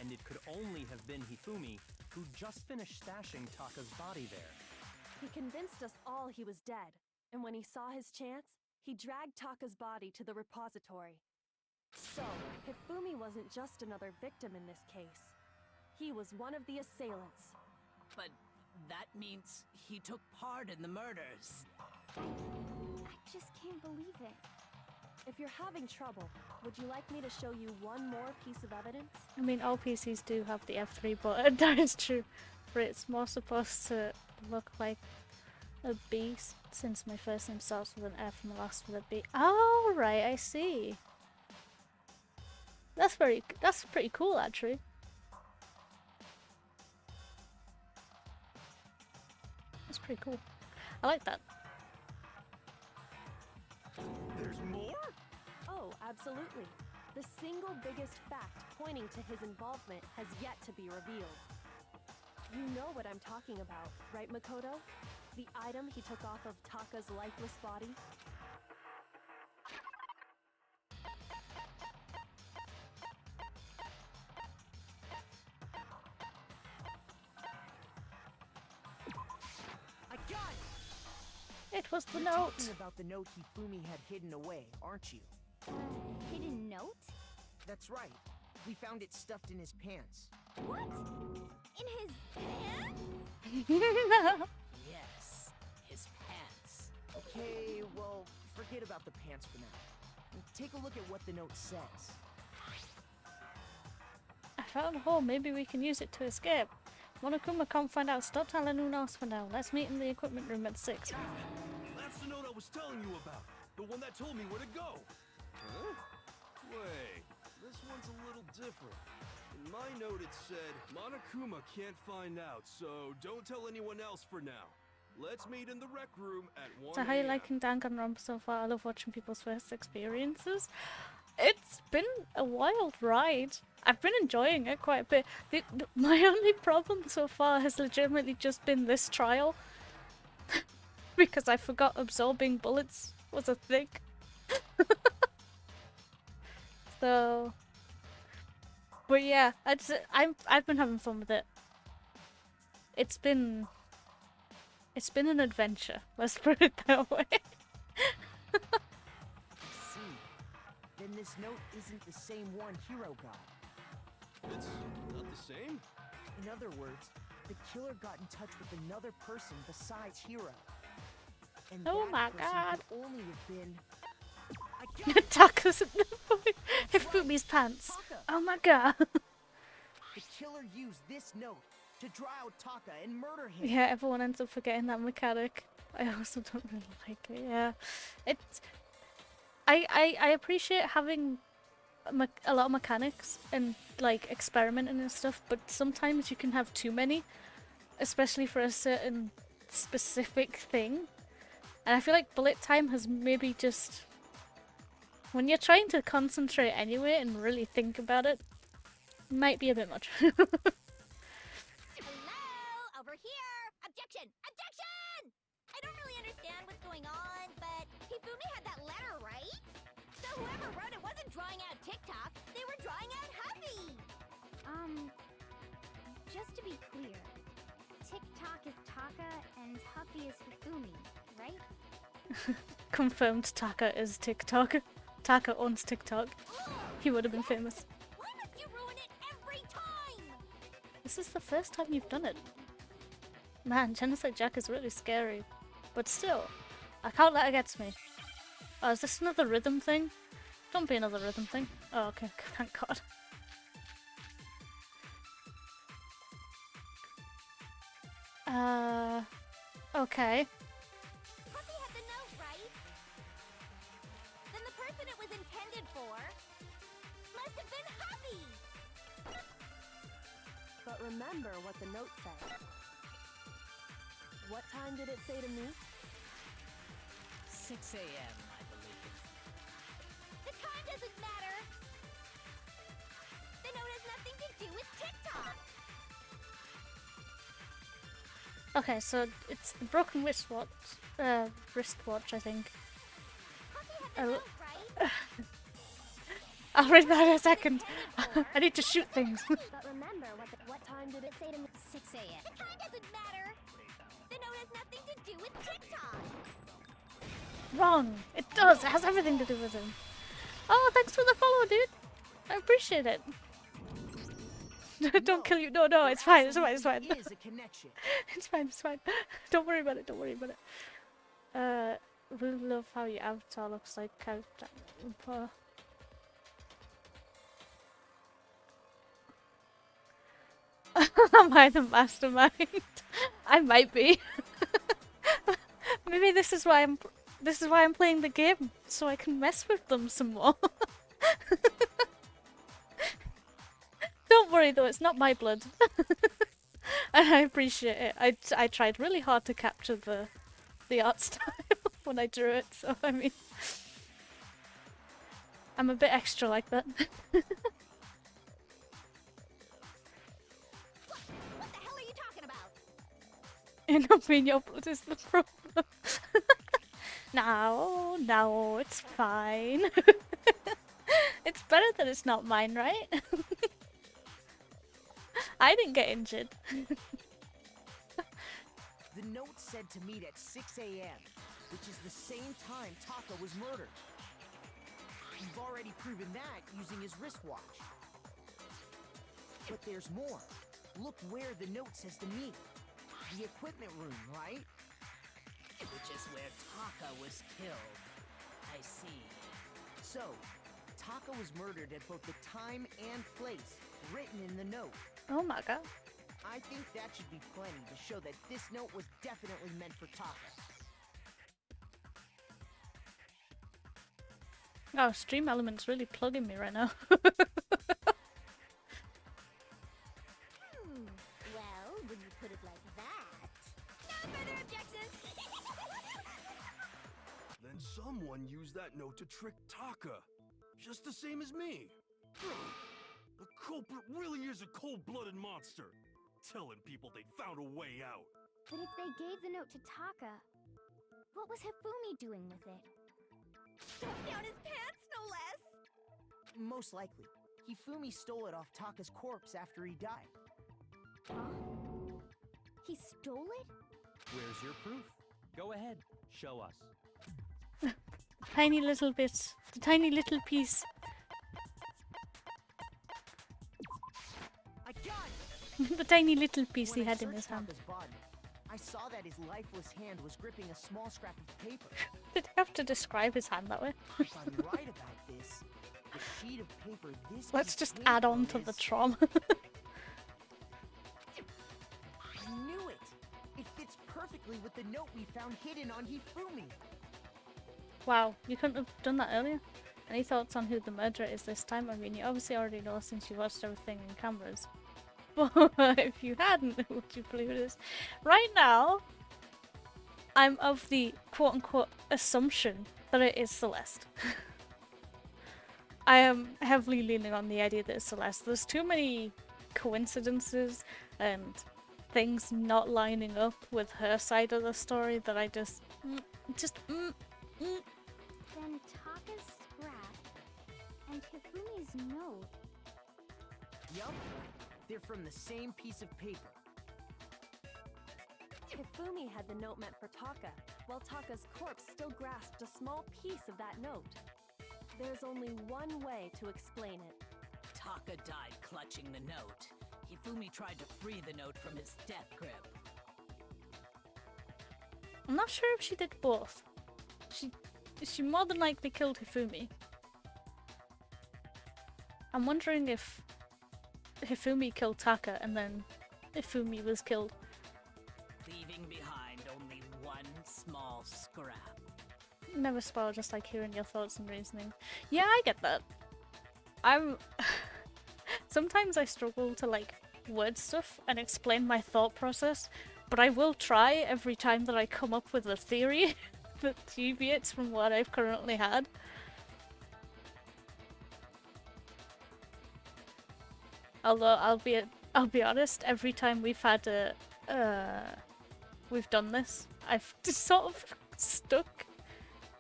And it could only have been Hifumi, who just finished stashing Taka's body there. He convinced us all he was dead, and when he saw his chance, he dragged Taka's body to the repository. So, Hifumi wasn't just another victim in this case. He was one of the assailants. But that means he took part in the murders. I just can't believe it. If you're having trouble, would you like me to show you one more piece of evidence? I mean, all PCs do have the F3 button. That is true. But it's more supposed to look like a B, since my first name starts with an F and the last with a B. Oh, right, I see. That's pretty cool, actually. That's pretty cool. I like that. There's more? Oh, absolutely. The single biggest fact pointing to his involvement has yet to be revealed. You know what I'm talking about, right, Makoto? The item he took off of Taka's lifeless body? I got it! It was the You're note. talking about the note Hifumi had hidden away, aren't you? Hidden note? That's right. We found it stuffed in his pants. What? In his pants? Yes, his pants. Okay, well, forget about the pants for now. Take a look at what the note says. I found a hole. Maybe we can use it to escape. Monokuma can't find out. Stop telling anyone else for now. Let's meet in the equipment room at 6. That's the note I was telling you about. The one that told me where to go. Huh? Wait, this one's a little different. In my note it said, Monokuma can't find out, so don't tell anyone else for now. Let's meet in the rec room at 1 So how you a.m. liking Danganronpa so far? I love watching people's first experiences. It's been a wild ride. I've been enjoying it quite a bit. My only problem so far has legitimately just been this trial. Because I forgot absorbing bullets was a thing. So... But yeah, I've been having fun with it. It's been an adventure, let's put it that way. See, then this note isn't the same one Hero got. It's not the same? In other words, the killer got in touch with another person besides Hero. And Oh my that person god. could only have been... I got it! Taka's in the Hifumi's pants. Taka! Oh my god. The killer used this note to draw out Taka and murder him. Yeah, everyone ends up forgetting that mechanic. I also don't really like it, yeah. It's... I appreciate having a lot of mechanics and, like, experimenting and stuff, but sometimes you can have too many, especially for a certain specific thing. And I feel like bullet time has maybe just... When you're trying to concentrate anyway and really think about it, might be a bit much. Hello? Over here! Objection! Objection! I don't really understand what's going on, but Hifumi had that letter, right? So whoever wrote it wasn't drawing out TikTok, they were drawing out Huffy! Just to be clear, TikTok is Taka and Huffy is Hifumi, right? Confirmed Taka is TikTok. Taka owns TikTok. He would have been famous. Why must you ruin it every time? This is the first time you've done it. Man, Genocide Jack is really scary. But still, I can't let it get to me. Oh, is this another rhythm thing? Don't be another rhythm thing. Oh, okay, thank god. Okay. Huffy had the note, right? Then the person it was intended for must have been Huffy! But remember what the note said. What time did it say to me? 6 a.m., I believe. The time doesn't matter! The note has nothing to do with TikTok! Okay, so it's the broken wristwatch, I think. Huffy had the note, right? I'll read that in a second. I need to shoot things. But remember what time did it say to me? 6 a.m. The time doesn't matter! The note has nothing to do with TikTok! Wrong. It does. It has everything to do with him. Oh, thanks for the follow, dude. I appreciate it. Don't kill you. No, it's fine. It's fine. It's fine. Is a connection. It's fine. It's fine. Don't worry about it. Don't worry about it. Really love how your avatar looks like Danganronpa. Am I the mastermind? I might be. Maybe this is why I'm playing the game, so I can mess with them some more. Don't worry though, it's not my blood. And I appreciate it. I tried really hard to capture the art style when I drew it, so I mean, I'm a bit extra like that. What the hell are you talking about? And I mean, your blood is the problem. No, it's fine. It's better that it's not mine, right? I didn't get injured. The note said to meet at 6 a.m., which is the same time Taka was murdered. We've already proven that using his wristwatch. But there's more. Look where the note says to meet. The equipment room, right? Which is where Taka was killed. I see. So, Taka was murdered at both the time and place written in the note. Oh my god. I think that should be plenty to show that this note was definitely meant for Taka. Oh, Stream Element's really plugging me right now. Well, when you put it like that... No further objections! Then someone used that note to trick Taka. just the same as me. The culprit really is a cold-blooded monster, telling people they found a way out. But if they gave the note to Taka, what was Hifumi doing with it? Stuffed down his pants, no less! Most likely, Hifumi stole it off Taka's corpse after he died. Huh? He stole it? Where's your proof? Go ahead, show us. Tiny little bit, the tiny little piece. I got it! The tiny little piece When he I had in searched his hand. Taka's body, I saw that his lifeless hand was gripping a small scrap of paper. Did he have to describe his hand that way? If I'm right about this, the sheet of paper this Let's piece just came add on from to the is- trauma. I knew it! It fits perfectly with the note we found hidden on Hifumi. Wow, you couldn't have done that earlier? Any thoughts on who the murderer is this time? I mean, you obviously already know since you watched everything in cameras. But if you hadn't, who would you believe it is? Right now, I'm of the quote-unquote assumption that it is Celeste. I am heavily leaning on the idea that it's Celeste. There's too many coincidences and things not lining up with her side of the story that I just. Then Taka's scrap and Hifumi's note. Yup, they're from the same piece of paper. Hifumi had the note meant for Taka, while Taka's corpse still grasped a small piece of that note. There's only one way to explain it. Taka died clutching the note. Hifumi tried to free the note from his death grip. I'm not sure if she did both. She more than likely killed Hifumi. I'm wondering if Hifumi killed Taka and then Hifumi was killed. Leaving behind only one small scrap. Never spoil, just like hearing your thoughts and reasoning. Yeah, I get that. Sometimes I struggle to like word stuff and explain my thought process, but I will try every time that I come up with a theory that deviates from what I've currently had. Although I'll be honest, every time we've had we've done this, I've just sort of stuck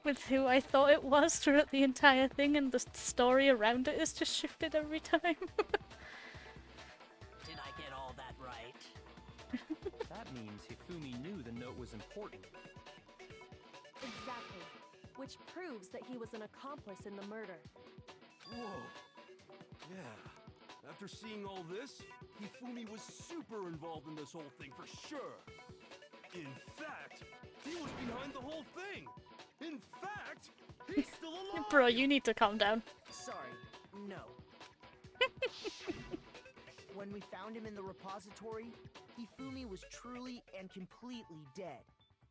with who I thought it was throughout the entire thing, and the story around it has just shifted every time. Did I get all that right? That means Hifumi knew the note was important. Exactly. Which proves that he was an accomplice in the murder. Whoa. Yeah. After seeing all this, Hifumi was super involved in this whole thing for sure. In fact, he was behind the whole thing. In fact, he's still alive. Bro, you need to calm down. Sorry, no. When we found him in the repository, Hifumi was truly and completely dead.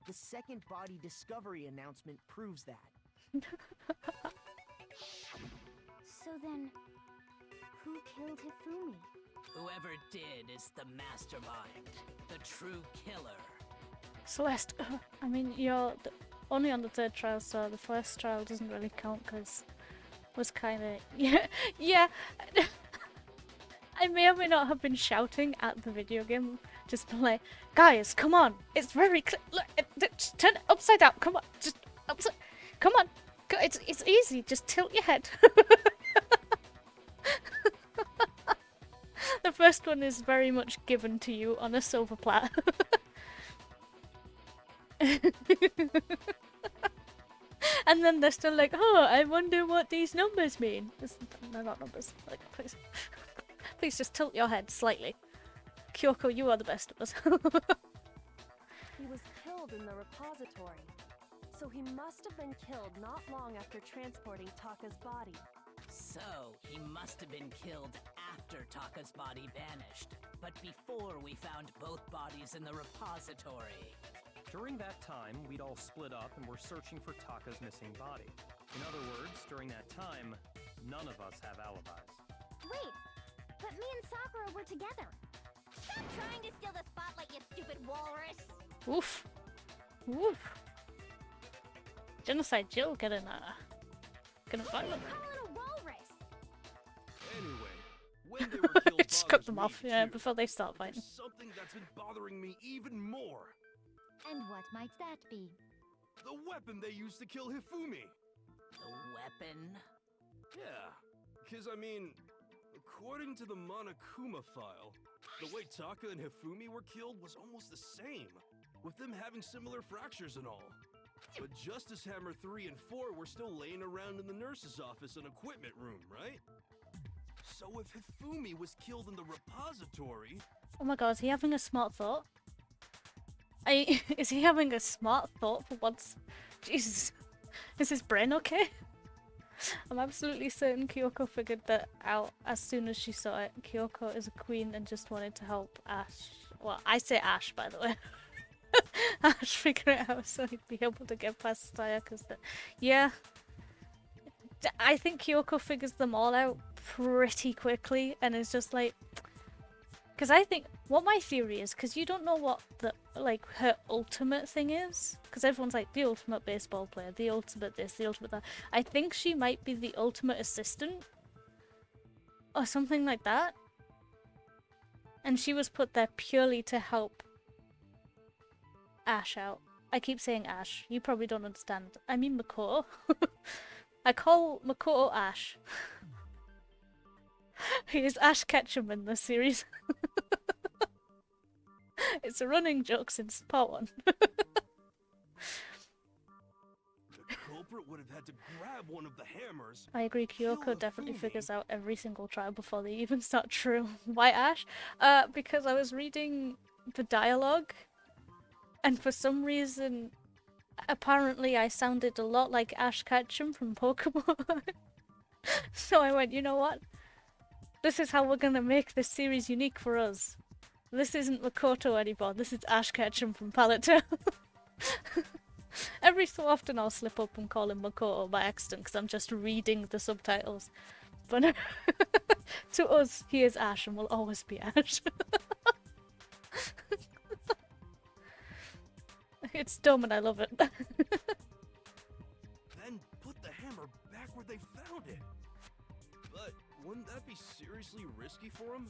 The second body discovery announcement proves that. So then, who killed Hifumi? Whoever did is the mastermind, the true killer. Celeste, I mean, you're only on the third trial, so the first trial doesn't really count because it was kind of yeah. I may or may not have been shouting at the video game, just been like, guys, come on, it's very clear. Look, just turn it upside down. Come on, just upside. Come on, it's easy. Just tilt your head. The first one is very much given to you on a silver platter. And then they're still like, oh, I wonder what these numbers mean. They're not numbers. Like, please. Please just tilt your head slightly. Kyoko, you are the best of us. He was killed in the repository. So he must have been killed not long after transporting Taka's body. So, he must have been killed after Taka's body vanished, but before we found both bodies in the repository. During that time, we'd all split up and were searching for Taka's missing body. In other words, during that time, none of us have alibis. Wait, but me and Sakura were together. Stop trying to steal the spotlight, you stupid walrus! Oof. Oof. Genocide Jill getting violent. Call it a walrus. Just cut bothers them me, off, yeah, too. before they start But fighting. there's something that's been bothering me even more. And what might that be? The weapon they used to kill Hifumi. The weapon? Yeah, because I mean, according to the Monokuma file, the way Taka and Hifumi were killed was almost the same, with them having similar fractures and all. But Justice Hammer 3 and 4 were still laying around in the nurse's office and equipment room, right? So if Hifumi was killed in the repository... Oh my god, is he having a smart thought? Is he having a smart thought for once? Jesus. Is his brain okay? I'm absolutely certain Kyoko figured that out as soon as she saw it. Kyoko is a queen and just wanted to help Ash. Well, I say Ash, by the way. Ash figure it out so he'd be able to get past Sayaka's. Yeah. I think Kyoko figures them all out pretty quickly and is just like... Because I think, what my theory is, because you don't know what the, like, her ultimate thing is. Because everyone's like, the ultimate baseball player, the ultimate this, the ultimate that. I think she might be the ultimate assistant. Or something like that. And she was put there purely to help Ash out. I keep saying Ash. You probably don't understand. I mean Makoto. I call Makoto Ash. He is Ash Ketchum in this series. It's a running joke since part 1. The culprit would have had to grab one of the hammers. I agree, kill Kyoko definitely Hifumi. figures out every single trial before they even start true. Why Ash? Because I was reading the dialogue, and for some reason, apparently I sounded a lot like Ash Ketchum from Pokemon. So I went, you know what? This is how we're gonna make this series unique for us. This isn't Makoto anymore, this is Ash Ketchum from Palette Tale. Every so often I'll slip up and call him Makoto by accident because I'm just reading the subtitles. But to us, he is Ash and will always be Ash. It's dumb and I love it. Then put the hammer back where they found it. But wouldn't that be seriously risky for him?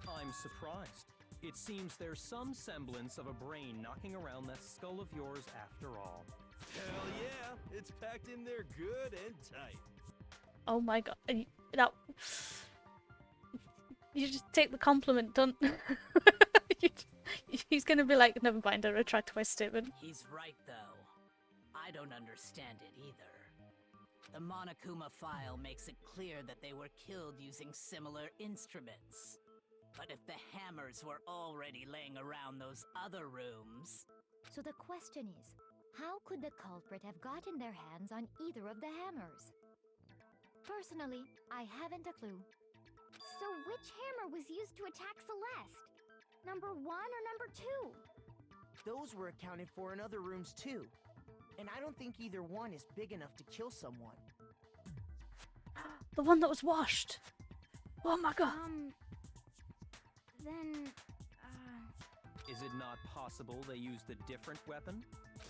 I'm surprised. It seems there's some semblance of a brain knocking around that skull of yours after all. Hell yeah, it's packed in there good and tight. Oh my god. That... You just take the compliment, don't... He's gonna be like, never mind, I retract my statement. He's right, though. I don't understand it either. The Monokuma file makes it clear that they were killed using similar instruments. But if the hammers were already laying around those other rooms... So the question is, how could the culprit have gotten their hands on either of the hammers? Personally, I haven't a clue. So which hammer was used to attack Celeste? Number 1 or number 2? Those were accounted for in other rooms too. And I don't think either one is big enough to kill someone. The one that was washed! Oh my god! Then... Is it not possible they used a different weapon?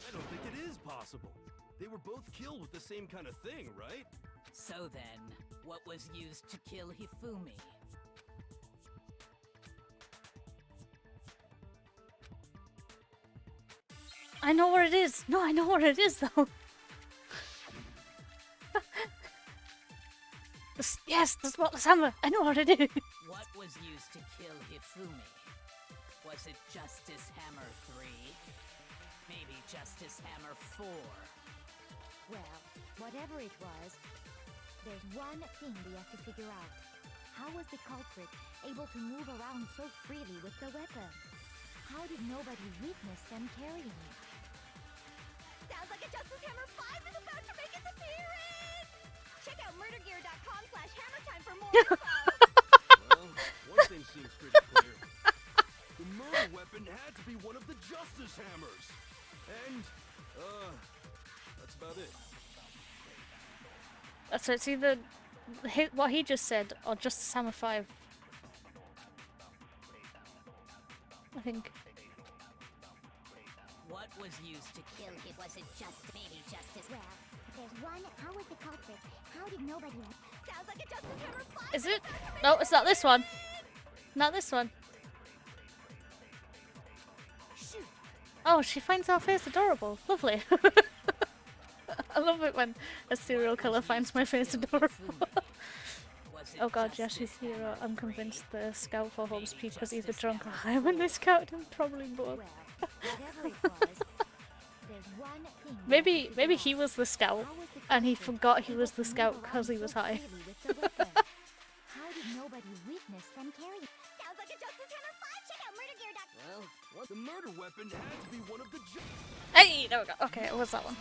I don't think it is possible. They were both killed with the same kind of thing, right? So then, what was used to kill Hifumi? I know where it is! No, I know where it is though! Yes, the spotless hammer! I know where it is! What was used to kill Hifumi? Was it Justice Hammer 3? Maybe Justice Hammer 4? Well, whatever it was, there's one thing we have to figure out. How was the culprit able to move around so freely with the weapon? How did nobody witness them carrying it? Sounds like a Justice Hammer 5 is about to make its appearance! Check out murdergear.com/hammertime for more info! Well, one thing seems pretty clear. The murder weapon had to be one of the Justice Hammers. And, that's about it. So it's either what he just said or Justice Hammer 5. I think. What was used to kill him? Was it maybe Justice? Well, there's one. How was the culprit? How did nobody... Sounds like a Justice Hammer 5! Is it? No, it's not this one. Not this one. Shoot! Oh, she finds our face adorable. Lovely. I love it when a serial killer finds my face adorable. Oh god, Yashihiro, I'm convinced the scout for Hope's Peak was either drunk or high when they scouted him, probably both. Whatever it was, there's one thing we Maybe have to maybe figure he out. was the scout How was the and he captain forgot he able was to the move scout around because he was so high. freely with the weapon? How did nobody witness them carrying? Sounds like a Justice Hammer 5. Check out murdergear.com. Well, what? The murder weapon had to be one of the. Hey, there we go. Okay, it was that one.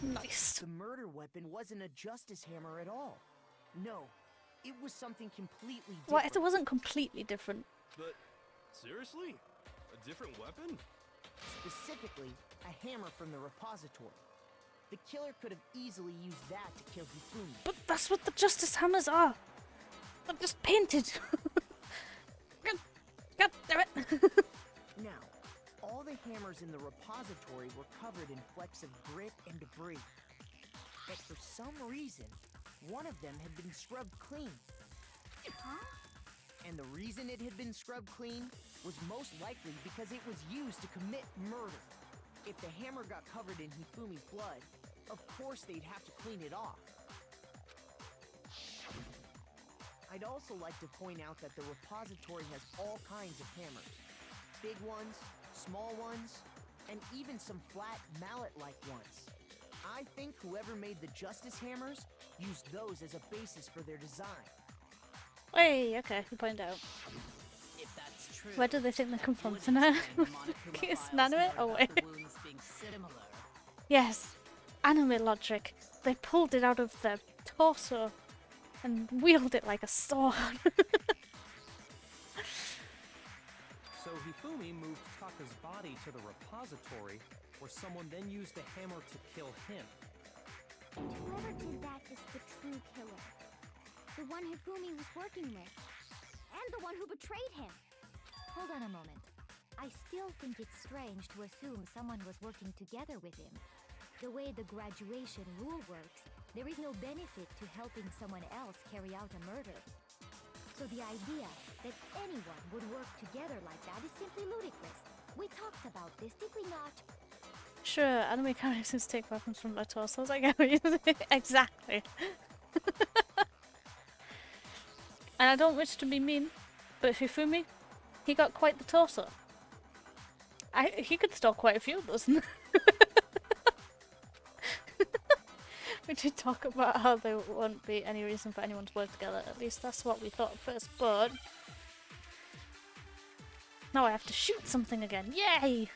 Nice. The murder weapon wasn't a justice hammer at all. No, it was something completely different. Well, it wasn't completely different. But seriously, a different weapon? Specifically, a hammer from the repository. The killer could have easily used that to kill Hifumi. But that's what the Justice Hammers are. They're just painted. God damn it. Now, all the hammers in the repository were covered in flecks of grit and debris. But for some reason, one of them had been scrubbed clean. Huh? And the reason it had been scrubbed clean was most likely because it was used to commit murder. If the hammer got covered in Hifumi's blood, of course they'd have to clean it off. I'd also like to point out that the repository has all kinds of hammers. Big ones, small ones, and even some flat mallet-like ones. I think whoever made the Justice Hammers used those as a basis for their design. Hey, okay, you pointed out. If that's true, Where do they think they come from? would Tonight? explain Monokuma It's files anime? note Oh about wait. the wounds being similar. Yes, anime logic. They pulled it out of their torso and wielded it like a sword. So Hifumi moved Taka's body to the repository, where someone then used the hammer to kill him. And whoever did that is the true killer. The one Hifumi was working with. And the one who betrayed him. Hold on a moment. I still think it's strange to assume someone was working together with him. The way the graduation rule works, there is no benefit to helping someone else carry out a murder. So the idea that anyone would work together like that is simply ludicrous. We talked about this, did we not? Sure, anime characters take weapons from their torsos. I get what you're saying. Exactly. And I don't wish to be mean, but Hifumi, he got quite the torso. He could store quite a few of those. We did talk about how there won't be any reason for anyone to work together. At least that's what we thought at first, but now I have to shoot something again. Yay!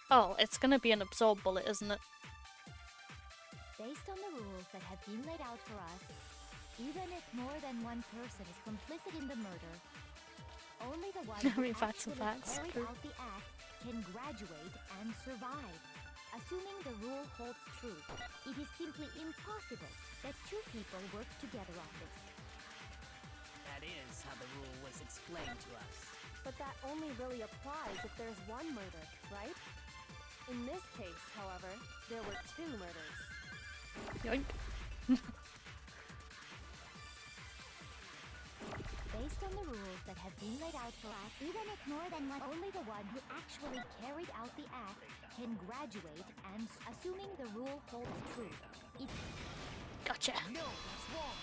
Oh, it's gonna be an absorb bullet, isn't it? Based on the rules that have been laid out for us, even if more than one person is complicit in the murder, only the one I who mean, facts are actually facts, carried true. out the act can graduate and survive. Assuming the rule holds true, it is simply impossible that two people work together on this. That is how the rule was explained to us. But that only really applies if there's one murder, right? In this case, however, there were two murders. Yoink. Based on the rules that have been laid out for us, Even if more than one... only the one who actually carried out the act can graduate and assuming the rule holds true. It Gotcha. No, that's wrong.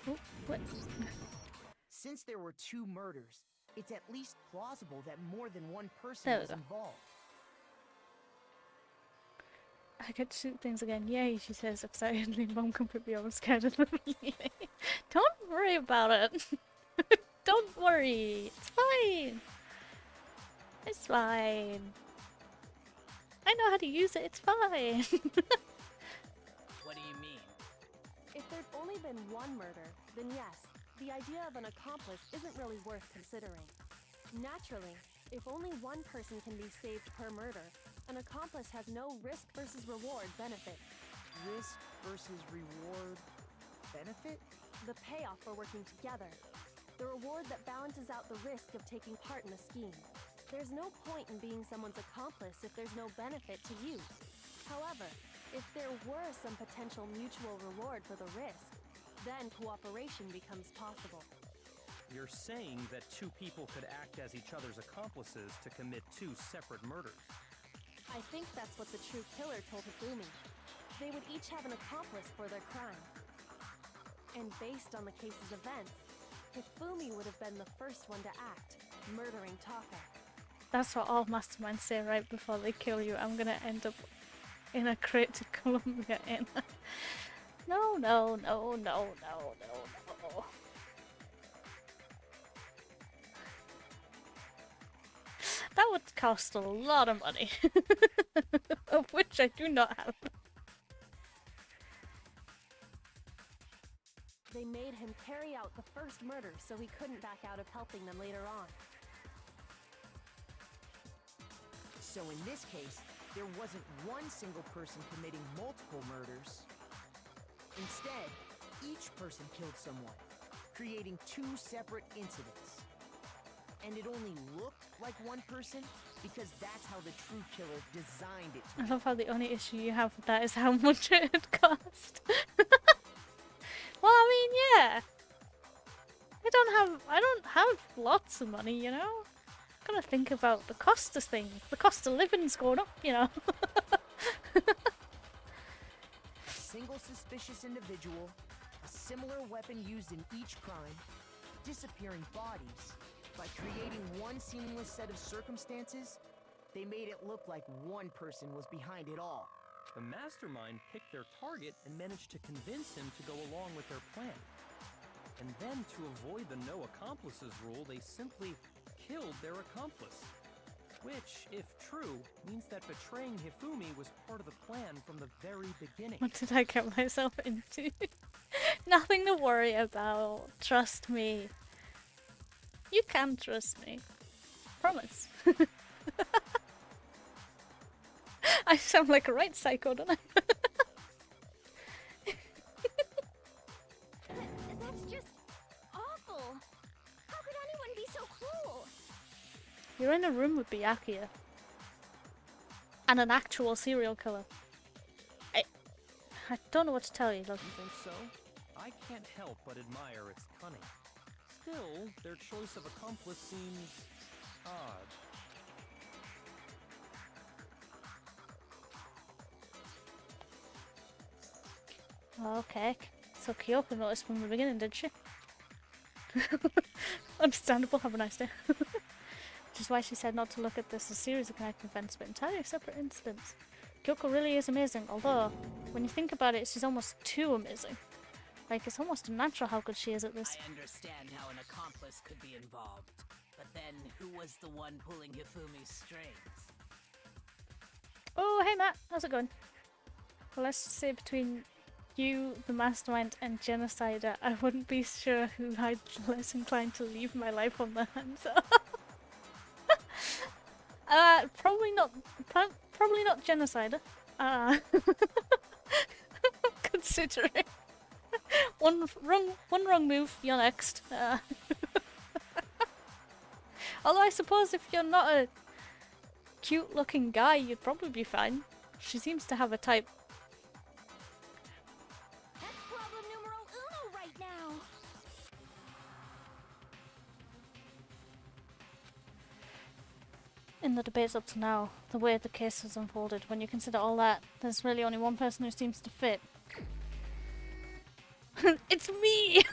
Oh, what? Since there were two murders, it's at least plausible that more than one person There we was go. involved. I get to shoot things again. Yay, she says excitedly. Mom can put me on scared of them. Don't worry about it. Don't worry. It's fine. It's fine. I know how to use it. It's fine. What do you mean? If there'd only been one murder, then yes, the idea of an accomplice isn't really worth considering. Naturally, if only one person can be saved per murder, an accomplice has no risk versus reward benefit. Risk versus reward benefit? The payoff for working together. The reward that balances out the risk of taking part in a scheme. There's no point in being someone's accomplice if there's no benefit to you. However, if there were some potential mutual reward for the risk, then cooperation becomes possible. You're saying that two people could act as each other's accomplices to commit two separate murders. I think that's what the true killer told Hifumi. They would each have an accomplice for their crime. And based on the case's events, Hifumi would have been the first one to act, murdering Taka. That's what all masterminds say right before they kill you. I'm gonna end up in a crate to Columbia in. No, no, no, no, no, no, no. That would cost a lot of money, of which I do not have. They made him carry out the first murder so he couldn't back out of helping them later on. So in this case, there wasn't one single person committing multiple murders. Instead, each person killed someone, creating two separate incidents. And it only looked like one person because that's how the true killer designed it to I love how the only issue you have with that is how much it would cost. Well, I mean, yeah. I don't have lots of money, you know? Gotta think about the cost of things. The cost of living's going up, you know? A single suspicious individual, a similar weapon used in each crime, disappearing bodies. By creating one seamless set of circumstances, they made it look like one person was behind it all. The mastermind picked their target and managed to convince him to go along with their plan. And then, to avoid the no accomplices rule, they simply killed their accomplice. Which, if true, means that betraying Hifumi was part of the plan from the very beginning. What did I get myself into? Nothing to worry about. Trust me. You can trust me. Promise. I sound like a right psycho, don't I? That's just awful. How could anyone be so cruel? You're in a room with Byakuya. And an actual serial killer. I don't know what to tell you, look. You think so? I can't help but admire its cunning. Still, their choice of accomplice seems odd. Okay, so Kyoko noticed from the beginning, did she? Understandable, have a nice day. Which is why she said not to look at this as a series of connected events, but entirely separate incidents. Kyoko really is amazing, although, when you think about it, she's almost too amazing. Like, it's almost unnatural how good she is at this. I understand how an accomplice could be involved, but then who was the one pulling Hifumi's strings? Oh, hey Matt, how's it going? Well, let's just say between you, the mastermind, and Genocider, I wouldn't be sure who I'd less inclined to leave my life on their hands. Probably not Genocider. Considering one wrong move, you're next. Although I suppose if you're not a cute-looking guy, you'd probably be fine. She seems to have a type. That's problem numero uno right now. In the debates up to now, the way the case has unfolded, when you consider all that, there's really only one person who seems to fit. It's me!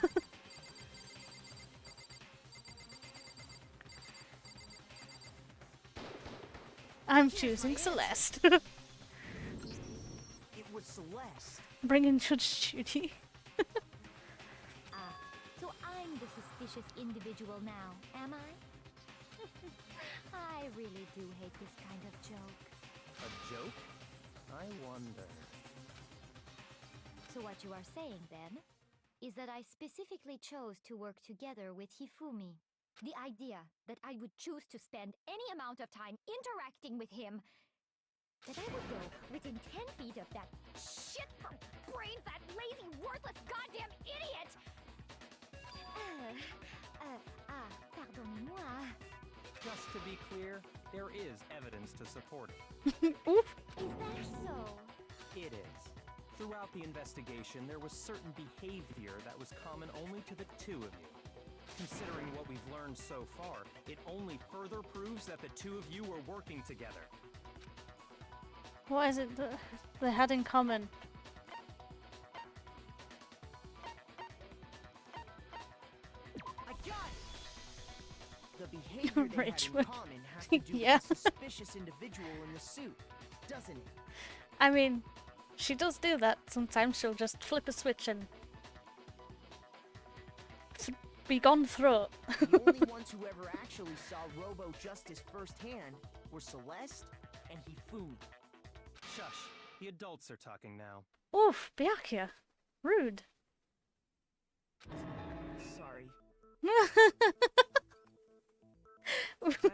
I'm choosing Celeste. It was Celeste. Bringing Judge Judy. So I'm the suspicious individual now, am I? I really do hate this kind of joke. A joke? I wonder. So what you are saying, then, is that I specifically chose to work together with Hifumi. The idea that I would choose to spend any amount of time interacting with him, that I would go within 10 feet of that shit for brains, that lazy, worthless goddamn idiot! Pardonnez-moi. Just to be clear, there is evidence to support it. Oof. Is that so? It is. Throughout the investigation, there was certain behavior that was common only to the two of you. Considering what we've learned so far, it only further proves that the two of you were working together. What is it that they had in common? I got it! The behavior they had in Richmond. common has to do Yeah. with the suspicious individual in the suit, doesn't it? I mean, she does do that. Sometimes she'll just flip a switch and be gone throat. The only ones who ever actually saw Robo Justice firsthand were Celeste and Hifumi. Shush, the adults are talking now. Oof, Byakuya. Rude. Sorry.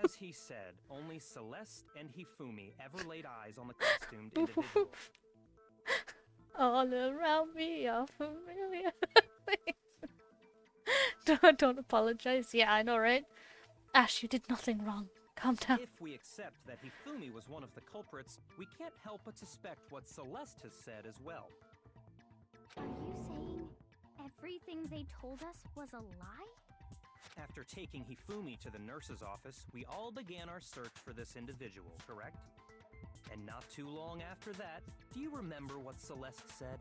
As he said, only Celeste and Hifumi ever laid eyes on the costumed individual. All around me are familiar things. Don't apologize. Yeah, I know, right? Ash, you did nothing wrong. Calm down. If we accept that Hifumi was one of the culprits, we can't help but suspect what Celeste has said as well. Are you saying everything they told us was a lie? After taking Hifumi to the nurse's office, we all began our search for this individual, correct? And not too long after that, do you remember what Celeste said?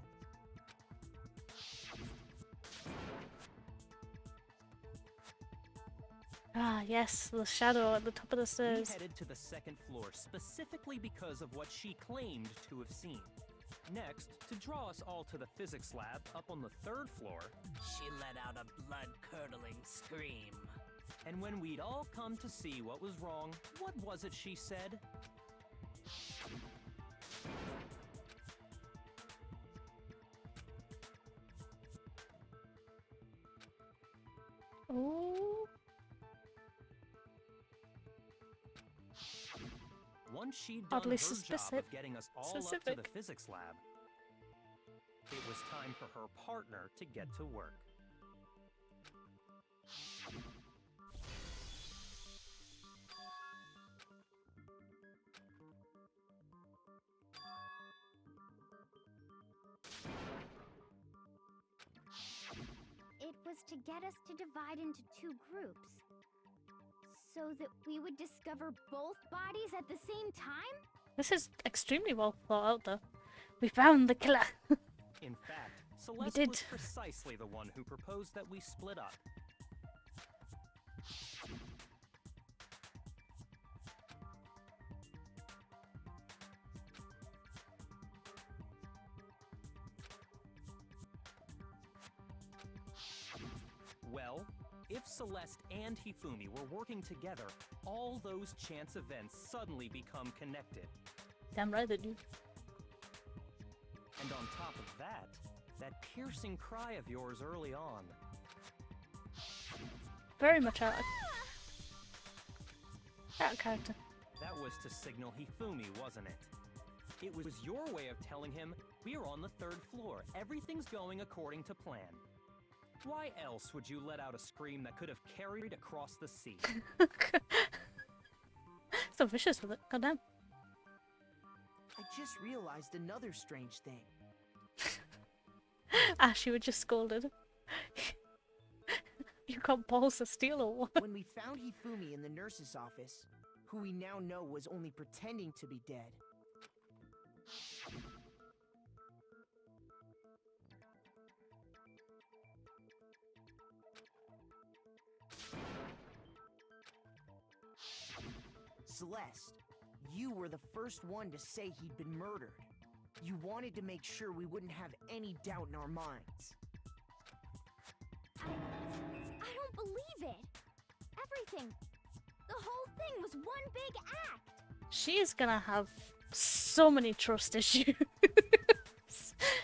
Ah, yes, the shadow at the top of the We stairs. headed to the second floor specifically because of what she claimed to have seen. Next, to draw us all to the physics lab up on the third floor, She let out a blood-curdling scream. and when we'd all come to see what was wrong, what was it she said? Oh, Once she'd done Oddly her job specific. of getting us all up to the Specific. physics lab, it was time for her partner to get to work. It was to get us to divide into two groups. So that we would discover both bodies at the same time? this is extremely well thought out, though. We found the killer. In fact, Celeste did. was precisely the one who proposed that we split up. Well, if Celeste and Hifumi were working together, all those chance events suddenly become connected. Damn right they do. And on top of that, that piercing cry of yours early on. Very much out of character. That was to signal Hifumi, wasn't it? It was your way of telling him, we're on the third floor, everything's going according to plan. Why else would you let out a scream that could have carried across the sea? So vicious with it. Goddamn. I just realized another strange thing. Ash, you were just scolded. You got balls of steel or what? When we found Hifumi in the nurse's office, who we now know was only pretending to be dead, Celeste, you were the first one to say he'd been murdered. You wanted to make sure we wouldn't have any doubt in our minds. I don't believe it. Everything. The whole thing was one big act. She's gonna have so many trust issues.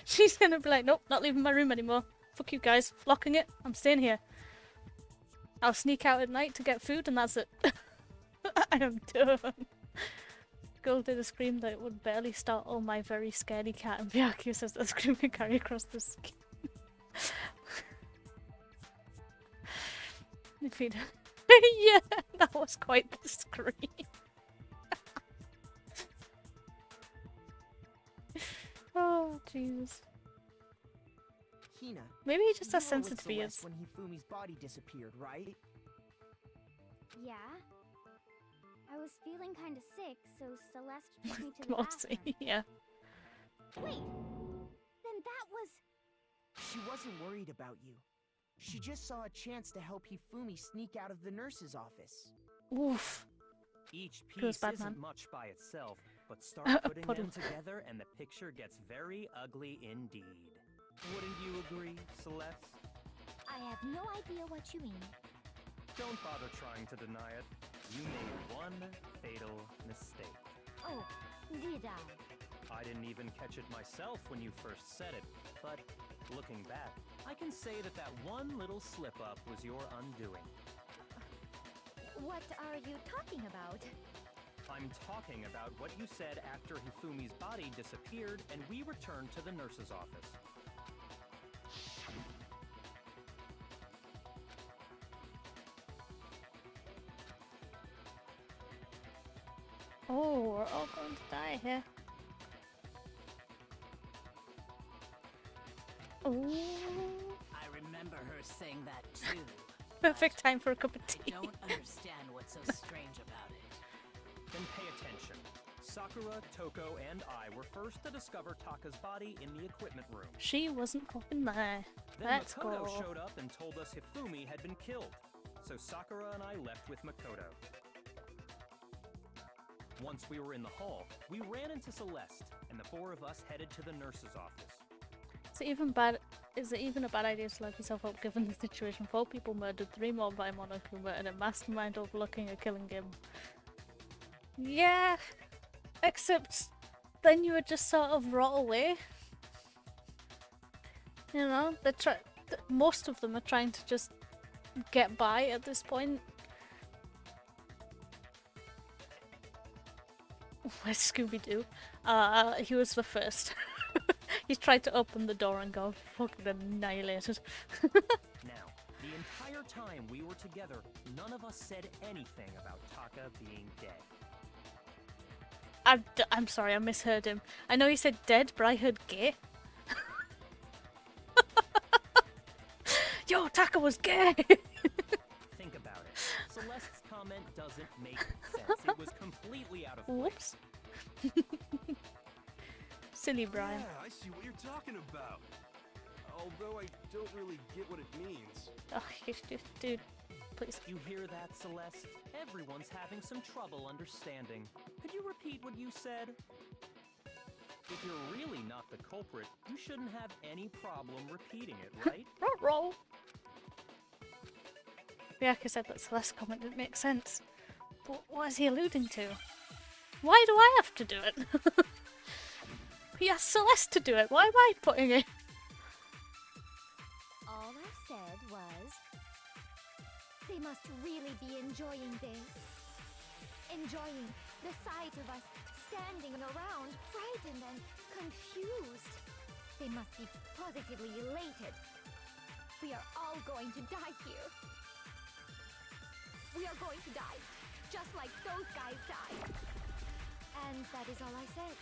She's gonna be like, nope, not leaving my room anymore. Fuck you guys. Locking it. I'm staying here. I'll sneak out at night to get food and that's it. I am done. Girl did a scream that would barely startle my very scaredy cat, and Byakuya says that scream can carry across the skin. If he'd Yeah, that was quite the scream. Oh, jeez. Hina, Maybe he just you has were with sensitive Celeste ears. when Hifumi's body disappeared, right? Yeah. I was feeling kind of sick, so Celeste took me to the Mostly, bathroom. yeah. Wait, then that was... She wasn't worried about you. She just saw a chance to help Hifumi sneak out of the nurse's office. Oof. Each Goes piece Batman. isn't much by itself, but start putting Puddle. them together and the picture gets very ugly indeed. Wouldn't you agree, Celeste? I have no idea what you mean. Don't bother trying to deny it. You made one fatal mistake. Oh, did I? I didn't even catch it myself when you first said it, but looking back, I can say that that one little slip-up was your undoing. What are you talking about? I'm talking about what you said after Hifumi's body disappeared and we returned to the nurse's office. Oh, we're all going to die here. Ooh. I remember her saying that too. Perfect time for a cup of I tea. don't understand what's so strange about it. Then pay attention. Sakura, Toko, and I were first to discover Taka's body in the equipment room. She wasn't fucking there. Then Let's Makoto go. showed up and told us Hifumi had been killed. So Sakura and I left with Makoto. Once we were in the hall, we ran into Celeste, and the four of us headed to the nurse's office. Is it even a bad idea to lock yourself up given the situation? 4 people murdered, 3 more by Monokuma, and a mastermind overlooking a killing him. Yeah, except then you would just sort of rot away. You know, most of them are trying to just get by at this point. Where's Scooby-Doo? He was the first. He tried to open the door and got fucking annihilated. Now, the entire time we were together, none of us said anything about Taka being dead. I'm sorry, I misheard him. I know he said dead, but I heard gay. Yo, Taka was gay! Think about it. Celeste's comment doesn't make sense. It was completely out of place. Whoops. Silly Brian. Yeah, I see what you're talking about. Although I don't really get what it means. Oh, dude, please. You hear that, Celeste? Everyone's having some trouble understanding. Could you repeat what you said? If you're really not the culprit, you shouldn't have any problem repeating it, right? Roll. Biaka said that Celeste's comment didn't make sense. But what is he alluding to? Why do I have to do it? He asked Celeste to do it. Why am I putting it? All I said was, they must really be enjoying this. Enjoying the sight of us standing around, frightened and confused. They must be positively elated. We are all going to die here. We are going to die, just like those guys died. And that is all I said.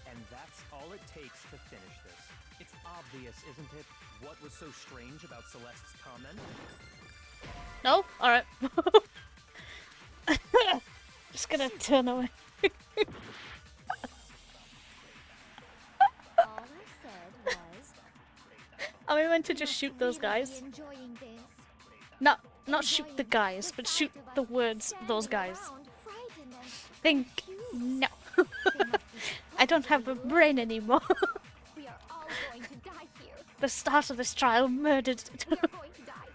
And that's all it takes to finish this. It's obvious, isn't it? What was so strange about Celeste's comment? No? Alright. Just gonna turn away. All I said was, Are we meant to we just must shoot those really guys? be enjoying this. Not shoot the guys, but shoot sight of the us words, those standing guys. around, frightened and Think. confused. No. They must be I don't have a brain anymore. We are all going to die here. The start of this trial murdered. We are going to die,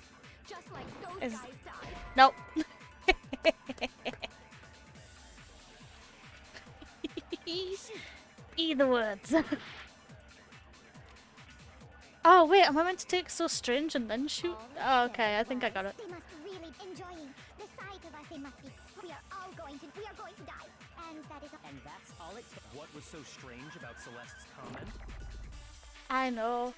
just like those Is- guys died. Nope. Either words. Oh wait, am I meant to take So Strange and then shoot? Oh, okay, I think I got it. They must really enjoying the sight of us. They must be. We are going to die. And that is. And that's all it took. What was so strange about Celeste's comment? I know.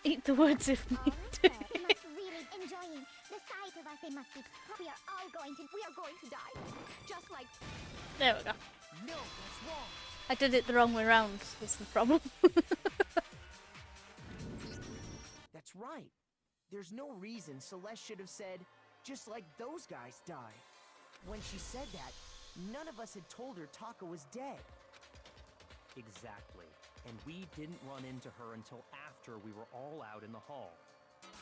Eat the words if All I need said, to. they must really enjoying the sight of us. They must be. We are going to die. Just like There we go. No, that's wrong. I did it the wrong way round, is the problem. That's right. There's no reason Celeste should have said, just like those guys died. When she said that, none of us had told her Taka was dead. Exactly. And we didn't run into her until after we were all out in the hall.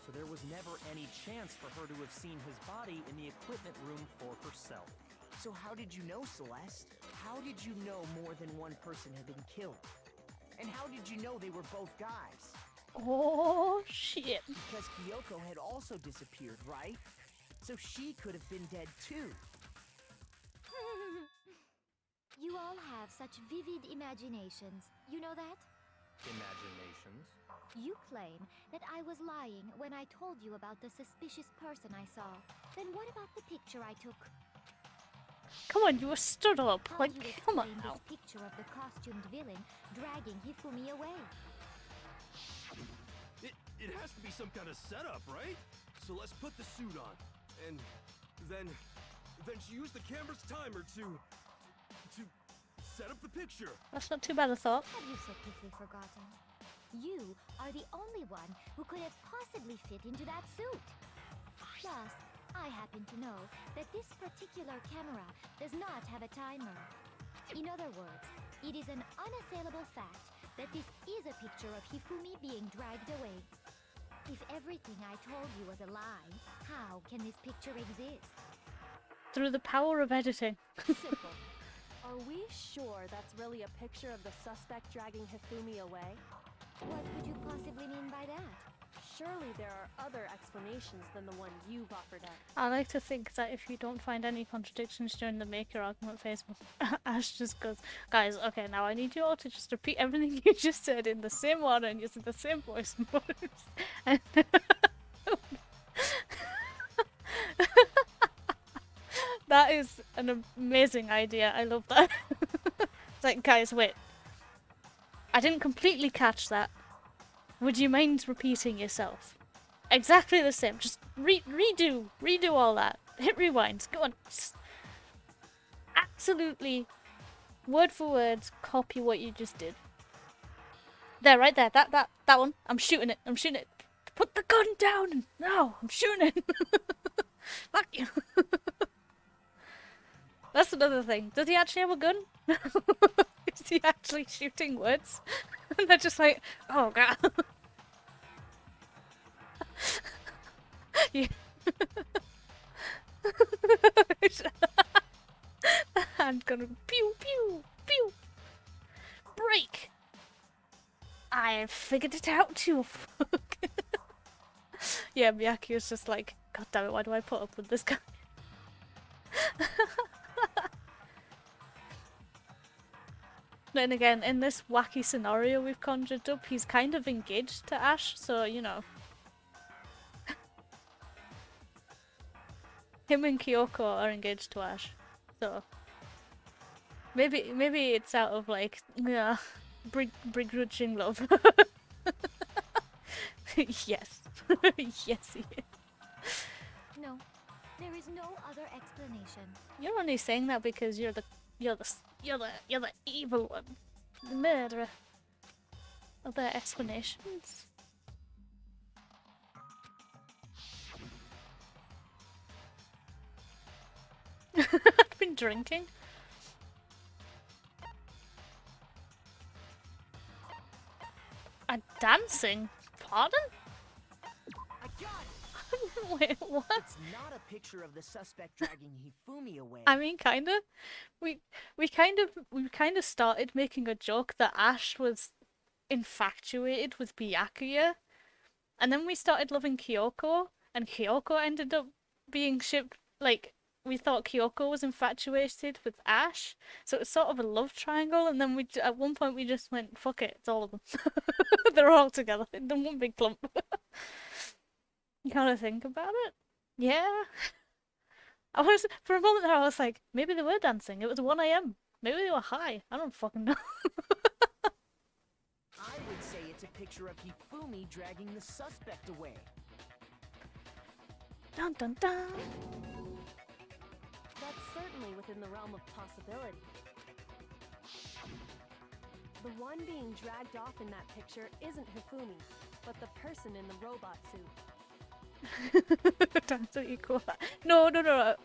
So there was never any chance for her to have seen his body in the equipment room for herself. So how did you know, Celeste? How did you know more than one person had been killed? And how did you know they were both guys? Oh, shit. Because Kyoko had also disappeared, right? So she could have been dead too. You all have such vivid imaginations. You know that? Imaginations? You claim that I was lying when I told you about the suspicious person I saw. Then what about the picture I took? Come on, you were stood up. How Like, you come on explain now. this picture of the costumed villain dragging Hifumi away? It has to be some kind of setup, right? So let's put the suit on. And then she used the camera's timer to set up the picture. That's not too bad a thought. Have you so quickly forgotten? You are the only one who could have possibly fit into that suit. Plus, I happen to know that this particular camera does not have a timer. In other words, it is an unassailable fact that this is a picture of Hifumi being dragged away. If everything I told you was a lie, how can this picture exist? Through the power of editing. simple. Are we sure that's really a picture of the suspect dragging Hifumi away? What could you possibly mean by that? Surely there are other explanations than the one you've offered up. I like to think that if you don't find any contradictions during the make your argument phase, Ash just goes, guys, okay, now I need you all to just repeat everything you just said in the same order and using the same voice modes. And that is an amazing idea. I love that. It's like, guys, wait. I didn't completely catch that. Would you mind repeating yourself? Exactly the same. Just redo all that. Hit rewind. Go on. Just absolutely, word for word, copy what you just did. There, right there. That one. I'm shooting it. I'm shooting it. Put the gun down. No, I'm shooting it. Fuck you. That's another thing. Does he actually have a gun? Is he actually shooting words? And they're just like, oh god. Yeah. The hand gonna pew pew pew. Break. I figured it out too. Yeah, Miyaki was just like, god damn it, why do I put up with this guy? Then again, in this wacky scenario we've conjured up, he's kind of engaged to Ash, so, you know. Him and Kyoko are engaged to Ash, so... Maybe it's out of, like, yeah, begrudging love. Yes. Yes, he is. No, there is no other explanation. You're only saying that because you're the evil one, the murderer. Other explanations? I've been drinking. A dancing? Pardon? I got it! Wait, what? It's not a picture of the suspect dragging Hifumi away. I mean, kind of. We kind of started making a joke that Ash was infatuated with Byakuya, and then we started loving Kyoko, and Kyoko ended up being shipped. Like, we thought Kyoko was infatuated with Ash, so it's sort of a love triangle. And then at one point we just went, "Fuck it, it's all of them. They're all together in one big clump." You gotta think about it. Yeah. For a moment there, I was like, maybe they were dancing. It was 1 AM. Maybe they were high. I don't fucking know. I would say it's a picture of Hifumi dragging the suspect away. Dun dun dun! That's certainly within the realm of possibility. The one being dragged off in that picture isn't Hifumi, but the person in the robot suit. That's what you call that. No, no, no, no.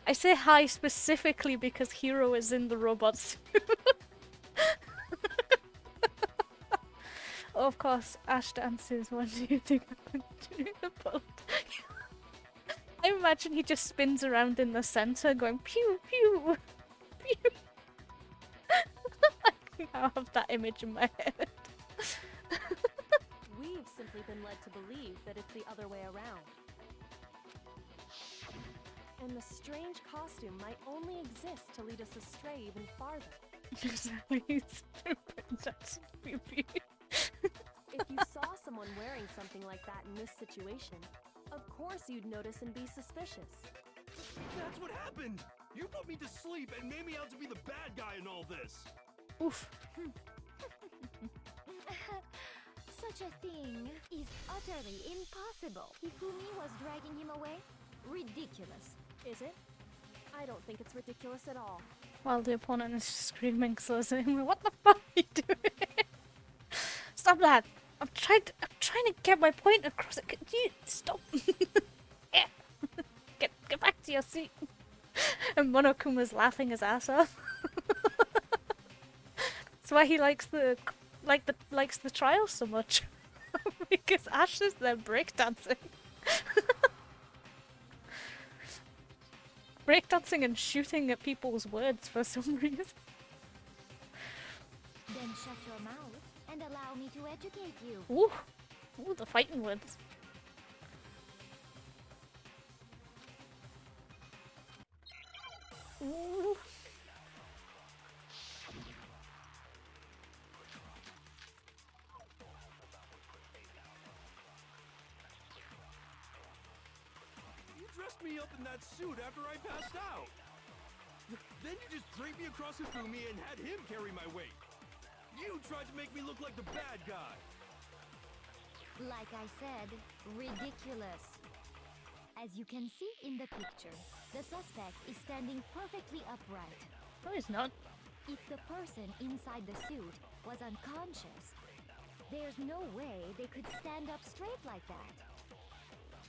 I say hi specifically because Hiro is in the robot suit. Oh, of course, Ash dances. What do you think I'm doing about? I imagine he just spins around in the center going pew pew pew. I now have that image in my head. We've simply been led to believe that it's the other way around. And the strange costume might only exist to lead us astray even farther. Exactly, stupid. That's creepy. If you saw someone wearing something like that in this situation, of course you'd notice and be suspicious. That's what happened! You put me to sleep and made me out to be the bad guy in all this! Oof. Such a thing is utterly impossible. Hifumi was dragging him away? Ridiculous. Is it? I don't think it's ridiculous at all. While the opponent is screaming, so saying, "What the fuck are you doing? Stop that! I'm trying to get my point across. Can you stop? Yeah. Get back to your seat." And Monokuma's laughing his ass off. That's why he likes the trial so much. Because Ash is there breakdancing. Breakdancing and shooting at people's words for some reason. Then shut your mouth and allow me to educate you. Ooh, ooh, the fighting words. Ooh. You dressed me up in that suit after I passed out. Then you just draped me across Hifumi and had him carry my weight. You tried to make me look like the bad guy. Like I said, ridiculous. As you can see in the picture, the suspect is standing perfectly upright. No, he's not. If the person inside the suit was unconscious, there's no way they could stand up straight like that.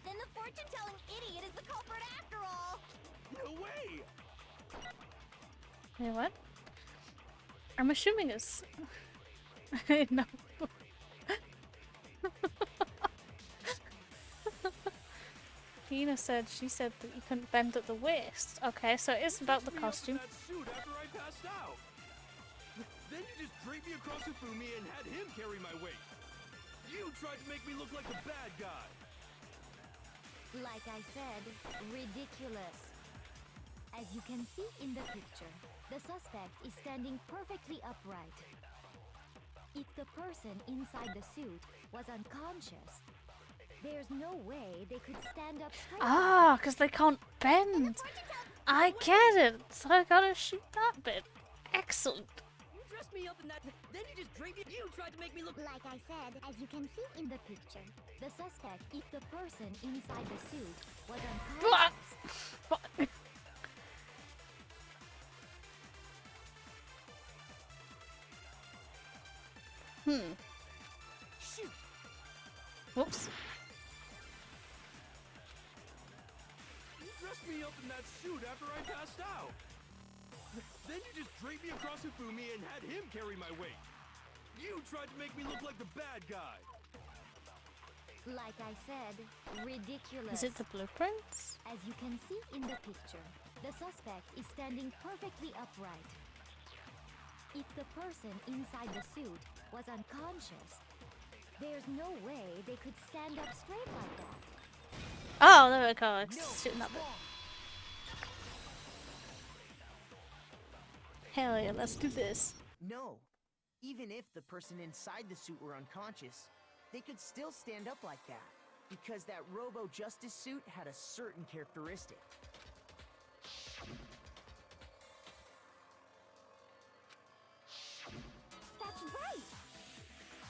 Then the fortune-telling idiot is the culprit after all! No way! Wait, what? I'm assuming it's... No. Tina said she said that you couldn't bend at the waist. Okay, so it is about the costume. That suit after I passed out. Then you just draped me across Hifumi and had him carry my weight. You tried to make me look like the bad guy. Like I said, ridiculous. As you can see in the picture, the suspect is standing perfectly upright. If the person inside the suit was unconscious, there's no way they could stand up straight. Ah, because they can't bend. I get it. So I gotta shoot that bit. Excellent. You dressed me up in that, then you just draped it. You tried to make me look Like I said, as you can see in the picture, The suspect, if the person inside the suit was unconscious, Shoot! Whoops. You dressed me up in that suit after I passed out. Then you just draped me across Hifumi and had him carry my weight. You tried to make me look like the bad guy. like I said, ridiculous. Is it the blueprints? As you can see in the picture, the suspect is standing perfectly upright. If the person inside the suit was unconscious, there's no way they could stand up straight like that. Oh, there we go. It's shooting that bit. Hell yeah, let's do this. No. Even if the person inside the suit were unconscious, they could still stand up like that. Because that Robo Justice suit had a certain characteristic. that's right!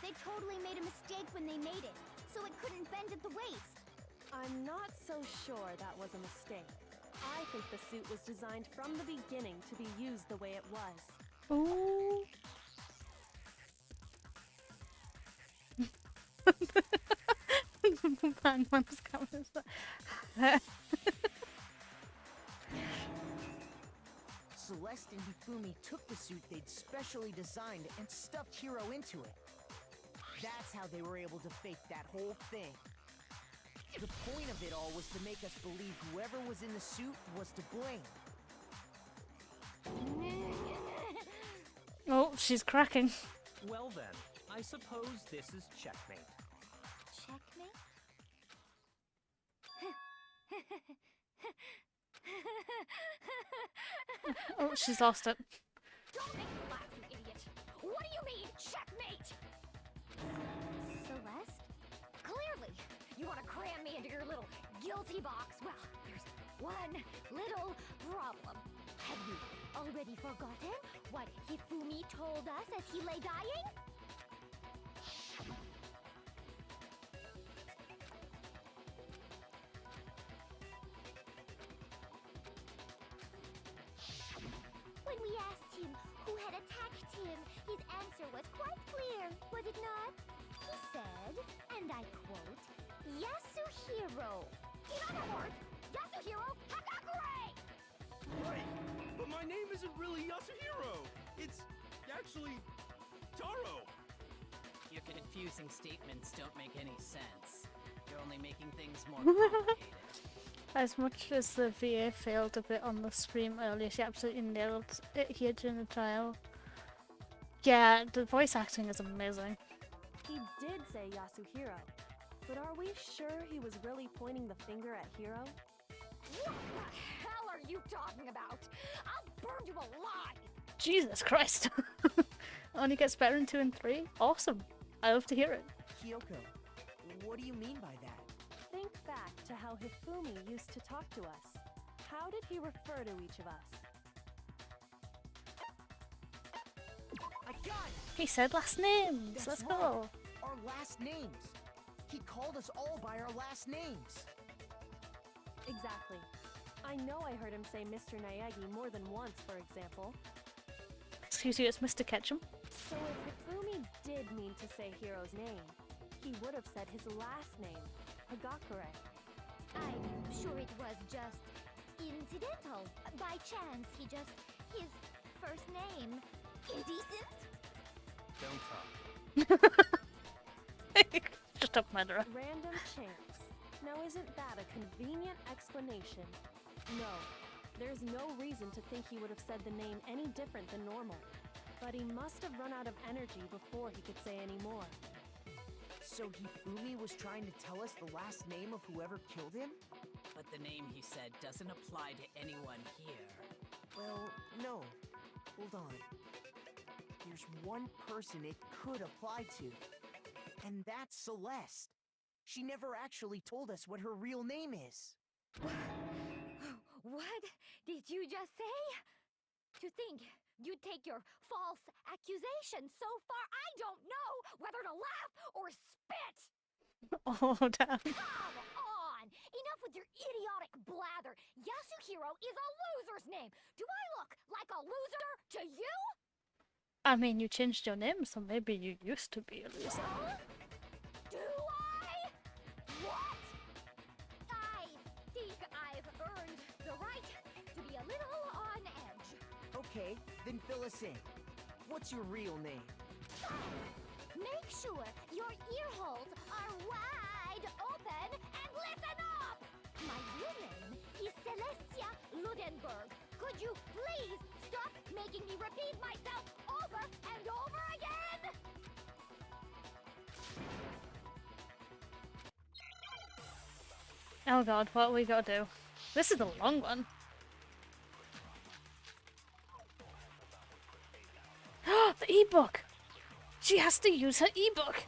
They totally made a mistake when they made it, so it couldn't bend at the waist. I'm not so sure that was a mistake. I think the suit was designed from the beginning to be used the way it was. Ooh. Bangman's comments. Celeste and Hifumi took the suit they'd specially designed and stuffed Hiro into it. That's how they were able to fake that whole thing. The point of it all was to make us believe whoever was in the suit was to blame. Oh, she's cracking. Well then, I suppose this is checkmate. Checkmate? Oh, she's lost it. Don't make me laugh, you idiot! What do you mean, checkmate? Celeste? Clearly, you want to cram me into your little guilty box. Well, there's one little problem. Have you already forgotten what Hifumi told us as he lay dying? When we asked him who had attacked him, his answer was quite clear, was it not? He said, and I quote, Yasuhiro. In other words, Yasuhiro Hakakure! Right, but my name isn't really Yasuhiro. It's actually Taro. Your confusing statements don't make any sense. You're only making things more complicated. As much as the VA failed a bit on the stream earlier, she absolutely nailed it here during the trial. Yeah, the voice acting is amazing. He did say Yasuhiro, but are we sure he was really pointing the finger at Hiro? What the hell are you talking about? I'll burn you alive! Jesus Christ. Only gets better in 2 and 3? Awesome. I love to hear it. Kyoko, what do you mean by that? Think back to how Hifumi used to talk to us. How did he refer to each of us? I got it! He said last names. That's Let's right. go. Our last names. He called us all by our last names. Exactly. I know I heard him say Mr. Naegi more than once, for example. Excuse you, it's Mr. Ketchum. So if Hifumi did mean to say Hiro's name, he would have said his last name, Hagakure. I'm sure it was just incidental. By chance, his first name. Indecent? Don't talk. Just up murderer. Random chance. Now isn't that a convenient explanation? No, there's no reason to think he would have said the name any different than normal. But he must have run out of energy before he could say any more. So Hifumi was trying to tell us the last name of whoever killed him? But the name he said doesn't apply to anyone here. Well, no. Hold on. There's one person it could apply to. And that's Celeste. She never actually told us what her real name is. What did you just say? To think you'd take your false accusation so far, I don't know whether to laugh or spit! Oh, damn. Come on! Enough with your idiotic blather! Yasuhiro is a loser's name! Do I look like a loser to you? I mean, you changed your name, so maybe you used to be a loser. Huh? Do I? What? I think I've earned the right to be a little on edge. Okay, then fill us in. What's your real name? Make sure your ear holes are wide open and listen up! My real name is Celestia Ludenberg. Could you please stop making me repeat myself over and over again? Oh god, what we gotta do? This is a long one. The ebook! She has to use her ebook!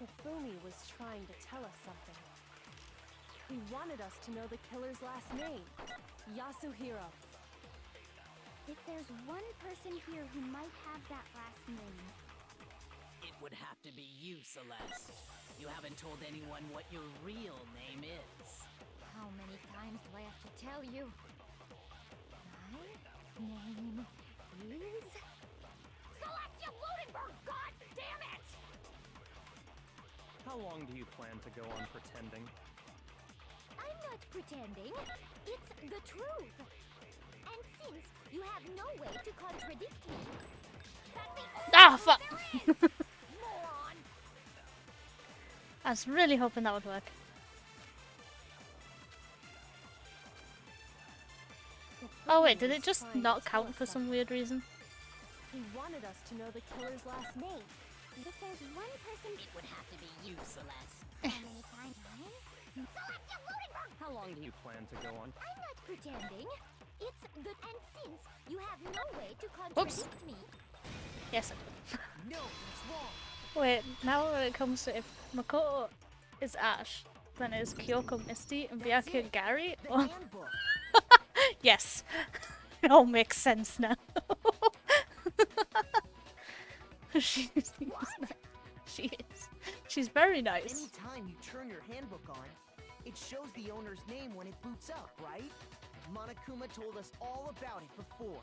Hifumi was trying to tell us something. He wanted us to know the killer's last name, Yasuhiro. If there's one person here who might have that last name. It would have to be you, Celeste. You haven't told anyone what your real name is. How many times do I have to tell you? My name is... Celestia Ludenberg, god damn it! How long do you plan to go on pretending? I'm not pretending. It's the truth. And since you have no way to contradict me, that's the only Ah, fuck! moron! I was really hoping that would work. Oh wait, did it just not count for some weird reason? He wanted us to know the killer's last name. If there's one person, It would have to be you, Celeste. how many times? Celestia Ludenberg! How long do you plan to go on? I'm not pretending. It's the... And since you have no way to contradict me, Yes. No, that's wrong. Wait, now when it comes to if Makoto is Ash, then is Kyoko Misty and Byakuya Gary? The Or... handbook. Yes. It all makes sense now. She's nice. She is. She's very nice. Anytime you turn your handbook on, it shows the owner's name when it boots up, right? Monokuma told us all about it before.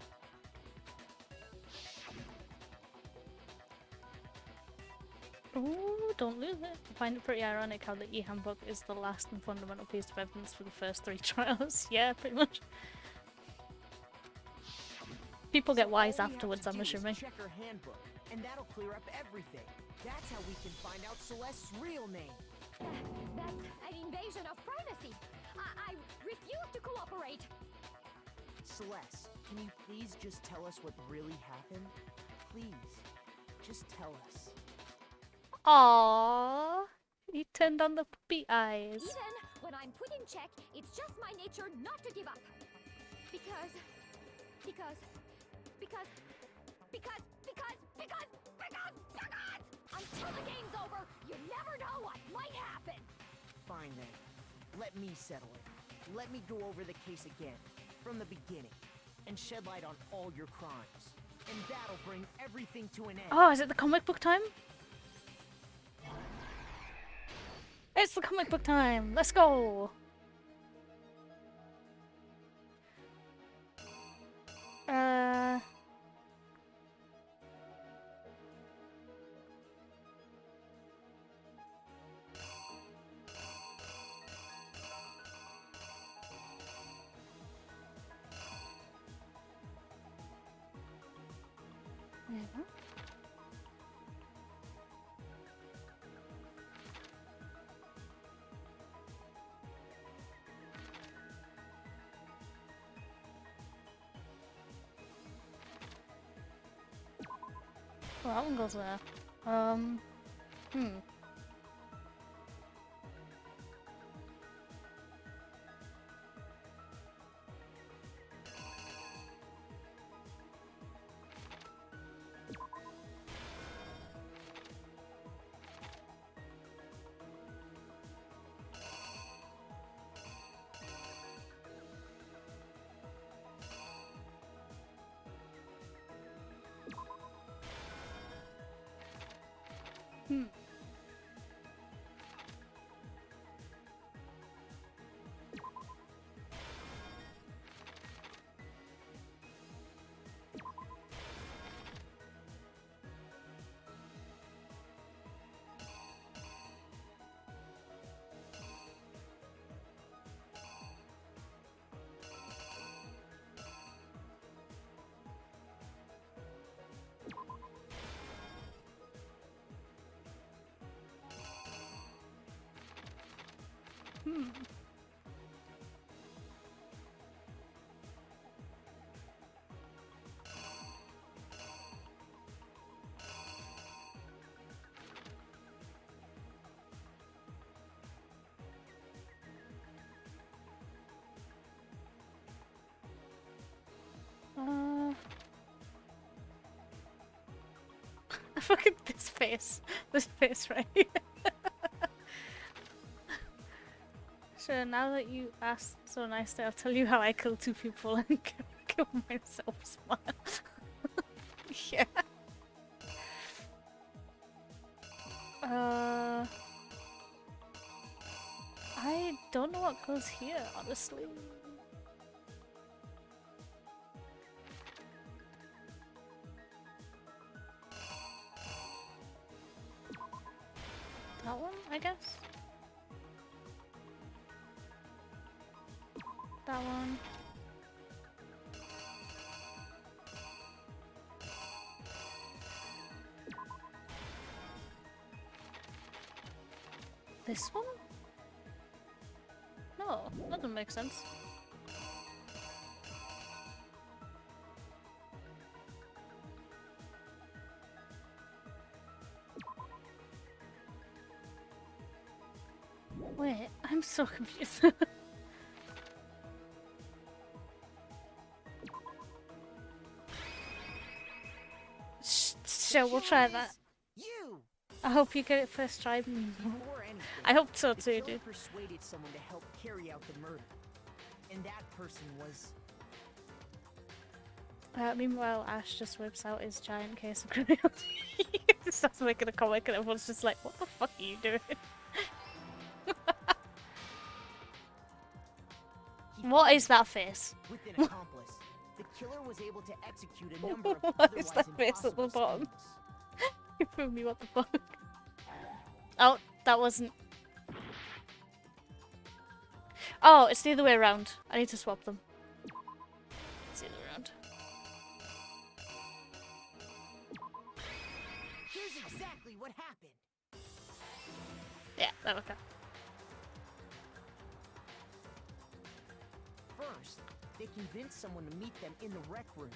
Ooh, don't lose it. I find it pretty ironic how the e-handbook is the last and fundamental piece of evidence for the first 3 trials. Yeah, pretty much. People get wise All we have afterwards, to I'm do is assuming. check her handbook, and that'll clear up everything. That's how we can find out Celeste's real name. that's an invasion of privacy. I refuse to cooperate. Celeste, can you please just tell us what really happened? Please, just tell us. Aww, he turned on the puppy eyes. Even when I'm put in check, it's just my nature not to give up. Because until the game's over, you never know what might happen. Fine then. Let me settle it. Let me go over the case again, from the beginning, and shed light on all your crimes. And that'll bring everything to an end. Oh, is it the comic book time? It's the comic book time! Let's go! Yeah. Well, that one goes there. Fucking this face right here. So now that you asked so nicely, I'll tell you how I killed 2 people and kill myself. Smile. Yeah. what goes here, honestly. That one, I guess? That one. This one? No, that doesn't make sense. Wait, I'm so confused. Sure, we'll try that. You! I hope you get it first try. Before anything, I hope so the too, killer dude. persuaded someone to help carry out the murder. And that person was... Meanwhile, Ash just whips out his giant case of crayons. He starts making a comic and everyone's just like, what the fuck are you doing? What is that face? With an accomplice, the killer was able to execute a number of What is otherwise that face at the impossible bottom? schemes. You threw me, what the fuck? Oh, that wasn't... Oh, it's the other way around. I need to swap them. It's the other way around. Here's exactly what happened. Yeah, that okay. First, they convinced someone to meet them in the rec room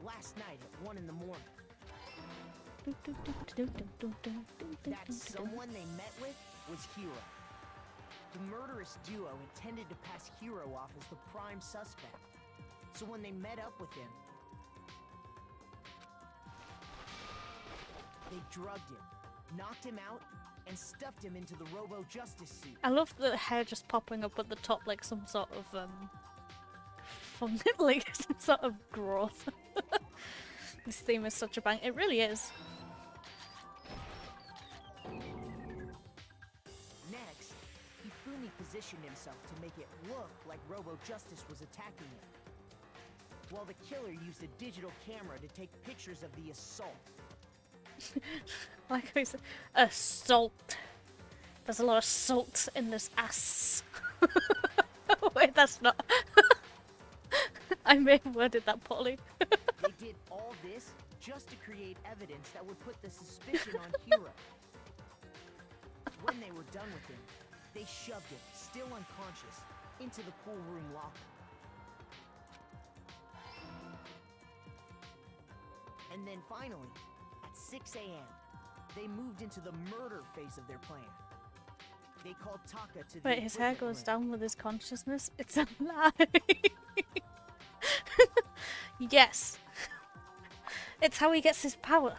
last night at 1 in the morning. That someone they met with was Hero. The murderous duo intended to pass Hero off as the prime suspect. So when they met up with him, they drugged him, knocked him out, and stuffed him into the Robo Justice suit. I love the hair just popping up at the top like some sort of like some sort of growth. This theme is such a bang. It really is. Next, Hifumi positioned himself to make it look like Robo Justice was attacking him, while the killer used a digital camera to take pictures of the assault. Like I said, assault. There's a lot of salt in this ass. Wait, that's not. I may have worded that poorly. They did all this just to create evidence that would put the suspicion on Hero. When they were done with him, they shoved him, still unconscious, into the pool room locker. And then finally, at 6 a.m., they moved into the murder phase of their plan. They called Taka to the Wait, his hair equipment goes room. down with his consciousness? It's a lie. Yes. It's how he gets his power.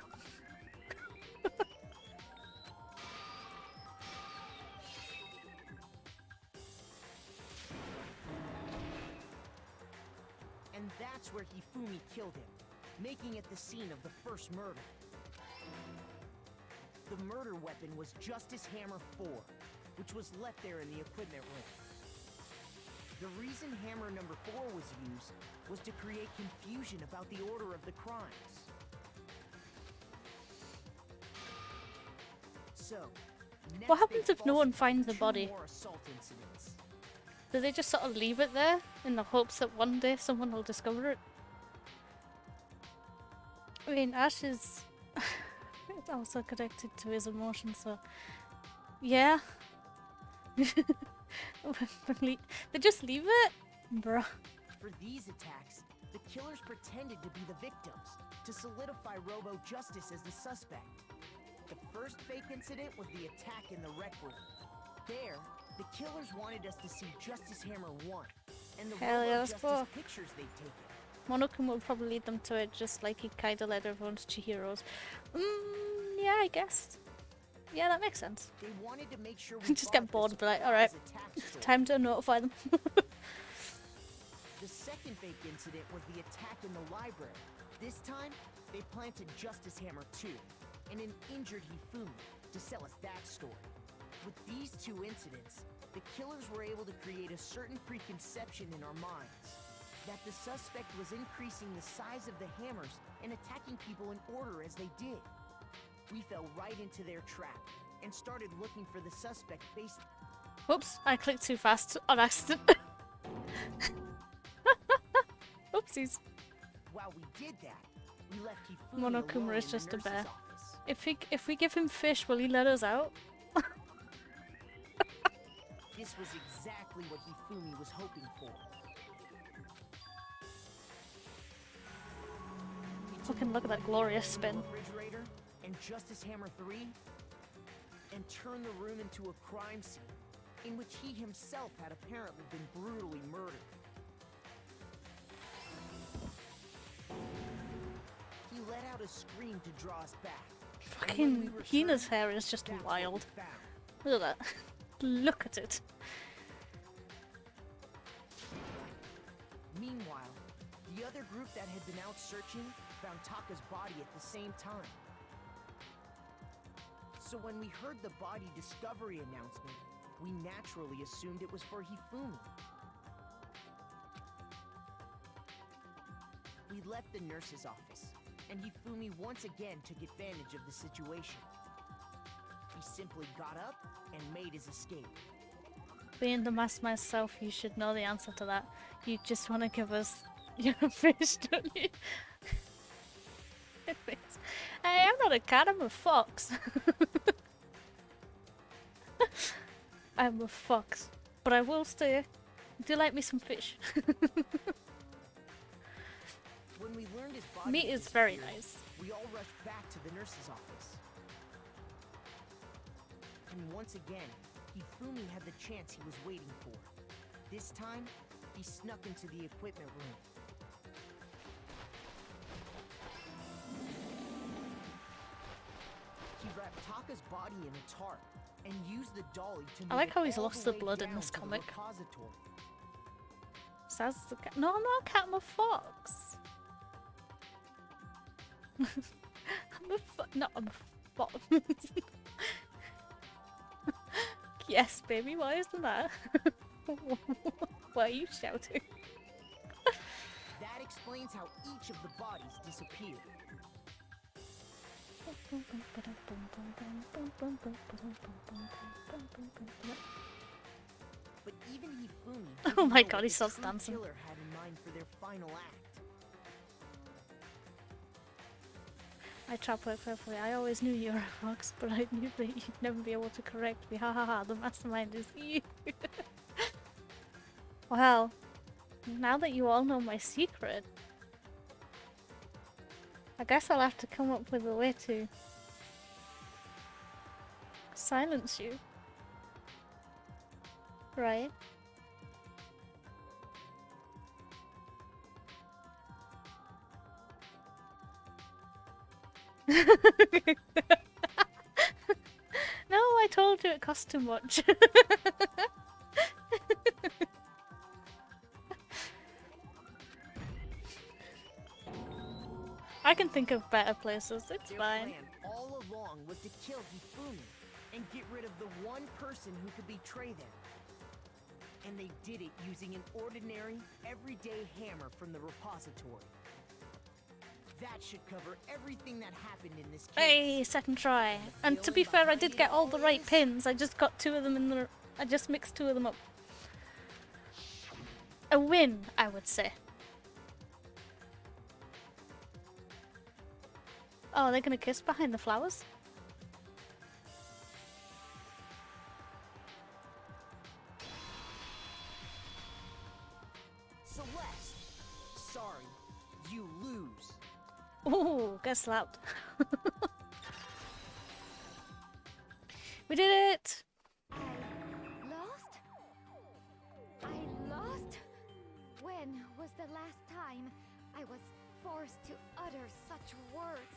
And that's where Hifumi killed him, making it the scene of the first murder. The murder weapon was Justice Hammer 4, which was left there in the equipment room. The reason Hammer number 4 was used was to create confusion about the order of the crimes. So, next What happens they if no one falsified finds the 2 body? more assault incidents. Do they just sort of leave it there in the hopes that one day someone will discover it? I mean, Ash is also connected to his emotions, so yeah. They just leave it? Bruh. For these attacks, the killers pretended to be the victims to solidify Robo Justice as the suspect. The first fake incident was the attack in the rec room. There, the killers wanted us to see Justice Hammer 1 and the Hell Robo yeah, let's Justice go. pictures they'd taken. Monokuma will probably lead them to it just like he kinda led everyone to Chihiro's. Yeah, I guess. Yeah, that makes sense. They wanted to make sure we Just bought get bored and be like, the alright, surprise attack story. time to notify them. The second fake incident was the attack in the library. This time, they planted Justice Hammer 2 and an injured Hifumi to sell us that story. With these 2 incidents, the killers were able to create a certain preconception in our minds that the suspect was increasing the size of the hammers and attacking people in order as they did. We fell right into their trap and started looking for the suspect based... Whoops, I clicked too fast on accident. Oopsies. While we did that, we left Hifumi Monokuma alone is in just the a bear. nurse's office. If we give him fish, will he let us out? This was exactly what Hifumi was hoping for. Fucking look at that glorious spin. Refrigerator and Justice Hammer 3 and turned the room into a crime scene in which he himself had apparently been brutally murdered. He let out a scream to draw us back. Fucking Hina's hair is just wild. Look at that. Look at it. Meanwhile, the other group that had been out searching found Taka's body at the same time. So when we heard the body discovery announcement, we naturally assumed it was for Hifumi. We left the nurse's office, and Hifumi once again took advantage of the situation. He simply got up and made his escape. Being the mastermind myself, you should know the answer to that. You just want to give us your fish, don't you? Hey, I'm not a cat, I'm a fox. I'm a fox, but I will stay. Do like me some fish. When we learned his body Meat is very nice. we all rushed back to the nurse's office. And once again, Hifumi had the chance he was waiting for. This time, he snuck into the equipment room. He wrapped Taka's body in a tarp and used the dolly to move I like how he's it all lost the way blood in down this to the comic. repository. Saz the cat. No, I'm not a cat, I'm a fox. I'm a fox. Yes, baby, why isn't that? Why are you shouting? That explains how each of the bodies disappeared. But even Hifumi Oh my didn't know god, what he the starts true dancing. killer had in mind for their final act. I trap work perfectly. I always knew you were a fox, but I knew that you'd never be able to correct me. Ha ha ha, the mastermind is you. Well, now that you all know my secret, I guess I'll have to come up with a way to silence you. Right? No, I told you it cost too much. I can think of better places, it's Their fine. plan all along was to kill Hifumi and get rid of the one person who could betray them. And they did it using an ordinary, everyday hammer from the repository. That should cover everything that happened in this case. Hey, second try. And to be fair, I did get all the right pins. I just got two of them in the... I just mixed two of them up. A win, I would say. Oh, they're gonna kiss behind the flowers? Celeste, sorry, you lose. Ooh, get slapped. We did it! Lost? I lost? When was the last time I was forced to utter such words?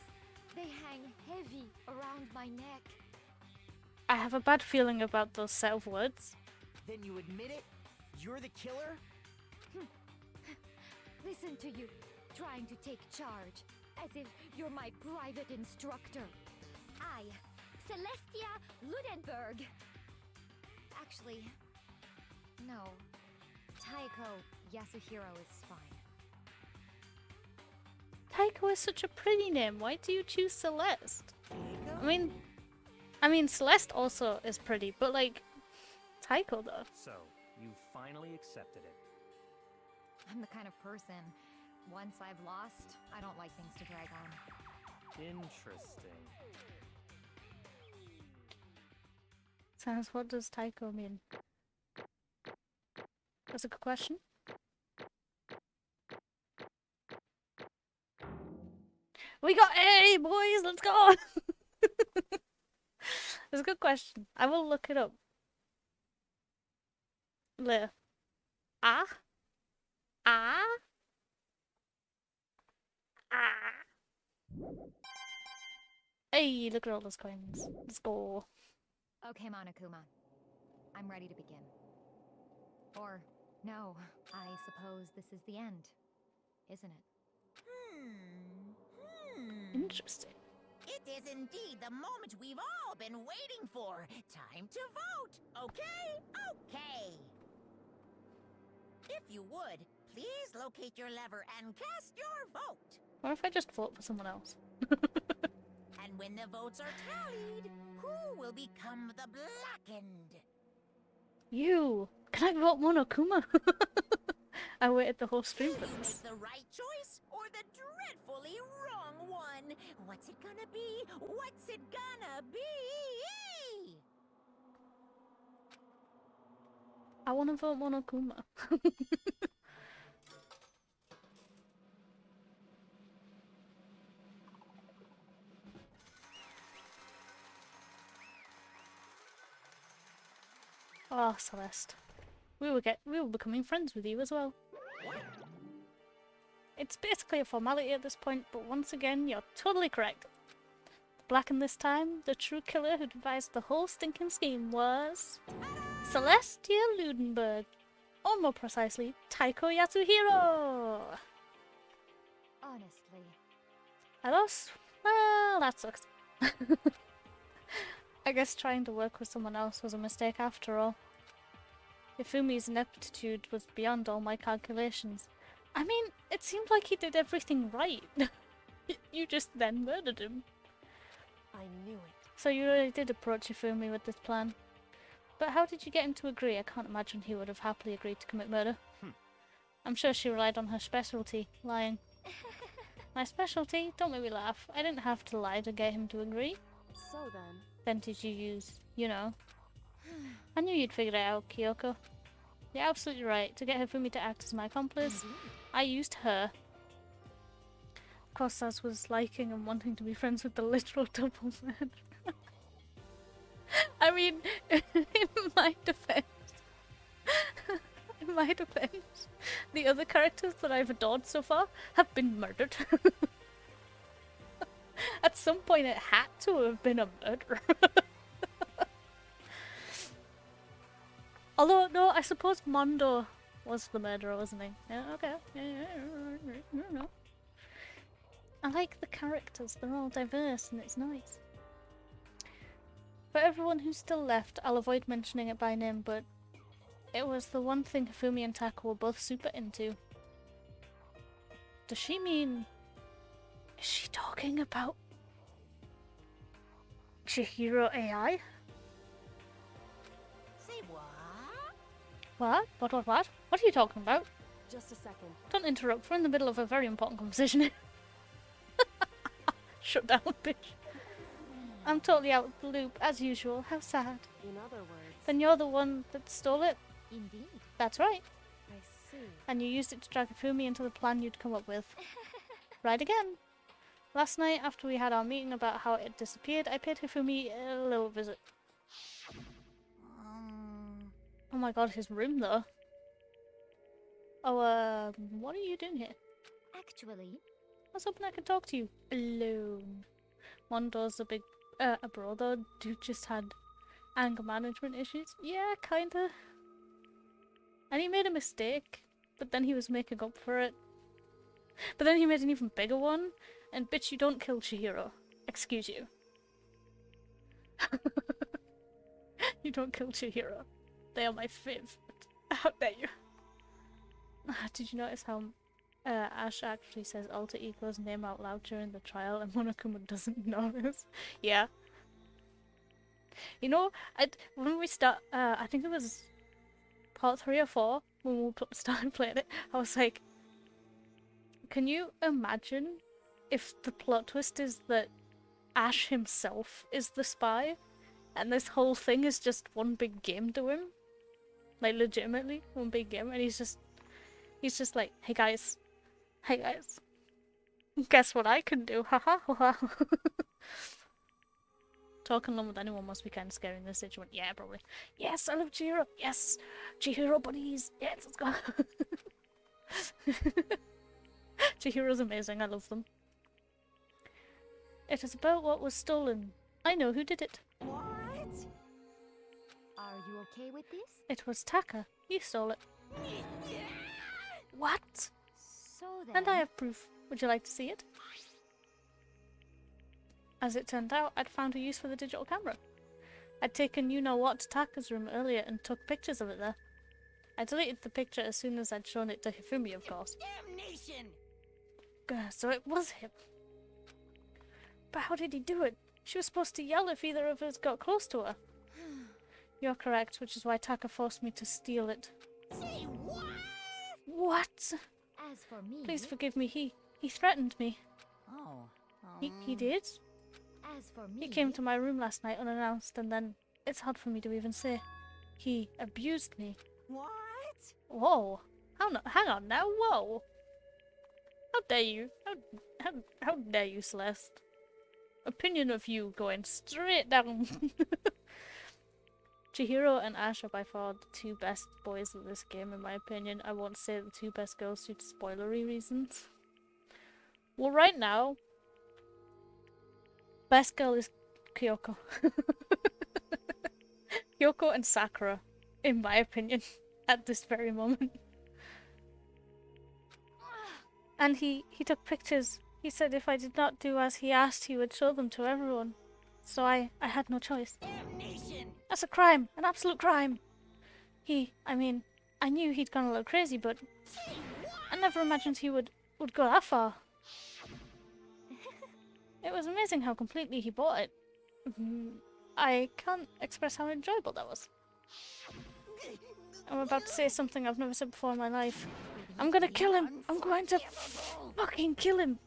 They hang heavy around my neck. I have a bad feeling about those set of words. Then you admit it? You're the killer? Listen to you, trying to take charge, as if you're my private instructor. I, Celestia Ludenberg. Actually, No. Taiko Yasuhiro is fine. Taiko is such a pretty name. Why do you choose Celeste? I mean Celeste also is pretty, but like Taiko though. So, you finally accepted it. I'm the kind of person, once I've lost, I don't like things to drag on. Interesting. Sans, what does Taiko mean? That's a good question. We got A, boys! Let's go! That's a good question. I will look it up. Le. Ah? Ah? Ah? Hey, look at all those coins. Let's go. Okay, Monokuma. I'm ready to begin. Or, no, I suppose this is the end, isn't it? Interesting. It is indeed the moment we've all been waiting for. Time to vote. Okay? Okay. If you would, please locate your lever and cast your vote. What if I just vote for someone else? And when the votes are tallied, who will become the blackened? You! Can I vote Monokuma? I waited the whole stream for Will you this. make the right choice or the dreadfully wrong one? What's it gonna be? What's it gonna be? I want to vote Monokuma. Oh, Celeste. We were becoming friends with you as well. It's basically a formality at this point, but once again, you're totally correct. Blackened this time, the true killer who devised the whole stinking scheme was Celestia Ludenberg. Or more precisely, Taiko Yasuhiro! Honestly. I lost? Well, that sucks. I guess trying to work with someone else was a mistake after all. Ifumi's ineptitude was beyond all my calculations. I mean, it seemed like he did everything right. You just then murdered him. I knew it. So you really did approach Ifumi with this plan. But how did you get him to agree? I can't imagine he would have happily agreed to commit murder. I'm sure she relied on her specialty, lying. My specialty? Don't make me laugh. I didn't have to lie to get him to agree. So then... Then did you use, you know. I knew you'd figure it out, Kyoko. You're absolutely right. To get Hifumi to act as my accomplice, I used her. Of course, as was liking and wanting to be friends with the literal double man. I mean, in my defense, the other characters that I've adored so far have been murdered. At some point, it had to have been a murder. Although, no, I suppose Mondo was the murderer, wasn't he? Yeah, okay. Yeah. I like the characters. They're all diverse and it's nice. For everyone who's still left, I'll avoid mentioning it by name, but it was the one thing Hifumi and Taiko were both super into. Does she mean... Is she talking about... Chihiro AI? Say what? What? What are you talking about? Just a second. Don't interrupt, we're in the middle of a very important conversation. Shut down, bitch. I'm totally out of the loop, as usual. How sad. In other words... Then you're the one that stole it? Indeed. That's right. I see. And you used it to drag Hifumi into the plan you'd come up with. Right again. Last night, after we had our meeting about how it had disappeared, I paid Hifumi a little visit. Oh my god, his room though. Oh, what are you doing here? Actually, I was hoping I could talk to you alone. Mondo's a bro though. Dude just had anger management issues. Yeah, kinda. And he made a mistake, but then he was making up for it. But then he made an even bigger one, and bitch, you don't kill Chihiro. Excuse you. You don't kill Chihiro. They are my fave. How dare you? Did you notice how Ash actually says alter ego's name out loud during the trial and Monokuma doesn't notice? Yeah. You know, when we start, I think it was part 3 or 4, when we started playing it, I was like, can you imagine if the plot twist is that Ash himself is the spy, and this whole thing is just one big game to him? Like, legitimately, one big game, and he's just like, hey guys, guess what I can do, haha. Talking along with anyone must be kind of scary in this situation. Yeah, probably. Yes, I love Chihiro. Yes, Chihiro buddies. Yes, let's go. Chihiro's amazing. I love them. It is about what was stolen. I know who did it. What? Are you okay with this? It was Taka. You stole it. What? So then... And I have proof. Would you like to see it? As it turned out, I'd found a use for the digital camera. I'd taken you-know-what to Taka's room earlier and took pictures of it there. I deleted the picture as soon as I'd shown it to Hifumi, of course. Damnation! So it was him. But how did he do it? She was supposed to yell if either of us got close to her. You're correct, which is why Taka forced me to steal it. Say what? What? As for me... Please forgive me, he threatened me. Oh. He did? As for me... He came to my room last night unannounced, and then it's hard for me to even say. He abused me. What? Whoa. Hang on now, whoa. How dare you? How dare you, Celeste? Opinion of you going straight down. Chihiro and Ash are by far the two best boys of this game, in my opinion. I won't say the two best girls due to spoilery reasons. Well, right now, best girl is Kyoko. Kyoko and Sakura, in my opinion, at this very moment. And he took pictures. He said if I did not do as he asked, he would show them to everyone. So I had no choice. Damnation! That's a crime, an absolute crime. I knew he'd gone a little crazy, but I never imagined he would go that far. It was amazing how completely he bought it. I can't express how enjoyable that was. I'm about to say something I've never said before in my life. I'm gonna kill him! I'm going to fucking kill him!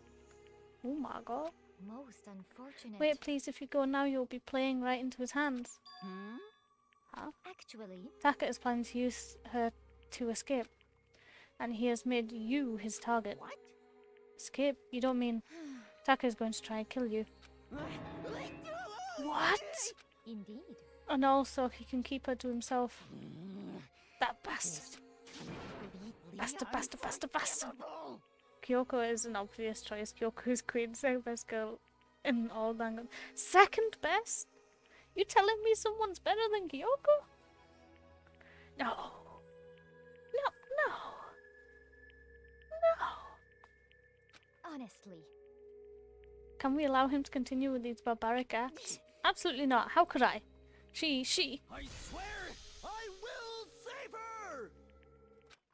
Oh my god. Most unfortunate. Wait, please, if you go now, you'll be playing right into his hands. Huh? Actually... Taka is planning to use her to escape. And he has made you his target. What? Escape? You don't mean... Taka is going to try and kill you. What? Indeed. And also, he can keep her to himself. That bastard. Bastard. Kyoko is an obvious choice. Kyoko is queen, second best girl in all Danganronpa. Second best? You telling me someone's better than Kyoko? No. Honestly. Can we allow him to continue with these barbaric acts? Absolutely not. How could I? She. I swear I will save her!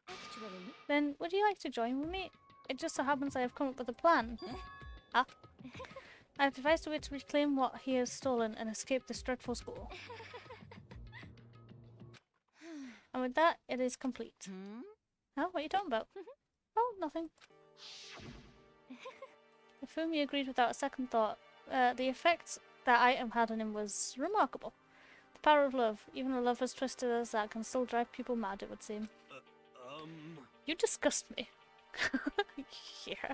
Actually... Then would you like to join with me? It just so happens I have come up with a plan. I have devised a way to reclaim what he has stolen and escape this dreadful school. And with that, it is complete. Oh, what are you talking about? Oh, nothing. Ifumi agreed without a second thought. The effect that item had on him was remarkable. The power of love, even a love as twisted as that, can still drive people mad, it would seem. You disgust me. Yeah.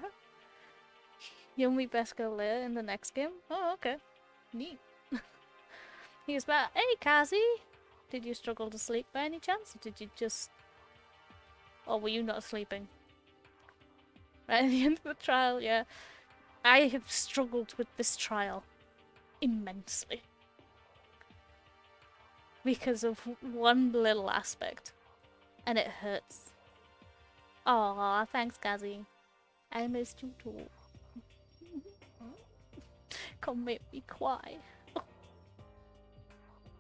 You'll meet best girl later in the next game? Oh, okay. Neat. He was back. Hey, Kazi! Did you struggle to sleep by any chance? Or did you just... Or were you not sleeping? Right at the end of the trial, yeah. I have struggled with this trial immensely. Because of one little aspect. And it hurts. Aw, thanks, Kazi. I missed you too. Come make me cry.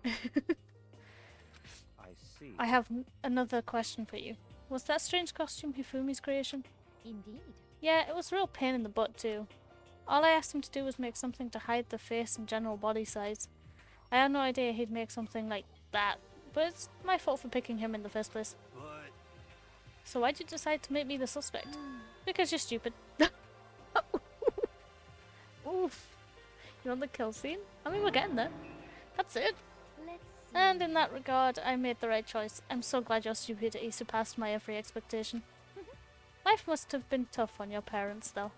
I see. I have another question for you. Was that strange costume Hifumi's creation? Indeed. Yeah, it was a real pain in the butt too. All I asked him to do was make something to hide the face and general body size. I had no idea he'd make something like that, but it's my fault for picking him in the first place. But So why'd you decide to make me the suspect? Because you're stupid. Oof. You want the kill scene? I mean, we're getting there. That's it. Let's see. And in that regard, I made the right choice. I'm so glad your stupidity surpassed my every expectation. Life must have been tough on your parents, though.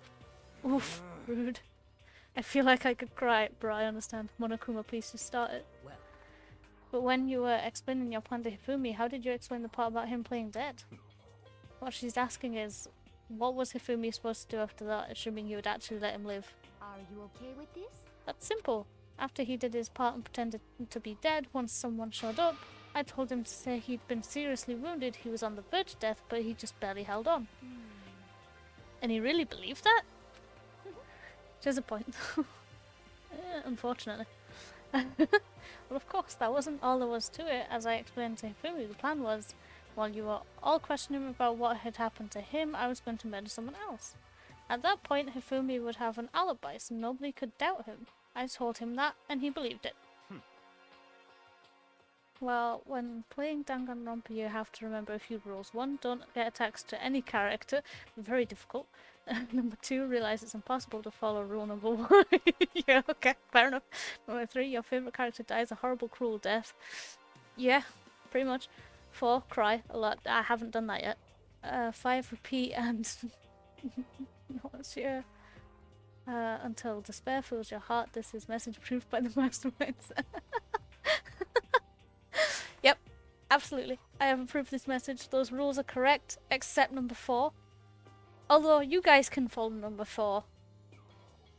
Oof, rude. I feel like I could cry, but I understand. Monokuma, please just start it. Well, But when you were explaining your plan to Hifumi, how did you explain the part about him playing dead? What she's asking is, what was Hifumi supposed to do after that, assuming you would actually let him live? Are you okay with this? That's simple. After he did his part and pretended to be dead once someone showed up, I told him to say he'd been seriously wounded, he was on the verge of death, but he just barely held on. And he really believed that? Which is a point. Unfortunately. Well, of course, that wasn't all there was to it. As I explained to Hifumi, the plan was, while you were all questioning him about what had happened to him, I was going to murder someone else. At that point, Hifumi would have an alibi, so nobody could doubt him. I told him that, and he believed it. Well, when playing Danganronpa, you have to remember a few rules. 1, don't get attached to any character. Very difficult. Number 2, realize it's impossible to follow rule number 1. Yeah, okay, fair enough. Number 3, your favorite character dies a horrible, cruel death. Yeah, pretty much. 4, cry a lot. I haven't done that yet. 5, repeat and... what's your... until despair fills your heart. This is message proved by the masterminds. Yep, absolutely. I have approved this message. Those rules are correct, except number 4. Although you guys can follow number 4.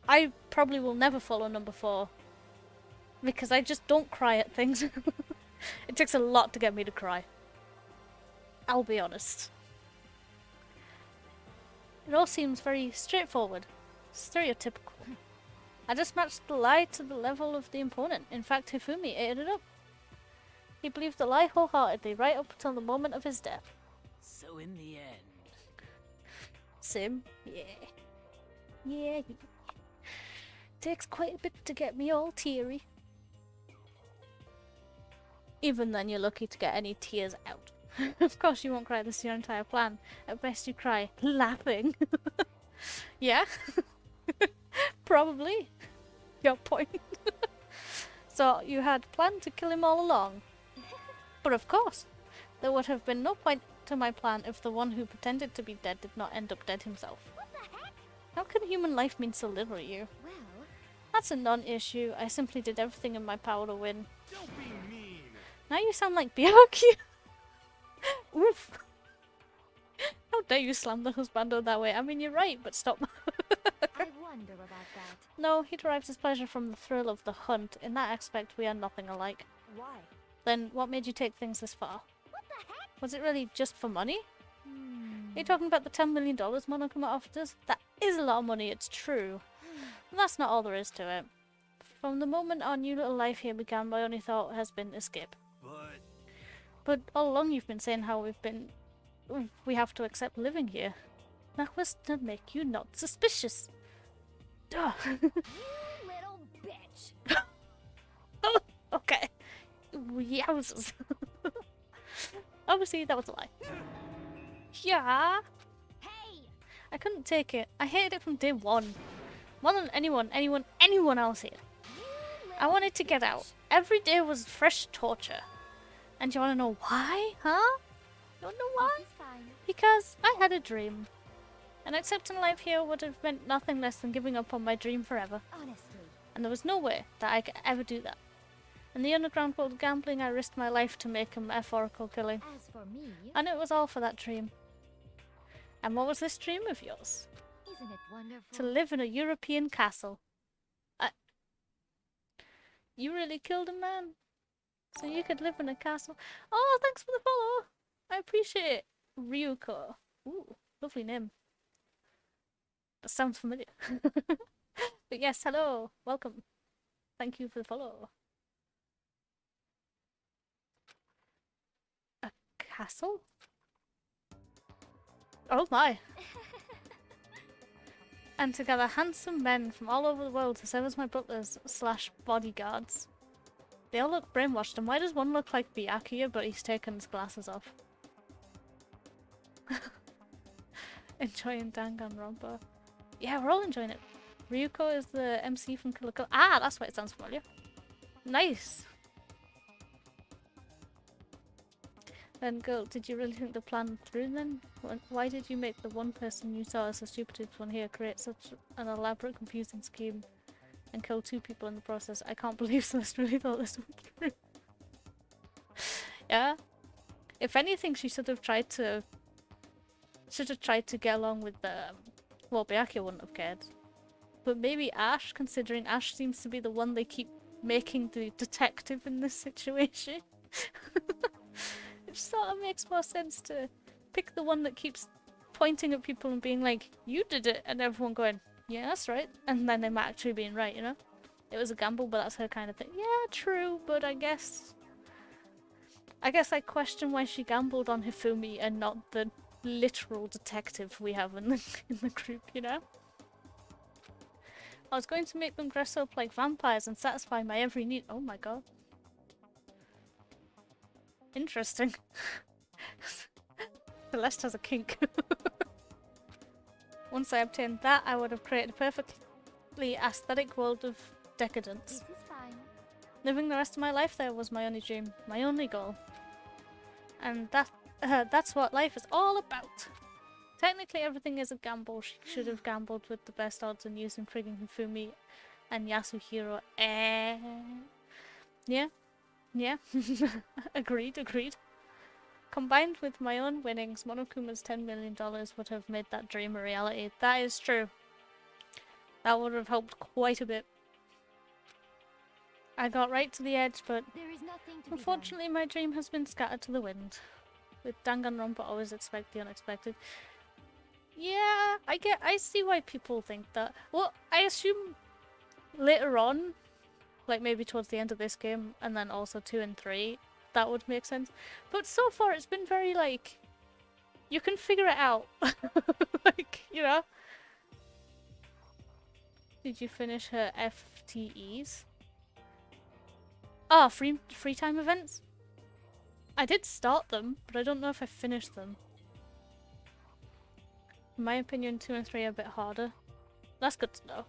I probably will never follow number 4. Because I just don't cry at things. It takes a lot to get me to cry. I'll be honest. It all seems very straightforward. Stereotypical. I just matched the lie to the level of the opponent. In fact, Hifumi ate it up. He believed the lie wholeheartedly, right up until the moment of his death. so in the end, Sim? Yeah. Yeah. Takes quite a bit to get me all teary. Even then, you're lucky to get any tears out. Of course you won't cry, this is your entire plan. At best you cry laughing. Yeah? Probably. Your point. So you had planned to kill him all along. But of course, there would have been no point to my plan if the one who pretended to be dead did not end up dead himself. What the heck? How can human life mean so little to you? Well, That's a non-issue. I simply did everything in my power to win. don't be mean. Now you sound like Byakuya. Oof. How dare you slam the husbando that way? I mean, you're right, but stop. I wonder about that. No, he derives his pleasure from the thrill of the hunt. In that aspect, we are nothing alike. Why? Then what made you take things this far? What the heck? Was it really just for money? Are you talking about the $10 million Monokuma offered us? That is a lot of money, it's true. But that's not all there is to it. From the moment our new little life here began, my only thought has been escape. But all along you've been saying how we have to accept living here. That was to make you not suspicious. Duh. You little bitch. Oh, okay. Yowzers. Obviously, that was a lie. Yeah. Hey! I couldn't take it. I hated it from day one. More than anyone else here. I wanted to get out. Every day was fresh torture. And you want to know why? Huh? You want to know why? This is fine. Because I had a dream. And accepting life here would have meant nothing less than giving up on my dream forever. Honestly. And there was no way that I could ever do that. In the underground world of gambling, I risked my life to make a metaphorical killing. As for me, And it was all for that dream. And what was this dream of yours? isn't it wonderful? To live in a European castle. You really killed a man. So you could live in a castle. Oh, thanks for the follow. I appreciate it. Ryuko. Ooh, lovely name. That sounds familiar. But yes, hello. Welcome. Thank you for the follow. castle? Oh my. And to gather handsome men from all over the world to serve as my butlers / bodyguards. They all look brainwashed, and why does one look like 𝕃𝕚𝕟𝕤𝕤 but he's taken his glasses off? Enjoying Danganronpa. Yeah, we're all enjoying it. Ryuko is the MC from Killer Kill. Ah, that's why it sounds familiar. Nice! Then, girl, did you really think the plan through then? Why did you make the one person you saw as the stupidest one here create such an elaborate, confusing scheme and kill 2 people in the process? I can't believe Celeste really thought this one through. Yeah? If anything, she should have tried to get along with the... Well, 𝕃𝕚𝕟𝕤𝕤 wouldn't have cared. But maybe Ash, considering Ash seems to be the one they keep making the detective in this situation. It sort of makes more sense to pick the one that keeps pointing at people and being like, you did it, and everyone going, yeah, that's right. And then them actually being right, you know? It was a gamble, but that's her kind of thing. Yeah, true, but I guess I question why she gambled on Hifumi and not the literal detective we have in the group, you know? I was going to make them dress up like vampires and satisfy my every need. Oh my god. Interesting. Celeste has a kink. Once I obtained that, I would have created a perfectly aesthetic world of decadence. This is fine. Living the rest of my life there was my only dream, my only goal. And that's what life is all about. Technically everything is a gamble. She should have gambled with the best odds and used intriguing Hifumi and Yasuhiro. Yeah. Yeah. Agreed. Combined with my own winnings, Monokuma's $10 million would have made that dream a reality. That is true. That would have helped quite a bit. I got right to the edge, but There is nothing to unfortunately my dream has been scattered to the wind. With Danganronpa, always expect the unexpected. Yeah, I see why people think that. Well, I assume later on, like maybe towards the end of this game, and then also 2 and 3, that would make sense. But so far it's been very like, you can figure it out. Like, you know? Did you finish her FTEs? Ah, free time events? I did start them, but I don't know if I finished them. In my opinion, 2 and 3 are a bit harder. That's good to know.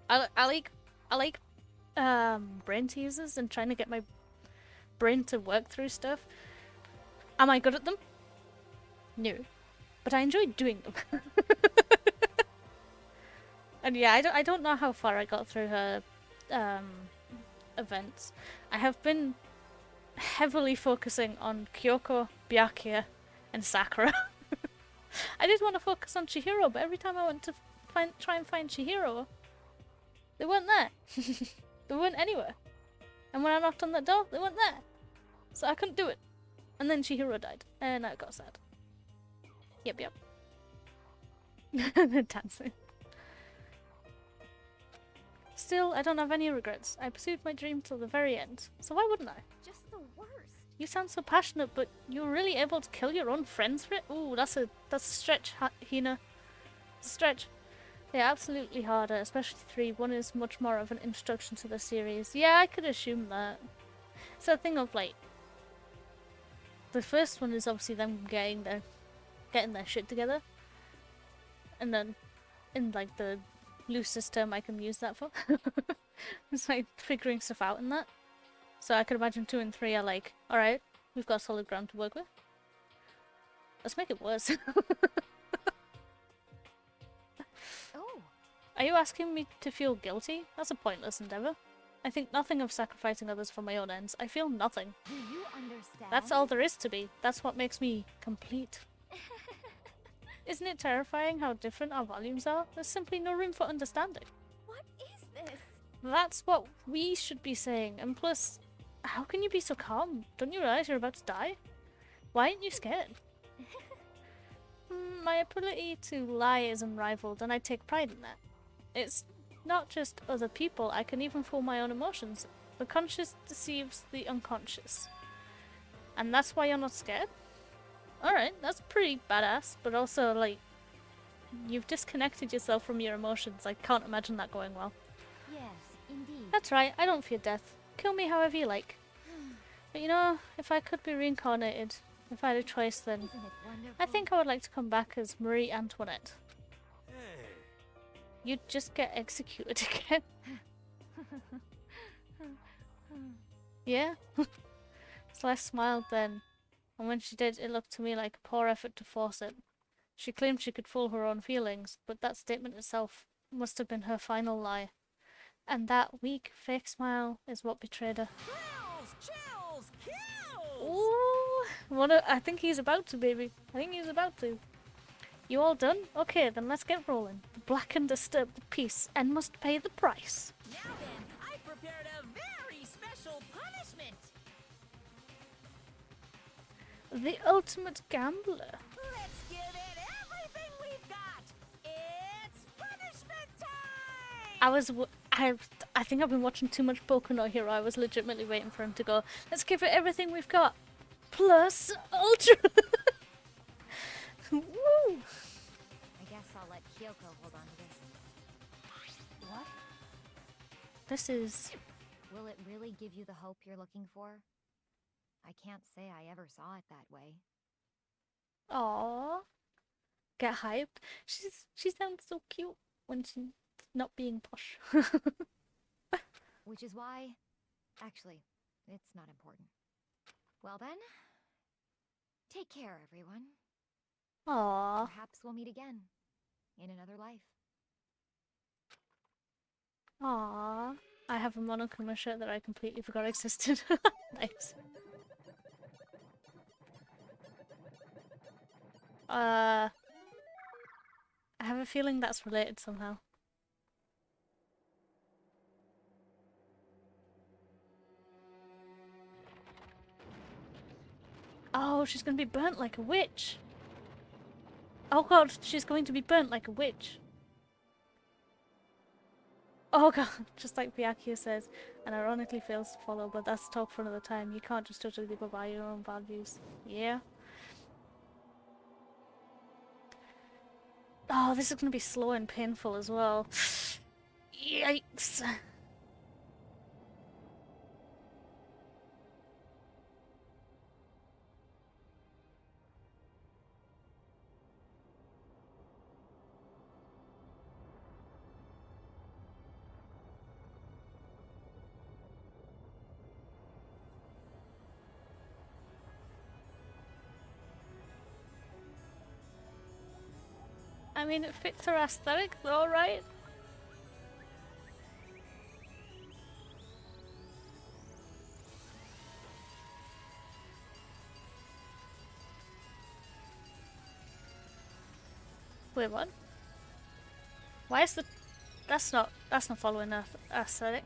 I like brain teasers and trying to get my brain to work through stuff. Am I good at them? No. But I enjoy doing them. And yeah, I don't know how far I got through her events. I have been heavily focusing on Kyoko, 𝕃𝕚𝕟𝕤𝕤, and Sakura. I did want to focus on Chihiro, but every time I went to try and find Chihiro, they weren't there. They weren't anywhere. And when I knocked on that door, they weren't there. So I couldn't do it. And then Chihiro died, and I got sad. Yep. Dancing. Still, I don't have any regrets. I pursued my dream till the very end. So why wouldn't I? Just the worst. You sound so passionate, but you're really able to kill your own friends for it? Ooh, that's a stretch, Hina. Stretch. They're absolutely harder, especially 3. 1 is much more of an introduction to the series. Yeah, I could assume that. It's that thing of like, the first one is obviously them getting their shit together, and then in like the loosest term I can use that for, it's like figuring stuff out in that. So I could imagine 2 and 3 are like, alright, we've got solid ground to work with. Let's make it worse. Oh, Are you asking me to feel guilty? That's a pointless endeavour. I think nothing of sacrificing others for my own ends. I feel nothing. do you understand? That's all there is to be. That's what makes me complete. Isn't it terrifying how different our volumes are? There's simply no room for understanding. What is this? That's what we should be saying. And plus, how can you be so calm? Don't you realize you're about to die? Why aren't you scared? My ability to lie is unrivaled, and I take pride in that. It's not just other people, I can even fool my own emotions. The conscious deceives the unconscious. And that's why you're not scared? alright, that's pretty badass, but also, like, you've disconnected yourself from your emotions. I can't imagine that going well. Yes, indeed. That's right, I don't fear death. Kill me however you like. But you know, if I could be reincarnated, if I had a choice, then Isn't it wonderful? I think I would like to come back as Marie Antoinette. Hey, You'd just get executed again. Yeah? Celeste smiled then, and when she did, it looked to me like a poor effort to force it. She claimed she could fool her own feelings, but that statement itself must have been her final lie. And that weak, fake smile is what betrayed her. Chills! Kills! Ooh, I think he's about to, baby. I think he's about to. You all done? Okay, then let's get rolling. The black and disturbed the peace and must pay the price. Now then, I prepared a very special punishment. The ultimate gambler. Let's give it everything we've got. It's punishment time. I think I've been watching too much Boku no Hero. I was legitimately waiting for him to go, let's give it everything we've got. Plus ultra. Woo! I guess I'll let Kyoko hold on to this. What? This is... Will it really give you the hope you're looking for? I can't say I ever saw it that way. Aww. Get hyped. She sounds so cute when she's not being posh. Which is why... Actually, it's not important. Well then, take care, everyone. Aww. Perhaps we'll meet again, in another life. Aww. I have a Monokuma shirt that I completely forgot existed. Nice. I have a feeling that's related somehow. Oh, she's gonna be burnt like a witch. Oh god, she's going to be burnt like a witch. Oh god, just like Byakuya says, and ironically fails to follow, but that's talk for another time. You can't just totally go by your own values. Yeah? Oh, this is gonna be slow and painful as well. Yikes. I mean, it fits her aesthetic though, right? Wait, what? Why is the... That's not following the aesthetic.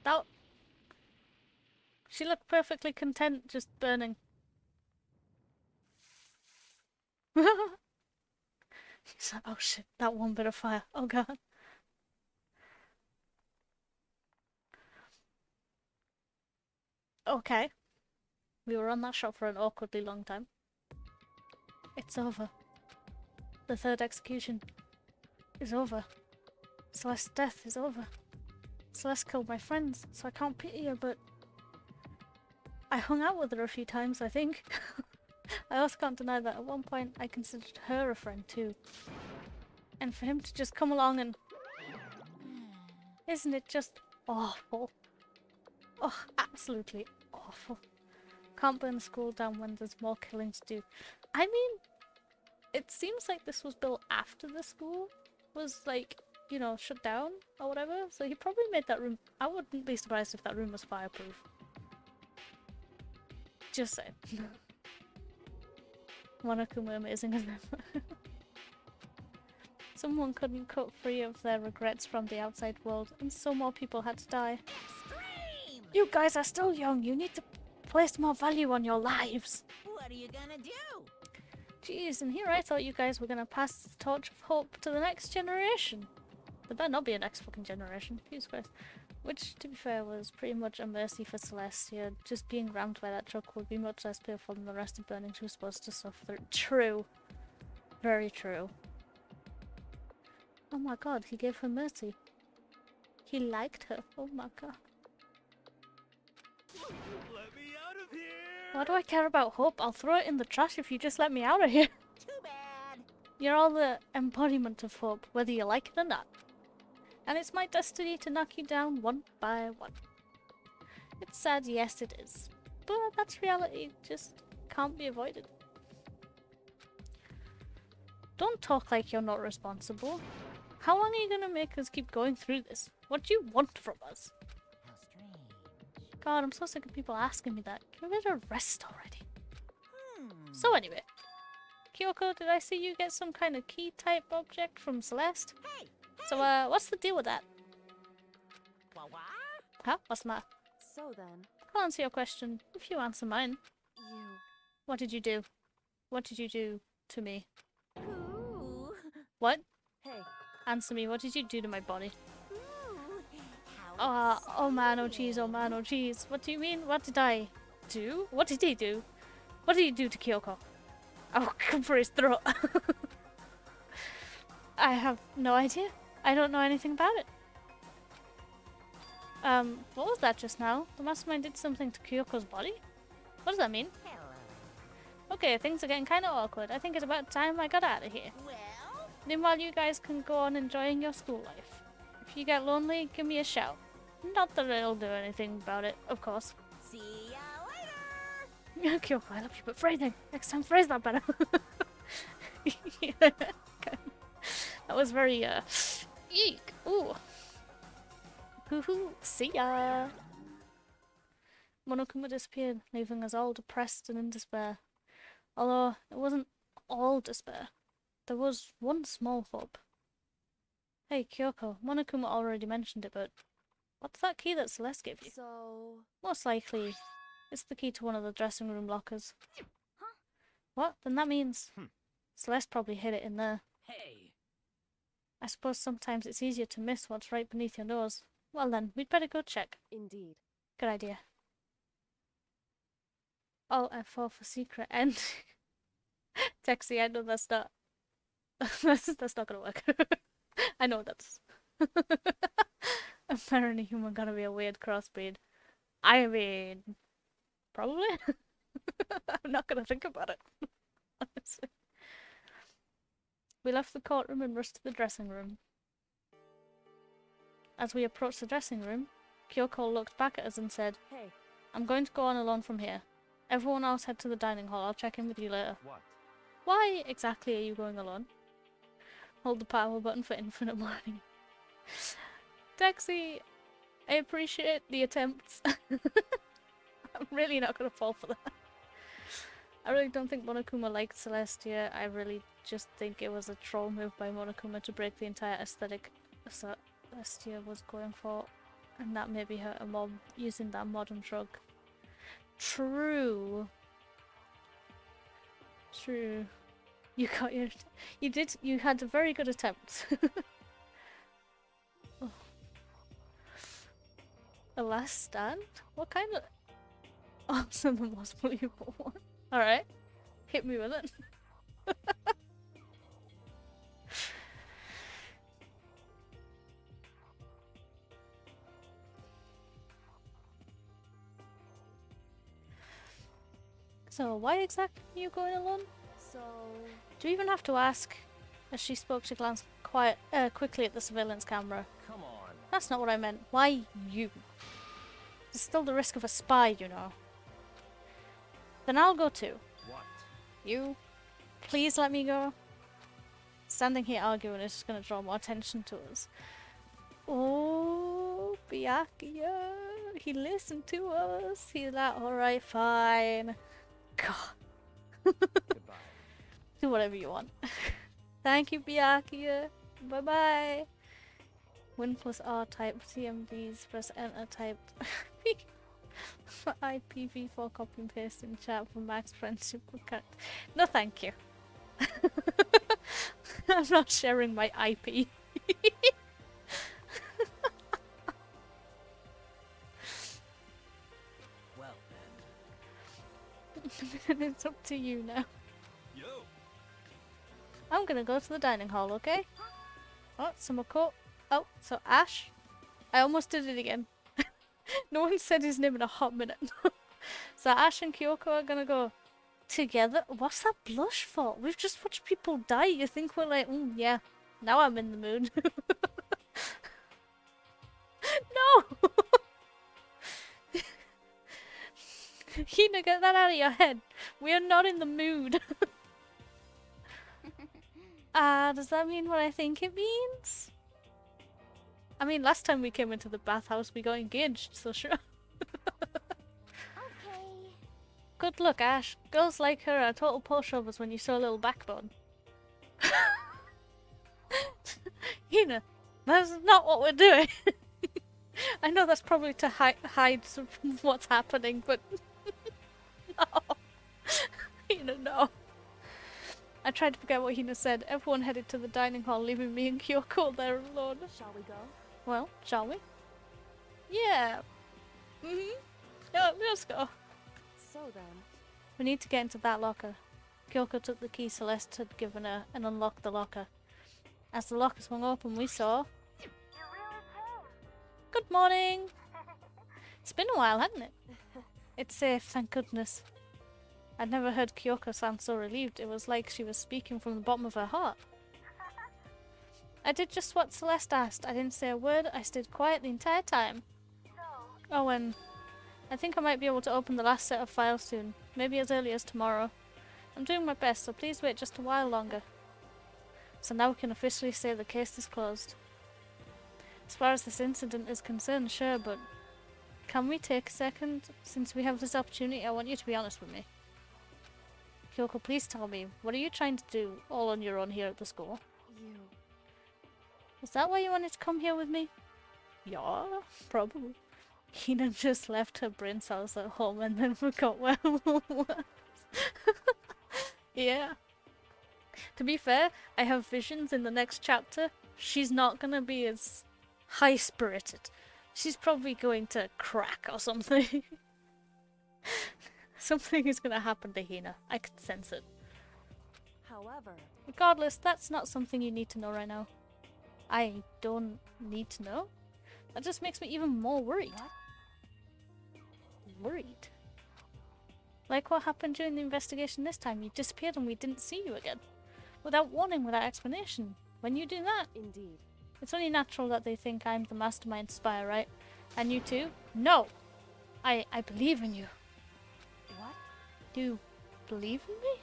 That... She looked perfectly content just burning. She's like, oh shit, that one bit of fire. Oh god. Okay. We were on that shot for an awkwardly long time. It's over. The third execution is over. Celeste's death is over. Celeste killed my friends, so I can't pity her, but... I hung out with her a few times, I think. I also can't deny that at one point I considered her a friend too. And for him to just come along and... Isn't it just awful? Oh, absolutely awful. Can't burn the school down when there's more killing to do. I mean, it seems like this was built after the school was, like, you know, shut down or whatever. So he probably made that room... I wouldn't be surprised if that room was fireproof. Just saying. Monokuma amazing, isn't it? Someone couldn't cut free of their regrets from the outside world, and so more people had to die. Extreme! You guys are still young. You need to place more value on your lives. What are you gonna do? Jeez, and here I thought you guys were gonna pass the torch of hope to the next generation. There better not be a next fucking generation. Jesus Christ. Which, to be fair, was pretty much a mercy for Celestia. Just being rammed by that truck would be much less painful than the rest of burning she was supposed to suffer. True. Very true. Oh my god, he gave her mercy. He liked her. Oh my god. Let me out of here! Why do I care about hope? I'll throw it in the trash if you just let me out of here. Too bad. You're all the embodiment of hope, whether you like it or not. And it's my destiny to knock you down one by one. It's sad, yes it is. But that's reality, just can't be avoided. Don't talk like you're not responsible. How long are you gonna make us keep going through this? What do you want from us? How strange. God, I'm so sick of people asking me that. Give it a rest already. Hmm. So anyway, Kyoko, did I see you get some kind of key type object from Celeste? Hey! So what's the deal with that? What? Huh? What's the matter? So then, I'll answer your question if you answer mine. you... What did you do? What did you do to me? Ooh. What? Hey, Answer me, what did you do to my body? Ooh. How Oh man, oh jeez, oh man, oh jeez. What do you mean? What did I do? What did he do? What did he do to Kyoko? Oh, come for his throat. I have no idea. I don't know anything about it. What was that just now? The mastermind did something to Kyoko's body? What does that mean? Hello. Okay, things are getting kind of awkward. I think it's about time I got out of here. Well, Meanwhile, you guys can go on enjoying your school life. If you get lonely, give me a shout. Not that it'll do anything about it, of course. see ya later. Kyoko, I love you, but phrasing. Next time, phrase that better. Yeah, okay. That was very, eek. Ooh. Hoo-hoo. See ya. Monokuma disappeared, leaving us all depressed and in despair. Although, it wasn't all despair. There was one small hope. Hey, Kyoko, Monokuma already mentioned it, but what's that key that Celeste gave you? so... Most likely, it's the key to one of the dressing room lockers. Huh? What? Then that means Celeste probably hid it in there. Hey! I suppose sometimes it's easier to miss what's right beneath your nose. Well then, we'd better go check. Indeed. Good idea. Alt F4 for secret end. Texie, I know that's not... that's not gonna work. I know that's... Apparently human gotta be a weird crossbreed. I mean... Probably? I'm not gonna think about it. Honestly. We left the courtroom and rushed to the dressing room. As we approached the dressing room, Kyoko looked back at us and said, Hey, I'm going to go on alone from here. Everyone else head to the dining hall. I'll check in with you later. What? Why exactly are you going alone? Hold the power button for infinite mourning. Taxi, I appreciate the attempts. I'm really not going to fall for that. I really don't think Monokuma liked Celestia. I really just think it was a troll move by Monokuma to break the entire aesthetic Celestia was going for. And that maybe hurt her mom using that modern drug. True. True. You got your... You had a very good attempt. Oh. A last stand? What kind of... Oh, so the most believable one. Alright. Hit me with it. So, why exactly are you going alone? so... Do you even have to ask? As she spoke, she glanced quickly at the surveillance camera. Come on. That's not what I meant. Why you? There's still the risk of a spy, you know. Then I'll go too. What? You? Please let me go. Standing here arguing is just going to draw more attention to us. Oh, Byakuya. He listened to us. He's like, alright, fine. God. Goodbye. Do whatever you want. Thank you, Byakuya. Bye-bye. Win plus R type TMVs press enter type for IPv4 copy and paste in chat for max friendship with cat. No thank you. I'm not sharing my IP. It's up to you now. Yo. I'm gonna go to the dining hall, okay? Oh, Sumako. Oh, so Ash. I almost did it again. No one said his name in a hot minute. So Ash and Kyoko are gonna go together. What's that blush for? We've just watched people die. You think we're like, yeah, now I'm in the mood. No! Hina, get that out of your head. We are not in the mood. Does that mean what I think it means? I mean, last time we came into the bathhouse, we got engaged, so sure. Okay. Good luck, Ash. Girls like her are total pushovers when you show a little backbone. Hina, that's not what we're doing. I know that's probably to hide some what's happening, but no. Hina, no. I tried to forget what Hina said. Everyone headed to the dining hall, leaving me and Kyoko there alone. Shall we go? Well, shall we? Yeah. Yeah, let's go. So then, We need to get into that locker. Kyoko took the key Celeste had given her and unlocked the locker. As the locker swung open, we saw... Good morning! It's been a while, hasn't it? It's safe, thank goodness. I'd never heard Kyoko sound so relieved. It was like she was speaking from the bottom of her heart. I did just what Celeste asked. I didn't say a word. I stayed quiet the entire time. Oh, and I think I might be able to open the last set of files soon. Maybe as early as tomorrow. I'm doing my best, so please wait just a while longer. So now we can officially say the case is closed. As far as this incident is concerned, sure, but can we take a second? Since we have this opportunity, I want you to be honest with me. Kyoko, please tell me, what are you trying to do all on your own here at the school? you... Is that why you wanted to come here with me? Yeah, probably. Hina just left her brain cells at home and then forgot where it was. Yeah. To be fair, I have visions in the next chapter. She's not gonna be as high-spirited. She's probably going to crack or something. Something is gonna happen to Hina. I can sense it. However, Regardless, that's not something you need to know right now. I don't need to know. That just makes me even more worried. Worried? Like what happened during the investigation this time. You disappeared and we didn't see you again. Without warning, without explanation. When you do that, indeed. it's only natural that they think I'm the mastermind spy, right? And you too? No! I believe in you. What? Do you believe in me?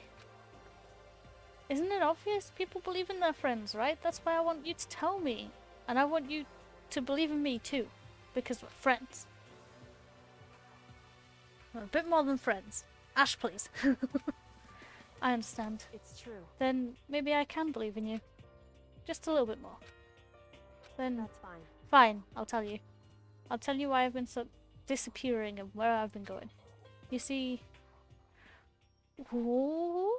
Isn't it obvious? People believe in their friends, right? That's why I want you to tell me. And I want you to believe in me too. Because we're friends. We're a bit more than friends. Ash, please. I understand. It's true. Then maybe I can believe in you. Just a little bit more. Then That's fine. fine, I'll tell you. I'll tell you why I've been so disappearing and where I've been going. You see... Ooh.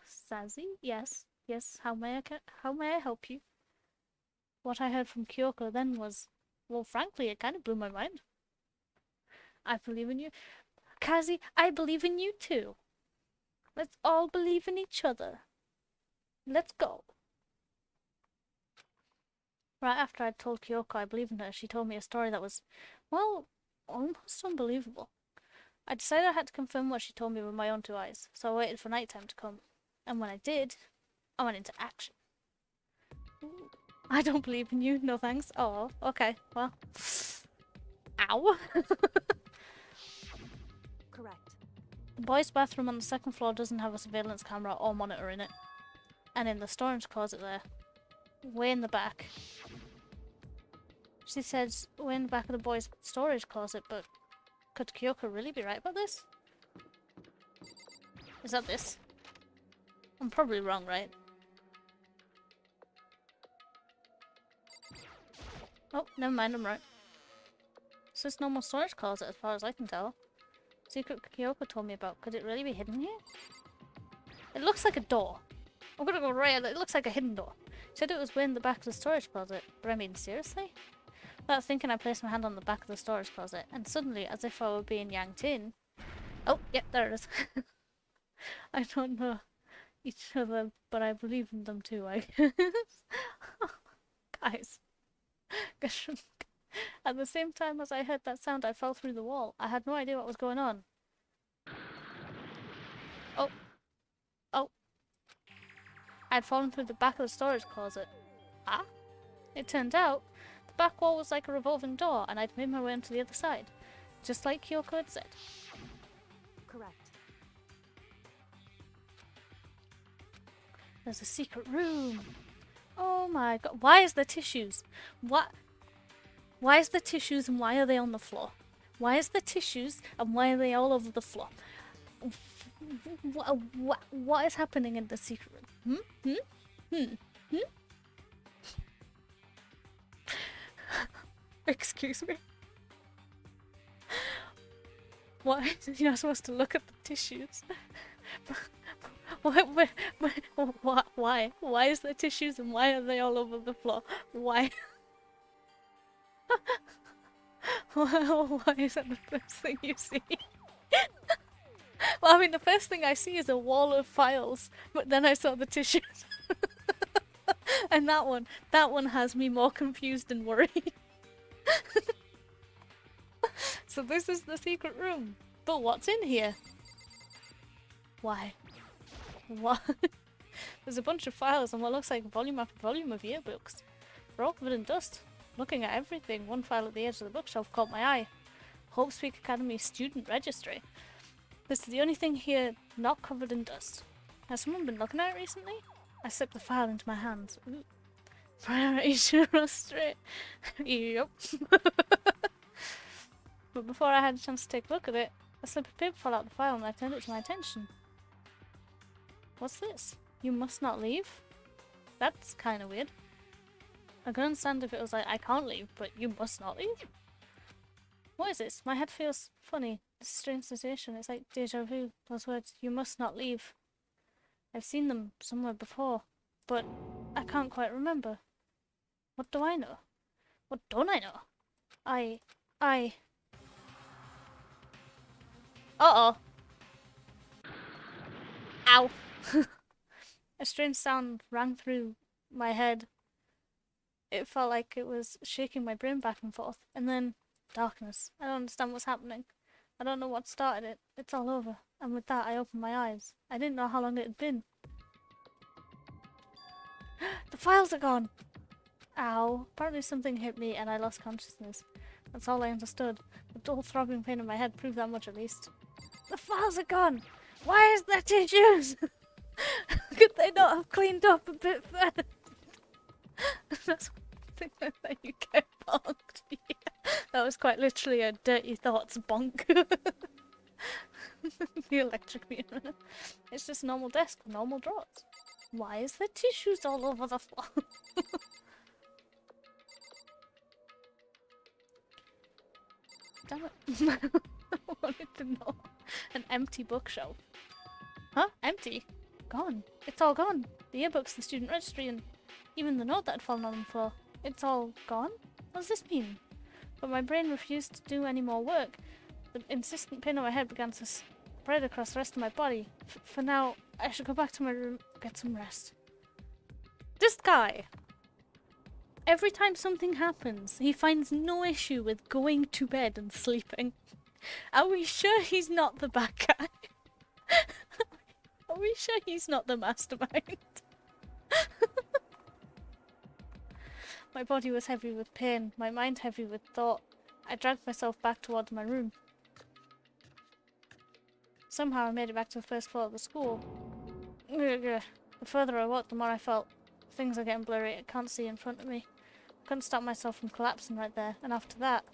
Sassy? Yes. Yes, how may I help you? What I heard from Kyoko then was... Well, frankly, it kind of blew my mind. I believe in you. Kazi, I believe in you too. Let's all believe in each other. Let's go. Right after I'd told Kyoko I believed in her, she told me a story that was, well, almost unbelievable. I decided I had to confirm what she told me with my own two eyes, so I waited for nighttime to come. And when I did, I went into action. Ooh. I don't believe in you, no thanks. Oh, okay, well. Ow. Correct. The boys' bathroom on the second floor doesn't have a surveillance camera or monitor in it. And in the storage closet there, way in the back. She says way in the back of the boys' storage closet, but could Kyoko really be right about this? Is that this? I'm probably wrong, right? Oh, never mind, I'm right. It's just normal storage closet as far as I can tell. Secret Kyoko told me about. Could it really be hidden here? It looks like a door. I'm gonna go right. It looks like a hidden door. She said it was way in the back of the storage closet. But I mean, seriously? Without thinking, I placed my hand on the back of the storage closet, and suddenly, as if I were being yanked in... Oh, yep, there it is. I don't know each other, but I believe in them too, I guess. Guys. At the same time as I heard that sound, I fell through the wall. I had no idea what was going on. Oh. Oh. I'd fallen through the back of the storage closet. Ah? It turned out, the back wall was like a revolving door, and I'd made my way onto the other side. Just like Kyoko had said. Correct. There's a secret room. Oh my god. Why is there tissues? What? Why is there tissues and why are they on the floor? Why is there tissues and why are they all over the floor? What is happening in the secret room? Excuse me. Why? You're not supposed to look at the tissues. Why? Why is there tissues and why are they all over the floor? Why? Why is that the first thing you see? Well, I mean, the first thing I see is a wall of files, but then I saw the tissues. And that one has me more confused and worried. So this is the secret room. But what's in here? Why? Why? There's a bunch of files and what looks like volume after volume of yearbooks. They're all covered in dust. Looking at everything, one file at the edge of the bookshelf caught my eye. Hope Speak Academy Student Registry. This is the only thing here not covered in dust. Has someone been looking at it recently? I slipped the file into my hands. Ooh. Priority Shiro straight. Yep. But before I had a chance to take a look at it, a slip of paper fell out of the file and I turned it to my attention. What's this? You must not leave? That's kind of weird. I could understand if it was like, I can't leave, but you must not leave? What is this? My head feels funny. This strange sensation. It's like deja vu. Those words, you must not leave. I've seen them somewhere before, but I can't quite remember. What do I know? What don't I know? Uh-oh. Ow. A strange sound rang through my head. It felt like it was shaking my brain back and forth. And then darkness. I don't understand what's happening. I don't know what started it. It's all over. And with that, I opened my eyes. I didn't know how long it had been. The files are gone! Ow. Apparently something hit me and I lost consciousness. That's all I understood. The dull throbbing pain in my head proved that much at least. The files are gone! Why is there tissues? Could they not have cleaned up a bit first? That's one thing that you get bonked. Yeah. That was quite literally a dirty thoughts bonk. The electric mirror. It's just a normal desk with normal drawers. Why is there tissues all over the floor? Damn it. I wanted to know. An empty bookshelf. Huh? Empty? Gone. It's all gone. The yearbooks, the student registry, and even the note that had fallen on the floor. It's all gone? What does this mean? But my brain refused to do any more work. The insistent pain on my head began to spread across the rest of my body. For now, I should go back to my room, get some rest. This guy! Every time something happens, he finds no issue with going to bed and sleeping. Are we sure he's not the bad guy? Are we sure he's not the mastermind? My body was heavy with pain, my mind heavy with thought. I dragged myself back towards my room. Somehow I made it back to the first floor of the school. The further I walked, the more I felt. Things are getting blurry, I can't see in front of me. I couldn't stop myself from collapsing right there, and after that...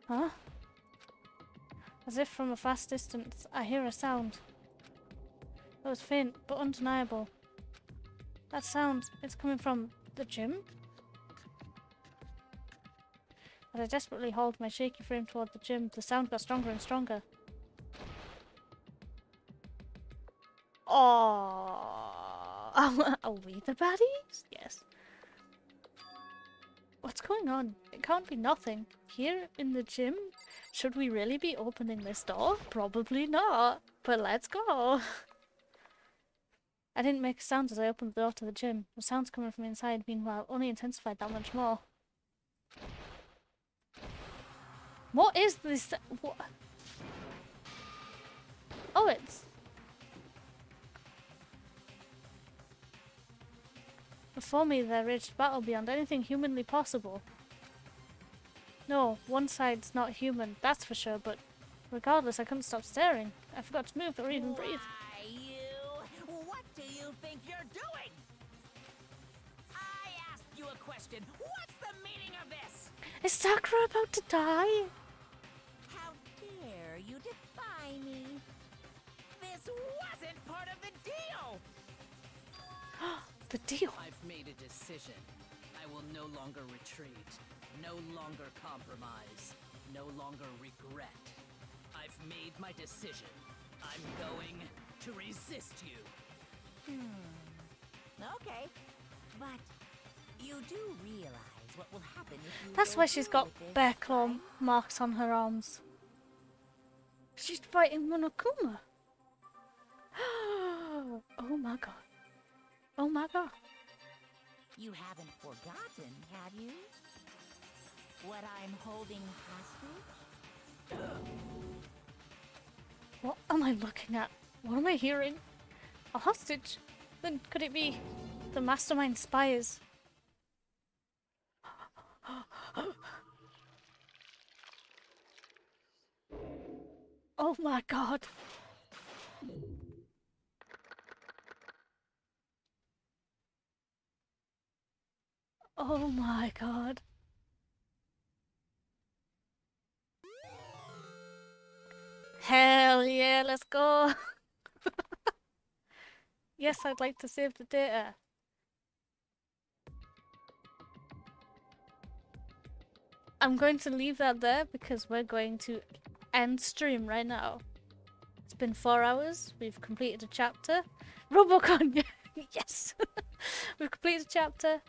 Huh? As if from a vast distance, I hear a sound. It was faint, but undeniable. That sound, it's coming from the gym? As I desperately hauled my shaky frame toward the gym, the sound got stronger and stronger. Oh, are we the baddies? Yes. What's going on? It can't be nothing. Here in the gym? Should we really be opening this door? Probably not. But let's go. I didn't make a sound as I opened the door to the gym. The sounds coming from inside, meanwhile, only intensified that much more. What is this? What? Oh, it's... Before me there raged battle beyond anything humanly possible. No, one side's not human, that's for sure, but regardless, I couldn't stop staring. I forgot to move or even breathe. Why, you? What do you think you're doing? I asked you a question. What's the meaning of this? Is Sakura about to die? How dare you defy me? This wasn't part of the deal! The deal. I've made a decision. I will no longer retreat, no longer compromise, no longer regret. I've made my decision. I'm going to resist you. Okay, but you do realize what will happen if you That's go why she's through got with this, bear claw right? marks on her arms. She's fighting Monokuma. Oh my god. Oh my god. You haven't forgotten, have you? What I'm holding hostage? What am I looking at? What am I hearing? A hostage? Then could it be the mastermind spies? Oh my god. Oh my god. Hell yeah, let's go. Yes, I'd like to save the data. I'm going to leave that there because we're going to end stream right now. It's been 4 hours. We've completed a chapter. Robocon, yes. We've completed a chapter.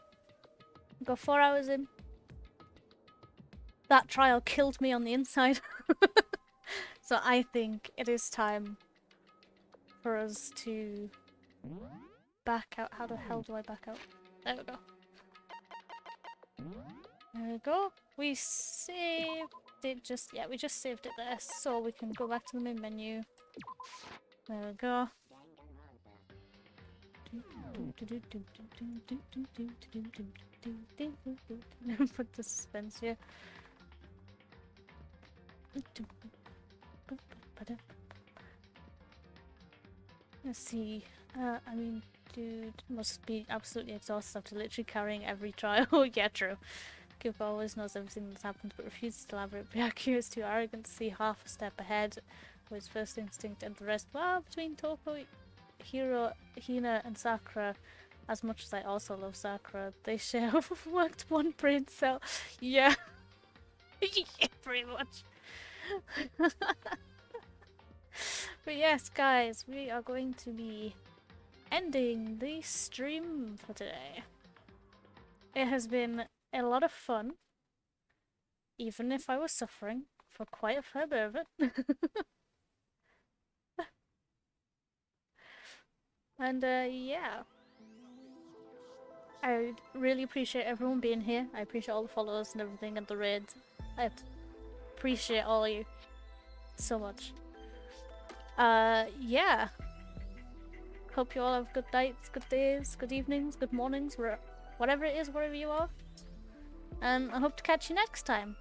We've got 4 hours in. That trial killed me on the inside. So I think it is time for us to back out. How the hell do I back out? There we go. There we go. We saved it we just saved it there so we can go back to the main menu. There we go. Put the suspense here. Let's see. I mean, dude must be absolutely exhausted after literally carrying every trial. Yeah, true. Cooper always knows everything that's happened but refuses to elaborate. Byakuya is too arrogant to see half a step ahead with his first instinct and the rest. Well, between Toko, Hiro, Hina and Sakura, as much as I also love Sakura, they share overworked one brain cell. Yeah. Yeah, pretty much. But yes, guys, we are going to be ending the stream for today. It has been a lot of fun, even if I was suffering for quite a fair bit of it. And yeah, I really appreciate everyone being here. I appreciate all the followers and everything and the raids. I appreciate all of you so much. Yeah. Hope you all have good nights, good days, good evenings, good mornings, whatever it is, wherever you are. And I hope to catch you next time.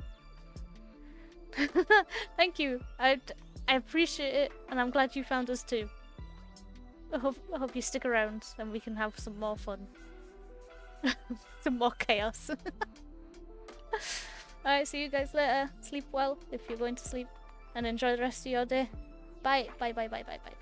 Thank you. I appreciate it, and I'm glad you found us too. I hope you stick around and we can have some more fun. Some more chaos. Alright, see you guys later. Sleep well if you're going to sleep. And enjoy the rest of your day. Bye, bye, bye, bye, bye, bye.